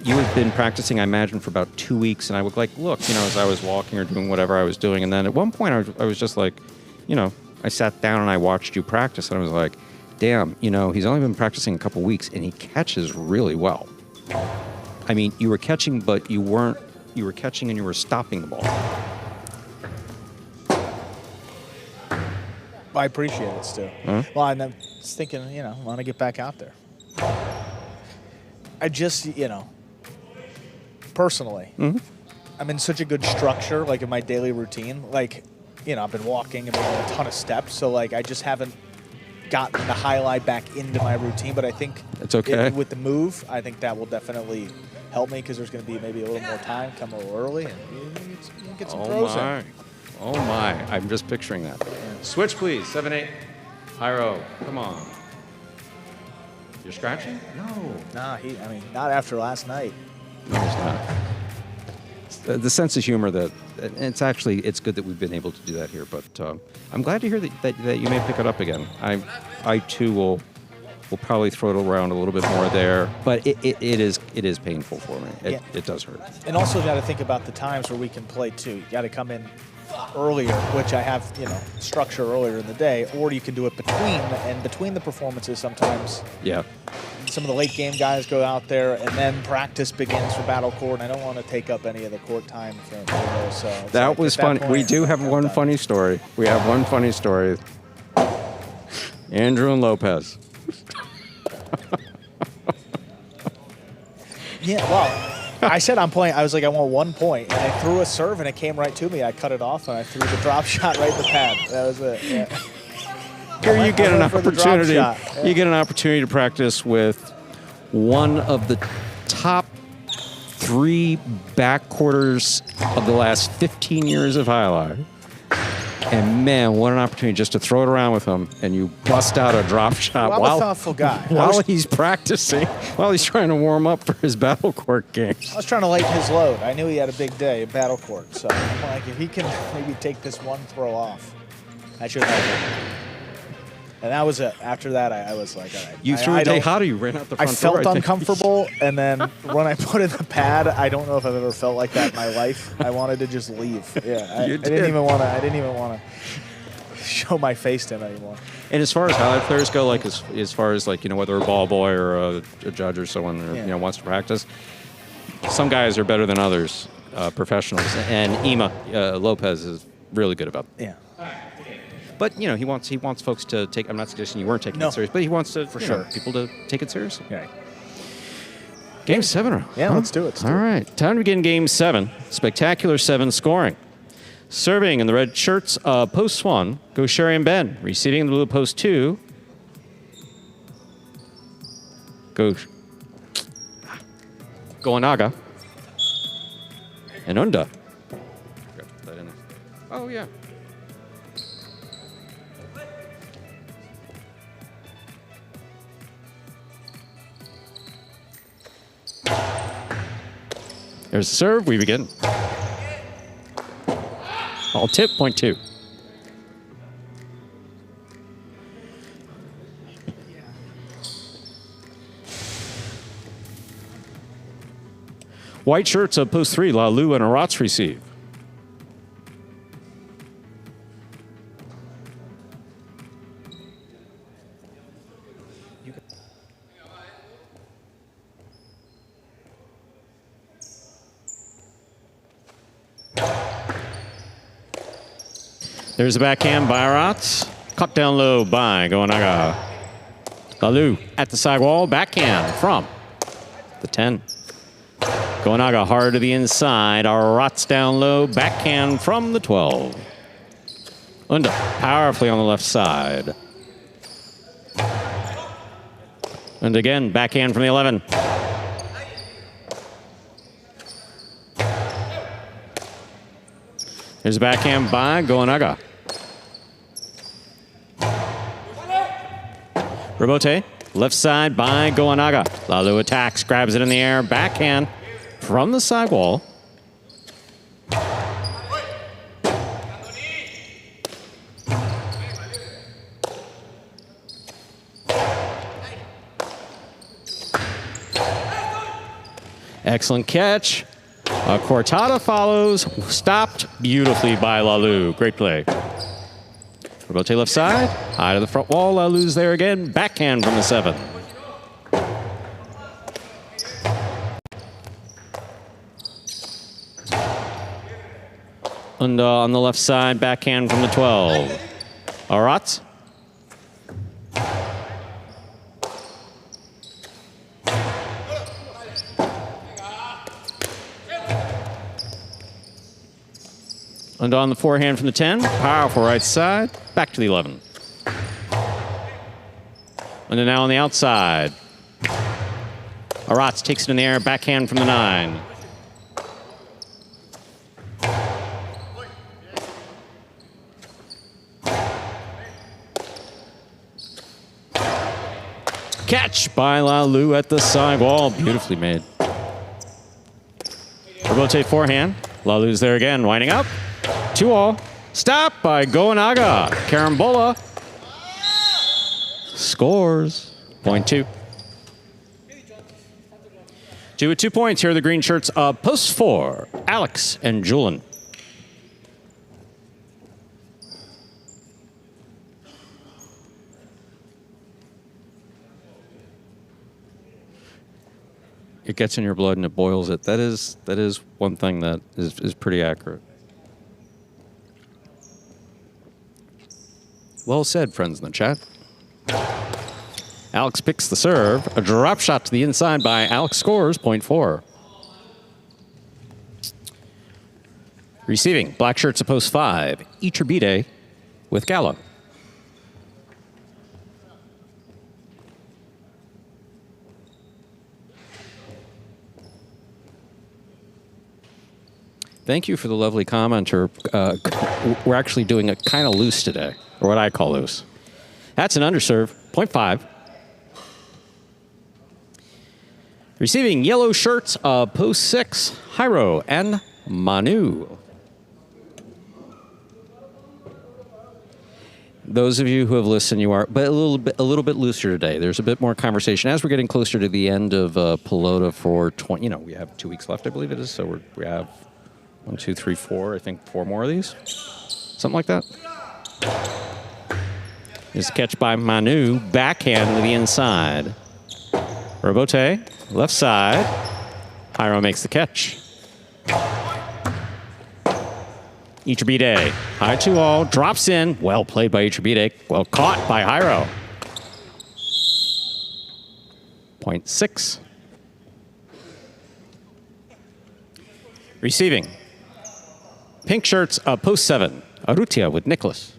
you had been practicing, I imagine, for about 2 weeks, and I would look, as I was walking or doing whatever I was doing, and then at one point I was just like, I sat down and I watched you practice, and I was like, damn, he's only been practicing a couple weeks, and he catches really well. I mean, you were catching, but you were catching and you were stopping the ball. I appreciate it, Stu. Huh? Well, and I'm just thinking, I want to get back out there. I just, personally, I'm in such a good structure, like in my daily routine. Like, I've been walking and doing a ton of steps, so I just haven't gotten the highlight back into my routine. But I think it's okay with the move. I think that will definitely help me because there's going to be maybe a little more time, come a little early, and you get some throws in. Oh my! I'm just picturing that. Switch, please. 7-8. Hyro, come on. You're scratching? No. Nah, not after last night. No, it's not. The sense of humor that it's good that we've been able to do that here. But I'm glad to hear that you may pick it up again. I too will probably throw it around a little bit more there. But it is painful for me. It does hurt. And also got to think about the times where we can play too. You got to come in earlier, which I have, structure earlier in the day, or you can do it between the performances sometimes. Yeah. Some of the late game guys go out there, and then practice begins for battle court, and I don't want to take up any of the court time for those. So that was fun. We do have one funny story. We have one funny story. Andrew and Lopez. Yeah, well, I said I'm playing. I was like, I want 1 point, and I threw a serve, and it came right to me. I cut it off, and I threw the drop shot right in the pad. That was it. Yeah. Here you get an opportunity. You get an opportunity to practice with one of the top 3 backcourters of the last 15 years of highlight. And man, what an opportunity just to throw it around with him, and you bust out a drop shot while a thoughtful guy. While he's practicing, while he's trying to warm up for his battle court games. I was trying to lighten his load. I knew he had a big day in battle court, so I'm like, if he can maybe take this one throw off, I should help him. And that was it. After that, I was like, all right. You threw a day hotter. You ran out the front door. I felt uncomfortable, and then when I put in the pad, I don't know if I've ever felt like that in my life. I wanted to just leave. Yeah, I didn't even want to show my face to him anymore. And as far as highlight players go, as far as whether a ball boy or a judge or someone wants to practice, some guys are better than others, professionals. And Lopez is really good about that. Yeah. But he wants folks to take. I'm not suggesting you weren't taking it serious, but he wants to people to take it seriously. Yeah. Game 7. Yeah, let's do it. All right, time to begin Game 7. Spectacular 7 scoring. Serving in the red shirts, post 1 goes Sherry and Ben. Receiving in the blue post 2 goes Goanaga and Unda. Oh yeah. There's the serve. We begin. All tip, point 2. White shirts of post 3, Lalu and Arats receive. There's a backhand by Arats. Cut down low by Goanaga. Lalu at the sidewall. Backhand from the 10. Goanaga hard to the inside. Arats down low. Backhand from the 12. Unda powerfully on the left side. And again, backhand from the 11. There's a backhand by Goanaga. Rebote, left side by Goanaga. Lalu attacks, grabs it in the air, backhand from the sidewall. Excellent catch. Cortada follows. Stopped beautifully by Lalu. Great play. Rebote left side. High to the front wall. Lalu's there again. Backhand from the 7. And on the left side, backhand from the 12. Aratz. And on the forehand from the 10, powerful right side, back to the 11. And then now on the outside. Aratz takes it in the air, backhand from the 9. Catch by Lalu at the sidewall, beautifully made. Rebote forehand, Lalu's there again, winding up. 2-all. Stop by Goanaga. Carambola. Scores. Point 2. 2 with 2 points. Here are the green shirts of post 4. Alex and Julian. It gets in your blood and it boils it. That is one thing that is pretty accurate. Well said, friends in the chat. Alex picks the serve. A drop shot to the inside by Alex scores, point 4. Receiving, black shirts of post 5. Iturbide with Gallo. Thank you for the lovely commenter. We're actually doing it kind of loose today, or what I call loose. That's an underserve, 0.5. Receiving yellow shirts of post 6, Jairo and Manu. Those of you who have listened, you are but a little bit looser today. There's a bit more conversation as we're getting closer to the end of Pelota for 20. You know, we have 2 weeks left, I believe it is. So we have 1, 2, 3, 4. I think 4 more of these, something like that. Is a catch by Manu, backhand to the inside. Rebote, left side. Jairo makes the catch. Iturbide, high 2-all, drops in. Well played by Iturbide. Well caught by Jairo. 0.6. Receiving. Pink shirts of post 7. Arrutia with Nicholas.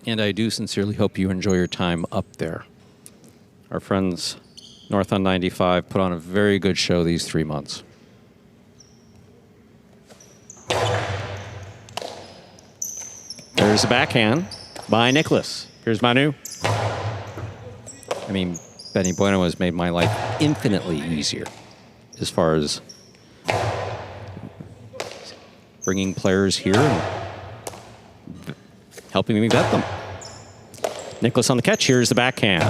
And I do sincerely hope you enjoy your time up there. Our friends North on 95 put on a very good show these 3 months. There's a backhand by Nicholas. Here's Manu. I mean, Benny Bueno has made my life infinitely easier as far as bringing players here and helping me vet them. Nicholas on the catch. Here's the backhand.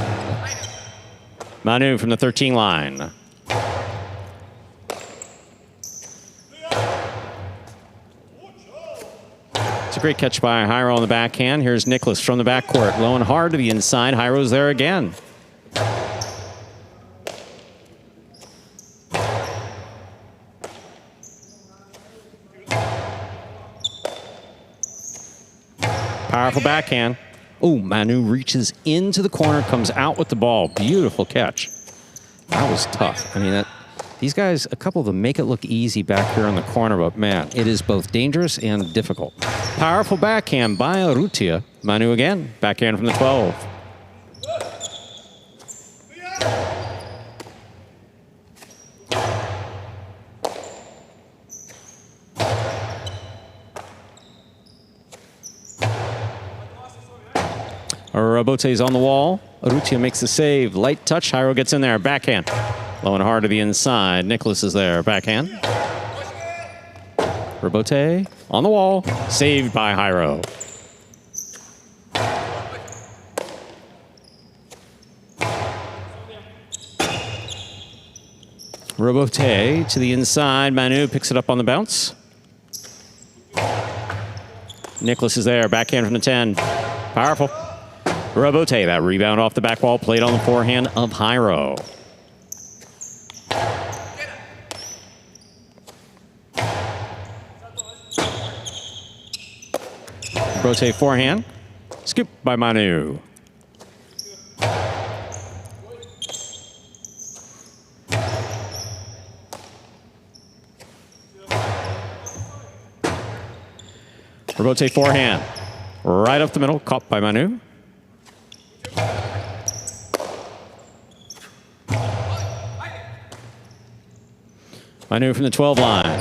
Manu from the 13 line. It's a great catch by Jairo on the backhand. Here's Nicholas from the backcourt. Low and hard to the inside. Jairo's there again. Powerful backhand. Oh, Manu reaches into the corner, comes out with the ball. Beautiful catch. That was tough. I mean, These guys, a couple of them make it look easy back here in the corner, but man, it is both dangerous and difficult. Powerful backhand by Urrutia. Manu again, backhand from the 12. Robote's on the wall. Urrutia makes the save. Light touch. Jairo gets in there. Backhand. Low and hard to the inside. Nicholas is there. Backhand. Robote on the wall. Saved by Jairo. Robote to the inside. Manu picks it up on the bounce. Nicholas is there. Backhand from the 10. Powerful. Robote, that rebound off the back wall, played on the forehand of Jairo. Robote forehand. Scoop by Manu. Robote forehand. Right up the middle, caught by Manu. Manu from the 12 line.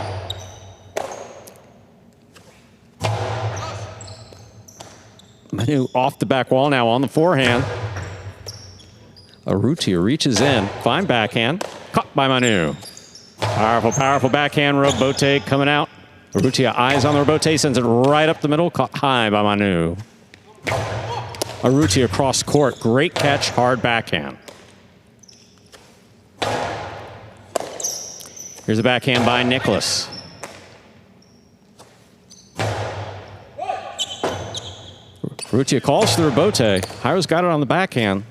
Manu off the back wall now on the forehand. Urrutia reaches in. Fine backhand. Caught by Manu. Powerful, powerful backhand. Robote coming out. Urrutia eyes on the Robote, sends it right up the middle. Caught high by Manu. Urrutia across court. Great catch, hard backhand. Here's a backhand by Nicholas. Urrutia calls to the Robote. Jairo's got it on the backhand.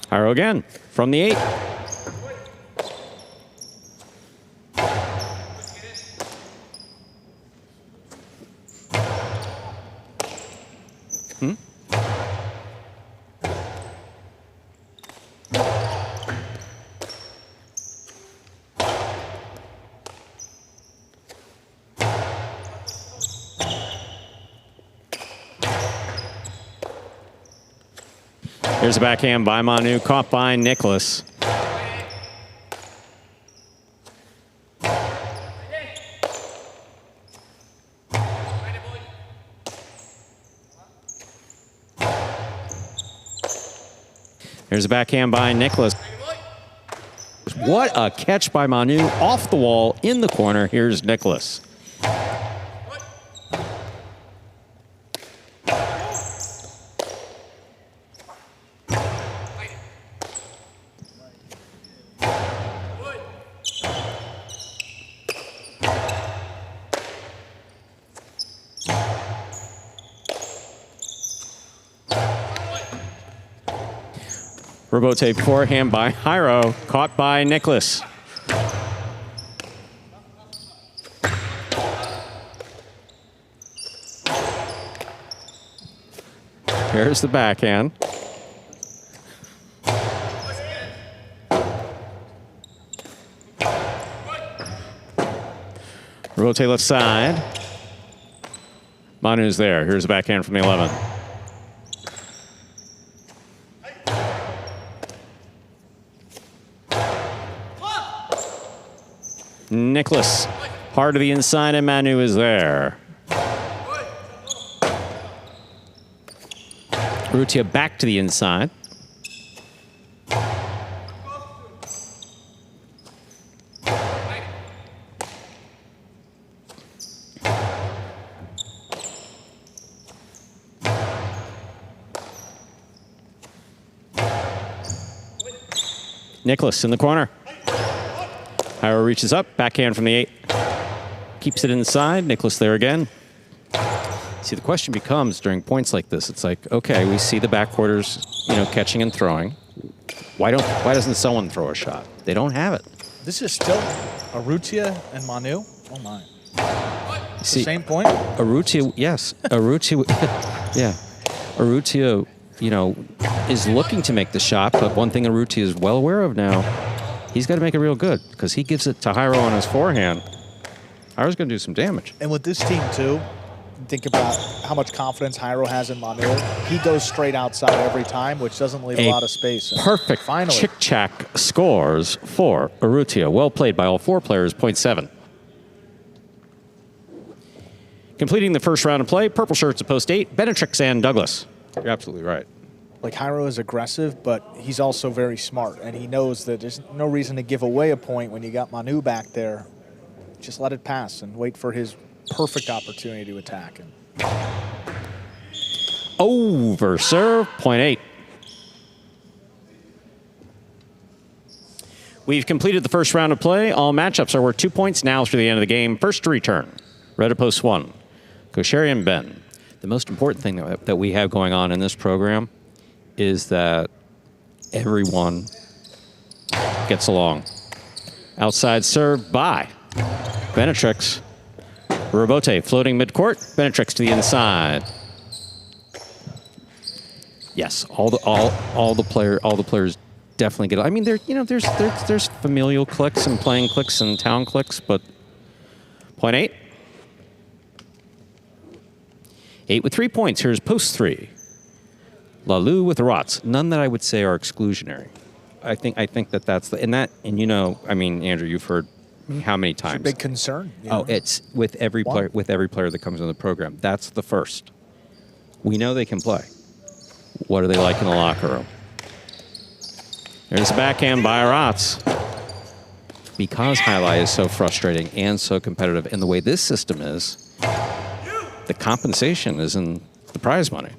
Jairo again from the 8. Here's a backhand by Manu, caught by Nicholas. Here's a backhand by Nicholas. What a catch by Manu off the wall in the corner. Here's Nicholas. Robote forehand by Jairo, caught by Nicholas. Here's the backhand. Robote left side. Manu's there. Here's a backhand from the 11. Nicholas, hard to the inside, and Manu is there. Urrutia back to the inside. Nicholas in the corner. Jairo reaches up, backhand from the 8. Keeps it inside, Nicholas there again. See, the question becomes during points like this, it's like, okay, we see the backcourters, catching and throwing. Why doesn't someone throw a shot? They don't have it. This is still Urrutia and Manu? Oh, my. See, the same point? Urrutia, yes. Urrutia, yeah. Urrutia, is looking to make the shot, but one thing Urrutia is well aware of now, he's got to make it real good because he gives it to Jairo on his forehand. Jairo's going to do some damage. And with this team, too, think about how much confidence Jairo has in Manu. He goes straight outside every time, which doesn't leave a lot of space. And perfect finally, chick-chack scores for Urrutia. Well played by all 4 players, 0.7. Completing the first round of play, purple shirts at post 8, Benetrix and Douglas. You're absolutely right. like Jairo is aggressive, but he's also very smart, and he knows that there's no reason to give away a point when you got Manu back there. Just let it pass and wait for his perfect opportunity to attack him. Over serve, 0.8. We've completed the first round of play. All matchups are worth 2 points now through the end of the game. First to return, red at post 1, Kosheri and Ben. The most important thing that we have going on in this program is that everyone gets along. Outside serve by Benetrix. Robote floating midcourt. Benetrix to the inside. Yes, all the players definitely get. I mean, there's familial clicks and playing clicks and town clicks, but 0.8. 8 with 3 points. Here's post 3. Lalu with the rots. None that I would say are exclusionary. I think that's the and you know, I mean, Andrew, you've heard how many times? It's a big concern. Oh, it's with every player that comes in the program. That's the first. We know they can play. What are they like in the locker room? There's a backhand by Rots. Because highlight is so frustrating and so competitive, and the way this system is, the compensation is in the prize money.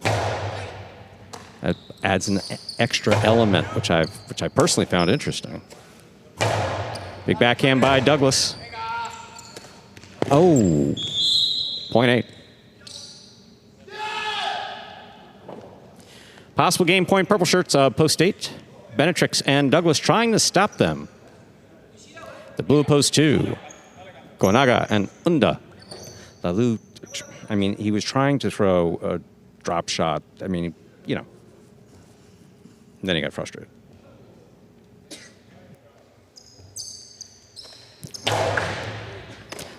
That adds an extra element, which I personally found interesting. Big backhand by Douglas. Oh, 0.8. Possible game point, purple shirts, post 8. Benetrix and Douglas trying to stop them. The blue post 2. Gonaga and Unda. Lalu, I mean, he was trying to throw a drop shot. I mean, you know. And then he got frustrated.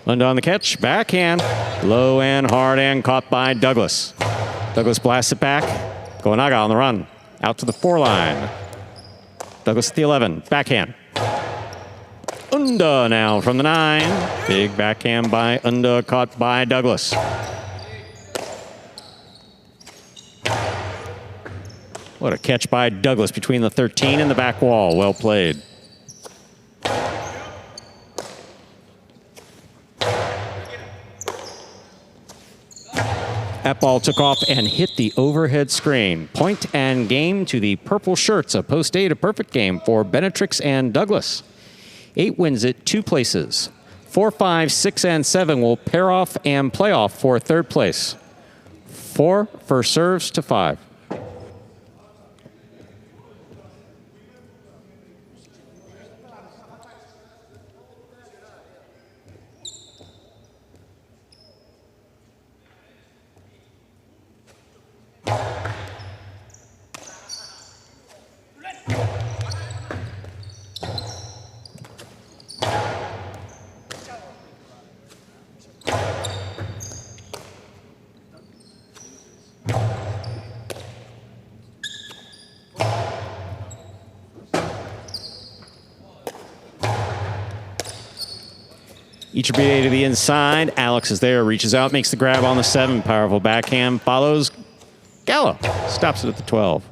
Unda on the catch. Backhand. Low and hard and caught by Douglas. Douglas blasts it back. Gonaga on the run. Out to the 4 line. Douglas at the 11. Backhand. Unda now from the 9. Big backhand by Unda, caught by Douglas. What a catch by Douglas between the 13 and the back wall. Well played. That ball took off and hit the overhead screen. Point and game to the purple shirts. A post 8, a perfect game for Benetrix and Douglas. 8 wins it 2 places. 4, 5, 6, and 7 will pair off and play off for 3rd place. 4 first serves to 5. Ichibide to the inside. Alex is there, reaches out, makes the grab on the 7. Powerful backhand, follows. Gallo stops it at the 12.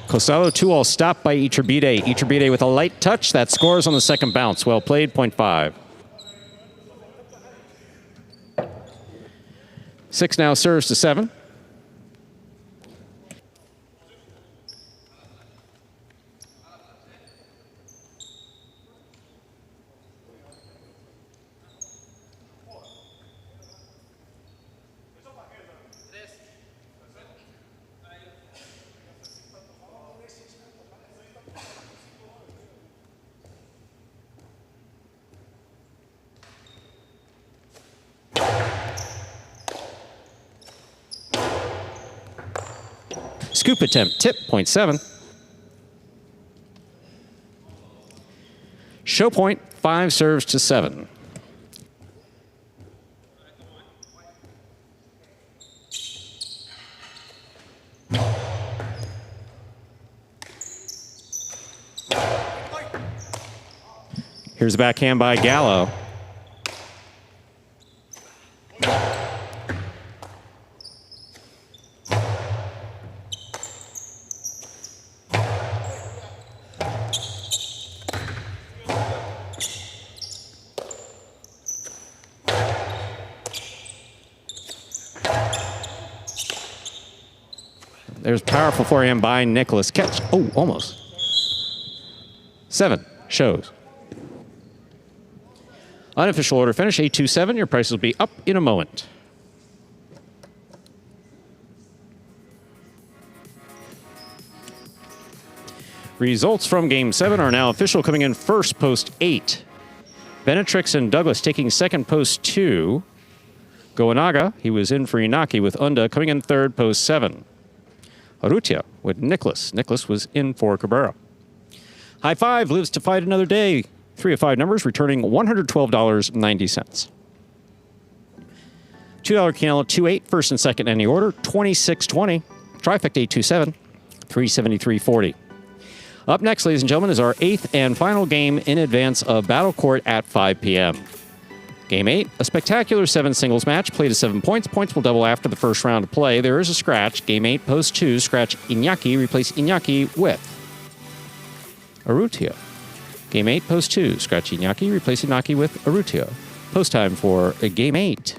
Costello 2-all stopped by Ichibide. Ichibide with a light touch. That scores on the 2nd bounce. Well played, 0.5. 6 now serves to 7. Scoop attempt, tip, 0.7. Show point, 5 serves to 7. Here's the backhand by Gallo. There's powerful forehand by Nicholas. Catch. Oh, almost. 7 shows. Unofficial order finish, 827. Your prices will be up in a moment. Results from Game 7 are now official. Coming in first, post 8. Benetrix and Douglas taking second, post 2. Goenaga, he was in for Inaki with Unda, coming in third, post 7. Arutia with Nicholas. Nicholas was in for Cabrera. High Five lives to fight another day. 3 of 5 numbers, returning $112.90. $2 Canelo, 2-8, first and second in any order, 26-20. Trifecta 827, 373.40. Up next, ladies and gentlemen, is our 8th and final game in advance of Battle Court at 5 p.m. Game 8, a spectacular 7 singles match, played to 7 points. Points will double after the first round of play. There is a scratch. Game 8, post 2, scratch Iñaki, replace Iñaki with Arutia. Game 8, post 2, scratch Iñaki, replace Iñaki with Arutia. Post time for Game 8.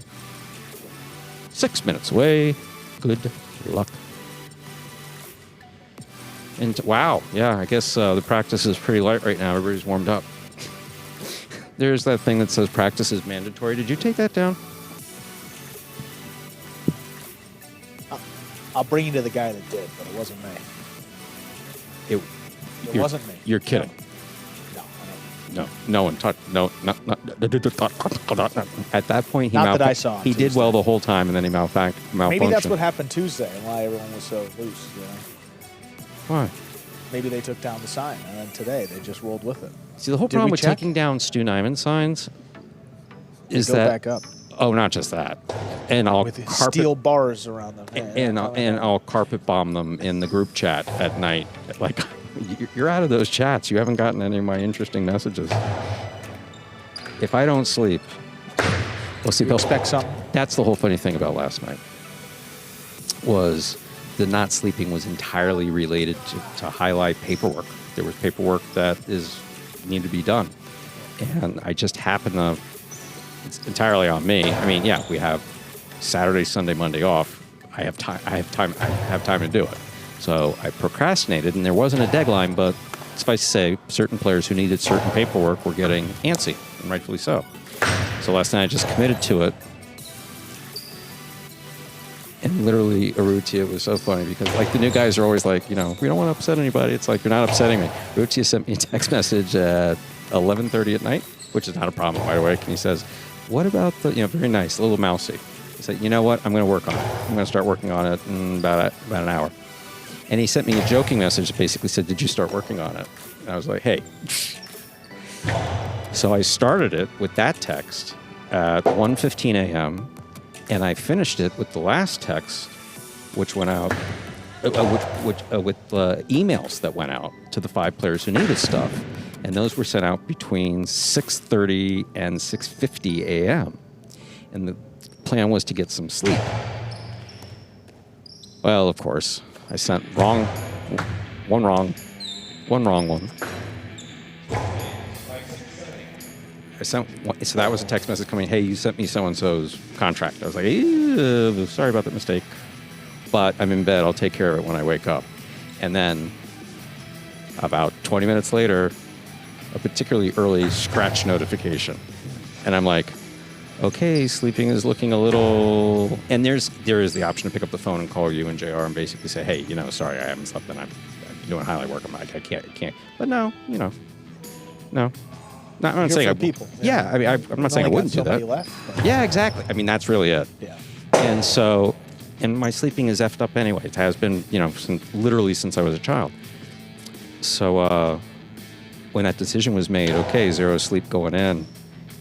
6 minutes away. Good luck. And wow, yeah, I guess the practice is pretty light right now. Everybody's warmed up. There's that thing that says practice is mandatory. Did you take that down? I'll bring you to the guy that did, but it wasn't me. It wasn't me. You're kidding. No one touched. No. At that point, I saw him he did well the whole time, and then he malfunctioned. Maybe that's what happened Tuesday and why everyone was so loose. You know? Why? Maybe they took down the sign, and then today they just rolled with it. See, the whole problem with taking down Stu Nyman signs is that back up. Oh, not just that, and I'll with steel bars around them, and I'll carpet bomb them in the group chat at night. Like, you're out of those chats. You haven't gotten any of my interesting messages. If I don't sleep, we'll see. Expect something. That's the whole funny thing about last night. Was the not sleeping was entirely related to highlight paperwork. There was paperwork that needed to be done, and I just happened to. It's entirely on me. I mean, yeah, we have Saturday, Sunday, Monday off. I have time. I have time to do it. So I procrastinated, and there wasn't a deadline. But suffice to say, certain players who needed certain paperwork were getting antsy, and rightfully so. So last night I just committed to it. And literally, Arutia was so funny because, like, the new guys are always like, you know, we don't want to upset anybody. It's like, you're not upsetting me. Arutia sent me a text message at 11:30 at night, which is not a problem, by the way. And he says, what about the, very nice, a little mousy. He said, you know what? I'm going to work on it. I'm going to start working on it in about an hour. And he sent me a joking message that basically said, did you start working on it? And I was like, hey. So I started it with that text at 1:15 a.m., and I finished it with the last text, which went out, with emails that went out to the 5 players who needed stuff. And those were sent out between 6:30 and 6:50 a.m. And the plan was to get some sleep. Well, of course, I sent one wrong one. So that was a text message coming, hey, you sent me so-and-so's contract. I was like, sorry about that mistake, but I'm in bed. I'll take care of it when I wake up. And then about 20 minutes later, a particularly early scratch notification. And I'm like, okay, sleeping is looking a little... And there is the option to pick up the phone and call you and JR and basically say, hey, sorry, I haven't slept and I'm doing highlight work. I'm like, I can't. But no. I'm not saying people. Yeah, I mean, I'm not saying I wouldn't do that. Left, yeah, exactly. I mean, that's really it. Yeah. And so And my sleeping is effed up anyway. It has been, literally since I was a child. So when that decision was made, okay, 0 sleep going in,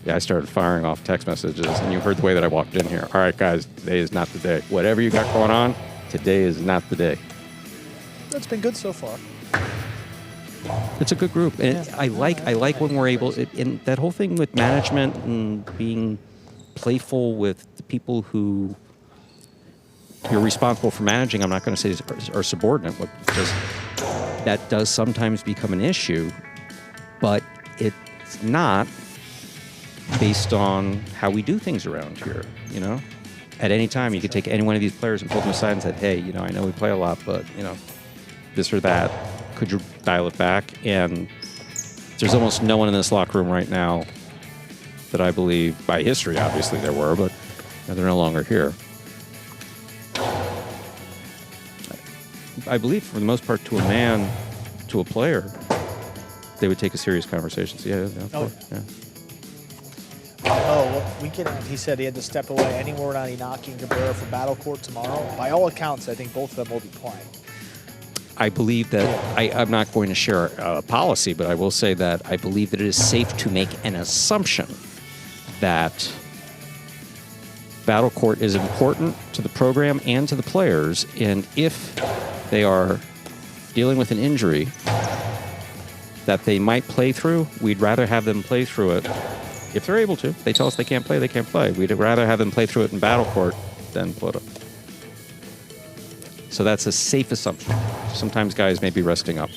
I started firing off text messages. And you heard the way that I walked in here. All right, guys, today is not the day. Whatever you got going on, today is not the day. It's been good so far. It's a good group, and I like when we're able. And that whole thing with management and being playful with the people who you're responsible for managing. I'm not going to say are subordinate, because that does sometimes become an issue, but it's not based on how we do things around here. At any time you could take any one of these players and pull them aside and say, "Hey, I know we play a lot, but this or that. Could you dial it back?" And there's almost no one in this locker room right now that I believe, by history, obviously there were, but they're no longer here. I believe, for the most part, to a man, to a player, they would take a serious conversation. So, of course, yeah. Oh, well, he said he had to step away. Any word on Inaki and Cabrera for Battle Court tomorrow? By all accounts, I think both of them will be playing. I believe that I'm not going to share a policy, but I will say that I believe that it is safe to make an assumption that Battle Court is important to the program and to the players, and if they are dealing with an injury that they might play through, we'd rather have them play through it. If they're able to, they tell us they can't play, they can't play. We'd rather have them play through it in Battle Court than Pelota. So that's a safe assumption. Sometimes guys may be resting up.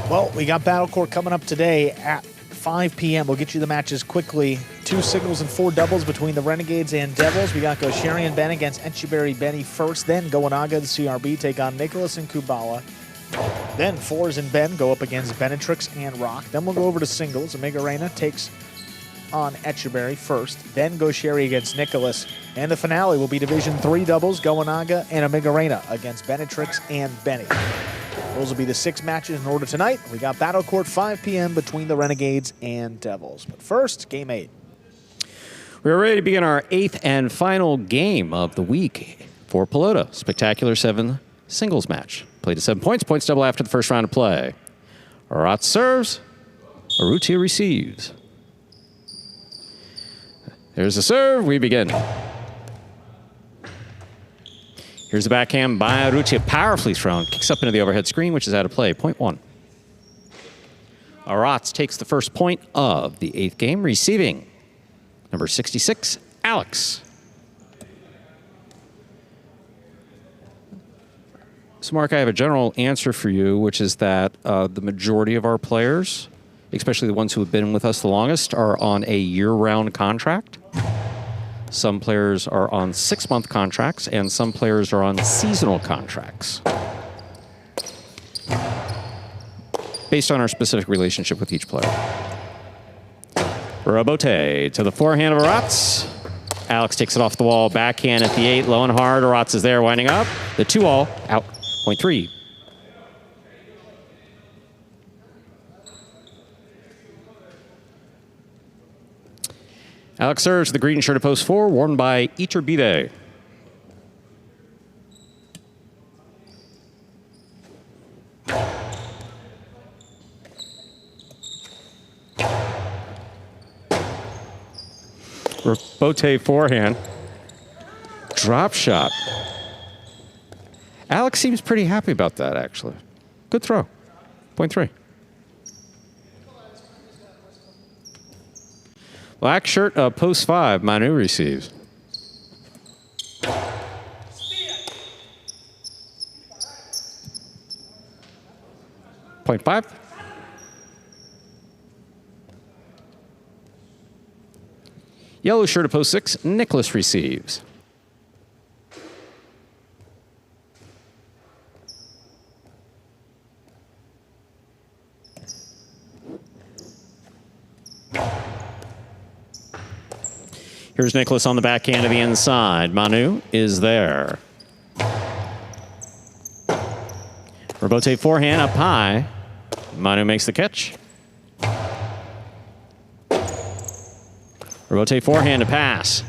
Well, we got Battle Court coming up today at 5 p.m. We'll get you the matches quickly. 2 singles and 4 doubles between the Renegades and Devils. We got Gosheri and Ben against Etcheberry Benny first. Then Goanaga, the CRB, take on Nicholas and Kubala. Then Thurs and Ben go up against Benetrix and Rock. Then we'll go over to singles. Omega Reina takes on Etcheberry first. Then Gosheri against Nicholas. And the finale will be Division 3 doubles, Goanaga and Omega Reina against Benetrix and Benny. Those will be the 6 matches in order tonight. We got Battle Court 5 p.m. between the Renegades and Devils. But first, Game 8. We're ready to begin our 8th and final game of the week for Pelota. Spectacular 7 singles match. Played to 7 points. Points double after the first round of play. Arat serves. Urrutia receives. There's the serve. We begin. Here's the backhand by Urrutia. Powerfully thrown. Kicks up into the overhead screen, which is out of play. Point 1. Arats takes the first point of the 8th game, receiving number 66, Alex. So, Mark, I have a general answer for you, which is that the majority of our players, especially the ones who have been with us the longest, are on a year-round contract. Some players are on 6-month contracts, and some players are on seasonal contracts, based on our specific relationship with each player. Rabote to the forehand of Arats. Alex takes it off the wall, backhand at the 8, low and hard. Arats is there, winding up. The 2-all, out, point 3. Alex serves the green shirt at post 4, worn by Iturbide. Bote forehand. Drop shot. Alex seems pretty happy about that, actually. Good throw. Point 3. Black shirt, post 5. Manu receives. Point 5. Yellow shirt at post 6. Nicholas receives. Here's Nicholas on the backhand of the inside. Manu is there. Rabote forehand up high. Manu makes the catch. Robote forehand to pass.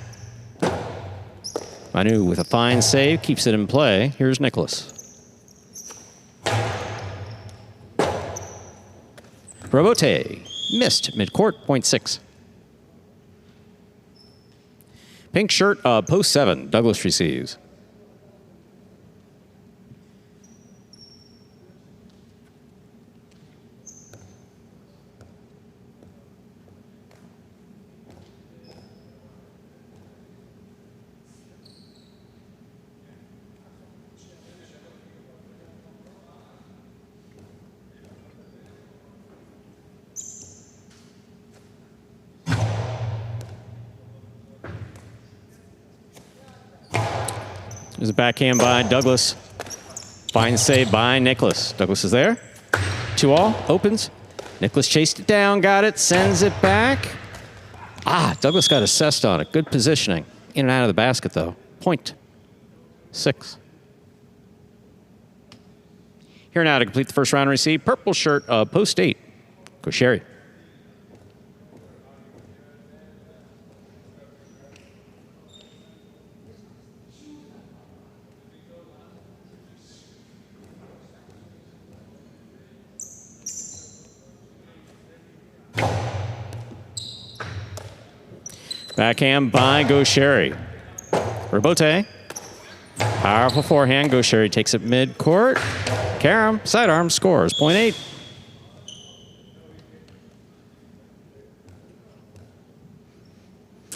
Manu with a fine save, keeps it in play. Here's Nicholas. Robote missed midcourt, point 6. Pink shirt, post 7. Douglas receives. There's a backhand by Douglas. Fine save by Nicholas. Douglas is there. 2-all, opens. Nicholas chased it down, got it, sends it back. Douglas got assessed on it. Good positioning. In and out of the basket, though. Point 6. Here now to complete the first round receive. Purple shirt, post 8. Kosheri. Backhand by Gosheri. Robote. Powerful forehand. Gosheri takes it mid-court. Karam, sidearm, scores. Point 8.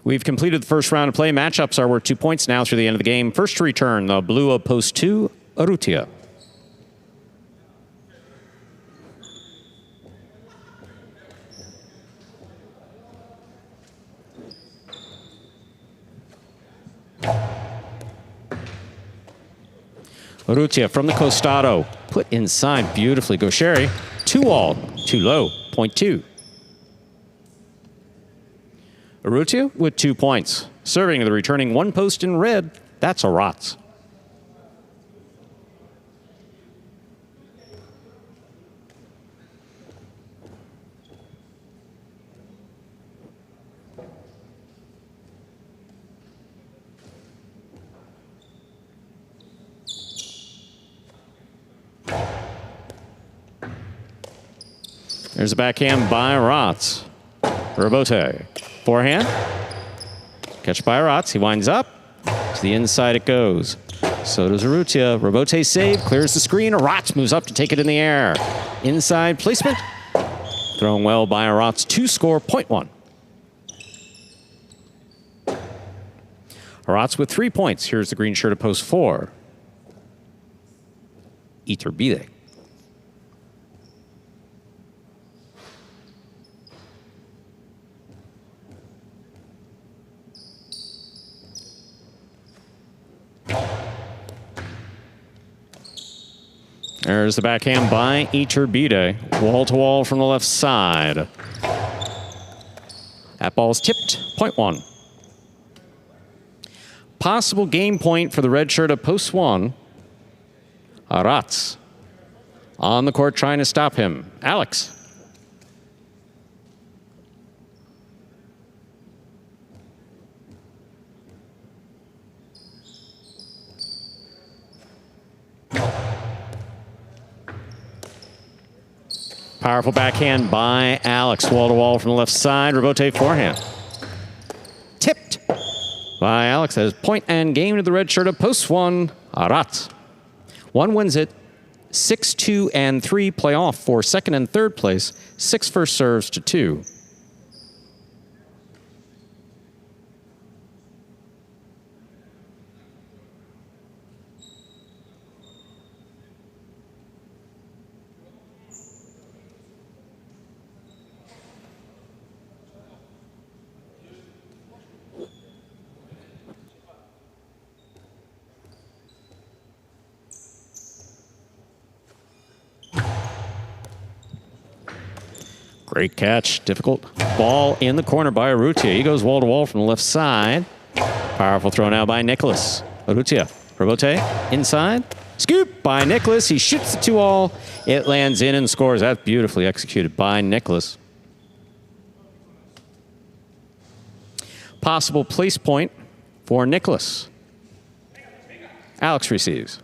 We've completed the first round of play. Matchups are worth 2 points now through the end of the game. First to return, the blue of post 2, Arutia. Urrutia from the costado. Put inside beautifully. Gosheri. 2-all. Too low. Point 2. Urrutia with 2 points. Serving to the returning one post in red. That's a Rotz. There's a backhand by Rotz. Robote. Forehand. Catch by Rotz. He winds up. To the inside it goes. So does Urrutia. Robote save. Clears the screen. Rotz moves up to take it in the air. Inside placement. Thrown well by Rotz. 2-score, point 1. Rotz with 3 points. Here's the green shirt at post 4. Iturbide. There's the backhand by Iturbide. Wall to wall from the left side. That ball's tipped. Point 1. Possible game point for the red shirt at post 1. Rotz. On the court trying to stop him. Alex. Powerful backhand by Alex. Wall to wall from the left side. Robote forehand. Tipped by Alex. That is point and game to the red shirt of post 1. Rotz. 1 wins it. 6, 2, and 3 play off for second and third place. 6 first serves to 2. Great catch. Difficult ball in the corner by Urrutia. He goes wall to wall from the left side. Powerful throw now by Nicholas. Urrutia. Robote. Inside. Scoop by Nicholas. He shoots the 2-all. It lands in and scores. That's beautifully executed by Nicholas. Possible place point for Nicholas. Alex receives.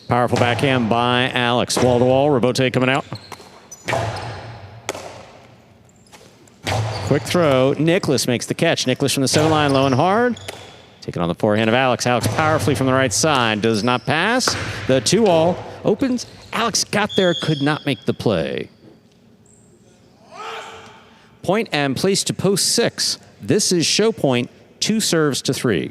Powerful backhand by Alex. Wall to wall. Rebote coming out. Quick throw. Nicholas makes the catch. Nicholas from the 7 line, low and hard. Taking on the forehand of Alex. Alex powerfully from the right side. Does not pass. The 2-all opens. Alex got there, could not make the play. Point and place to post 6. This is show point. 2 serves to 3.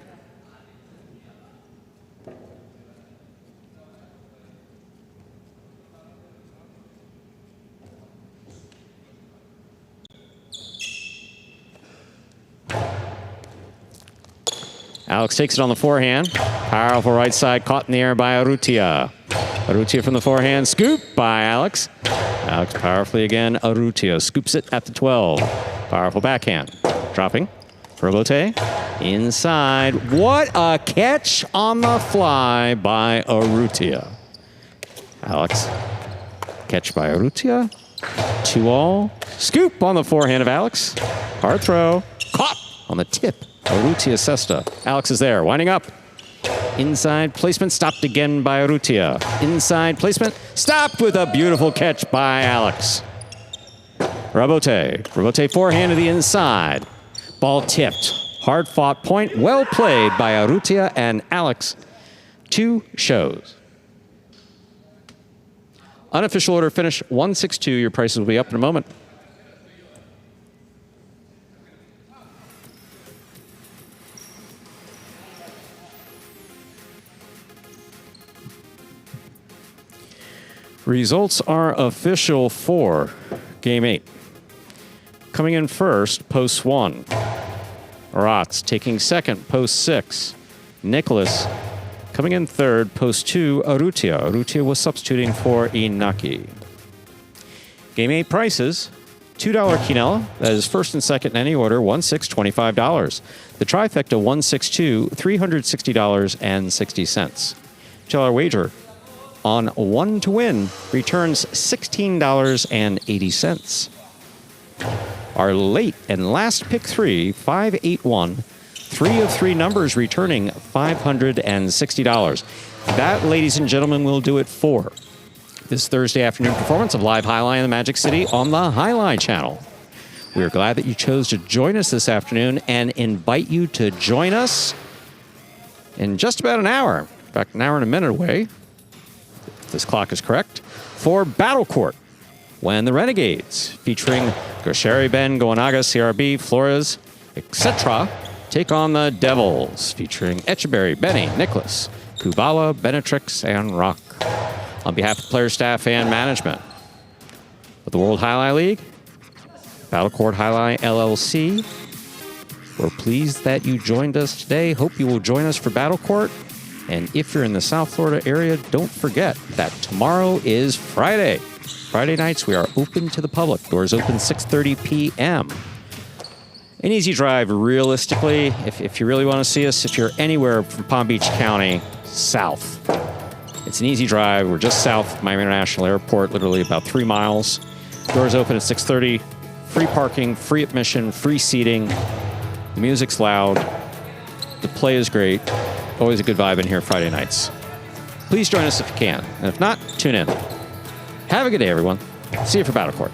Alex takes it on the forehand. Powerful right side caught in the air by Urrutia. Urrutia from the forehand. Scoop by Alex. Alex powerfully again. Urrutia scoops it at the 12. Powerful backhand. Dropping. Rebote. Inside. What a catch on the fly by Urrutia. Alex. Catch by Urrutia. 2-all. Scoop on the forehand of Alex. Hard throw. Caught on the tip. Urrutia Sesta. Alex is there, winding up. Inside placement, stopped again by Urrutia. Inside placement, stopped with a beautiful catch by Alex. Rebote. Rebote forehand to the inside. Ball tipped. Hard fought point. Well played by Urrutia and Alex. 2 shows. Unofficial order finish 162. Your prices will be up in a moment. Results are official for Game 8. Coming in first, post 1. Rotz taking second, post 6. Nicholas coming in third, post 2. Urrutia. Urrutia was substituting for Inaki. Game 8 prices. $2 quinella. That is first and second in any order, $16, $25. The trifecta, $162, $360.60. $2 wager on 1 to win returns $16.80. Our late and last pick 3, 581, 3 of 3 numbers returning $560. That, ladies and gentlemen, will do it for this Thursday afternoon performance of Live Highline in the Magic City on the Highline channel. We are glad that you chose to join us this afternoon and invite you to join us in just about an hour. In fact, an hour and a minute away, if this clock is correct, for Battle Court, when the Renegades, featuring Gosheri, Ben, Goanaga, CRB, Flores, etc., take on the Devils, featuring Echeberry, Benny, Nicholas, Kubala, Benetrix, and Rock. On behalf of the player, staff, and management of the World Highlight League, Battle Court Highlight LLC, we're pleased that you joined us today. Hope you will join us for Battle Court. And if you're in the South Florida area, don't forget that tomorrow is Friday. Friday nights, we are open to the public. Doors open 6:30 p.m. An easy drive, realistically, if you really want to see us, if you're anywhere from Palm Beach County south. It's an easy drive. We're just south of Miami International Airport, literally about 3 miles. Doors open at 6:30. Free parking, free admission, free seating. The music's loud. The play is great. Always a good vibe in here Friday nights. Please join us if you can. And if not, tune in. Have a good day, everyone. See you for Battle Court.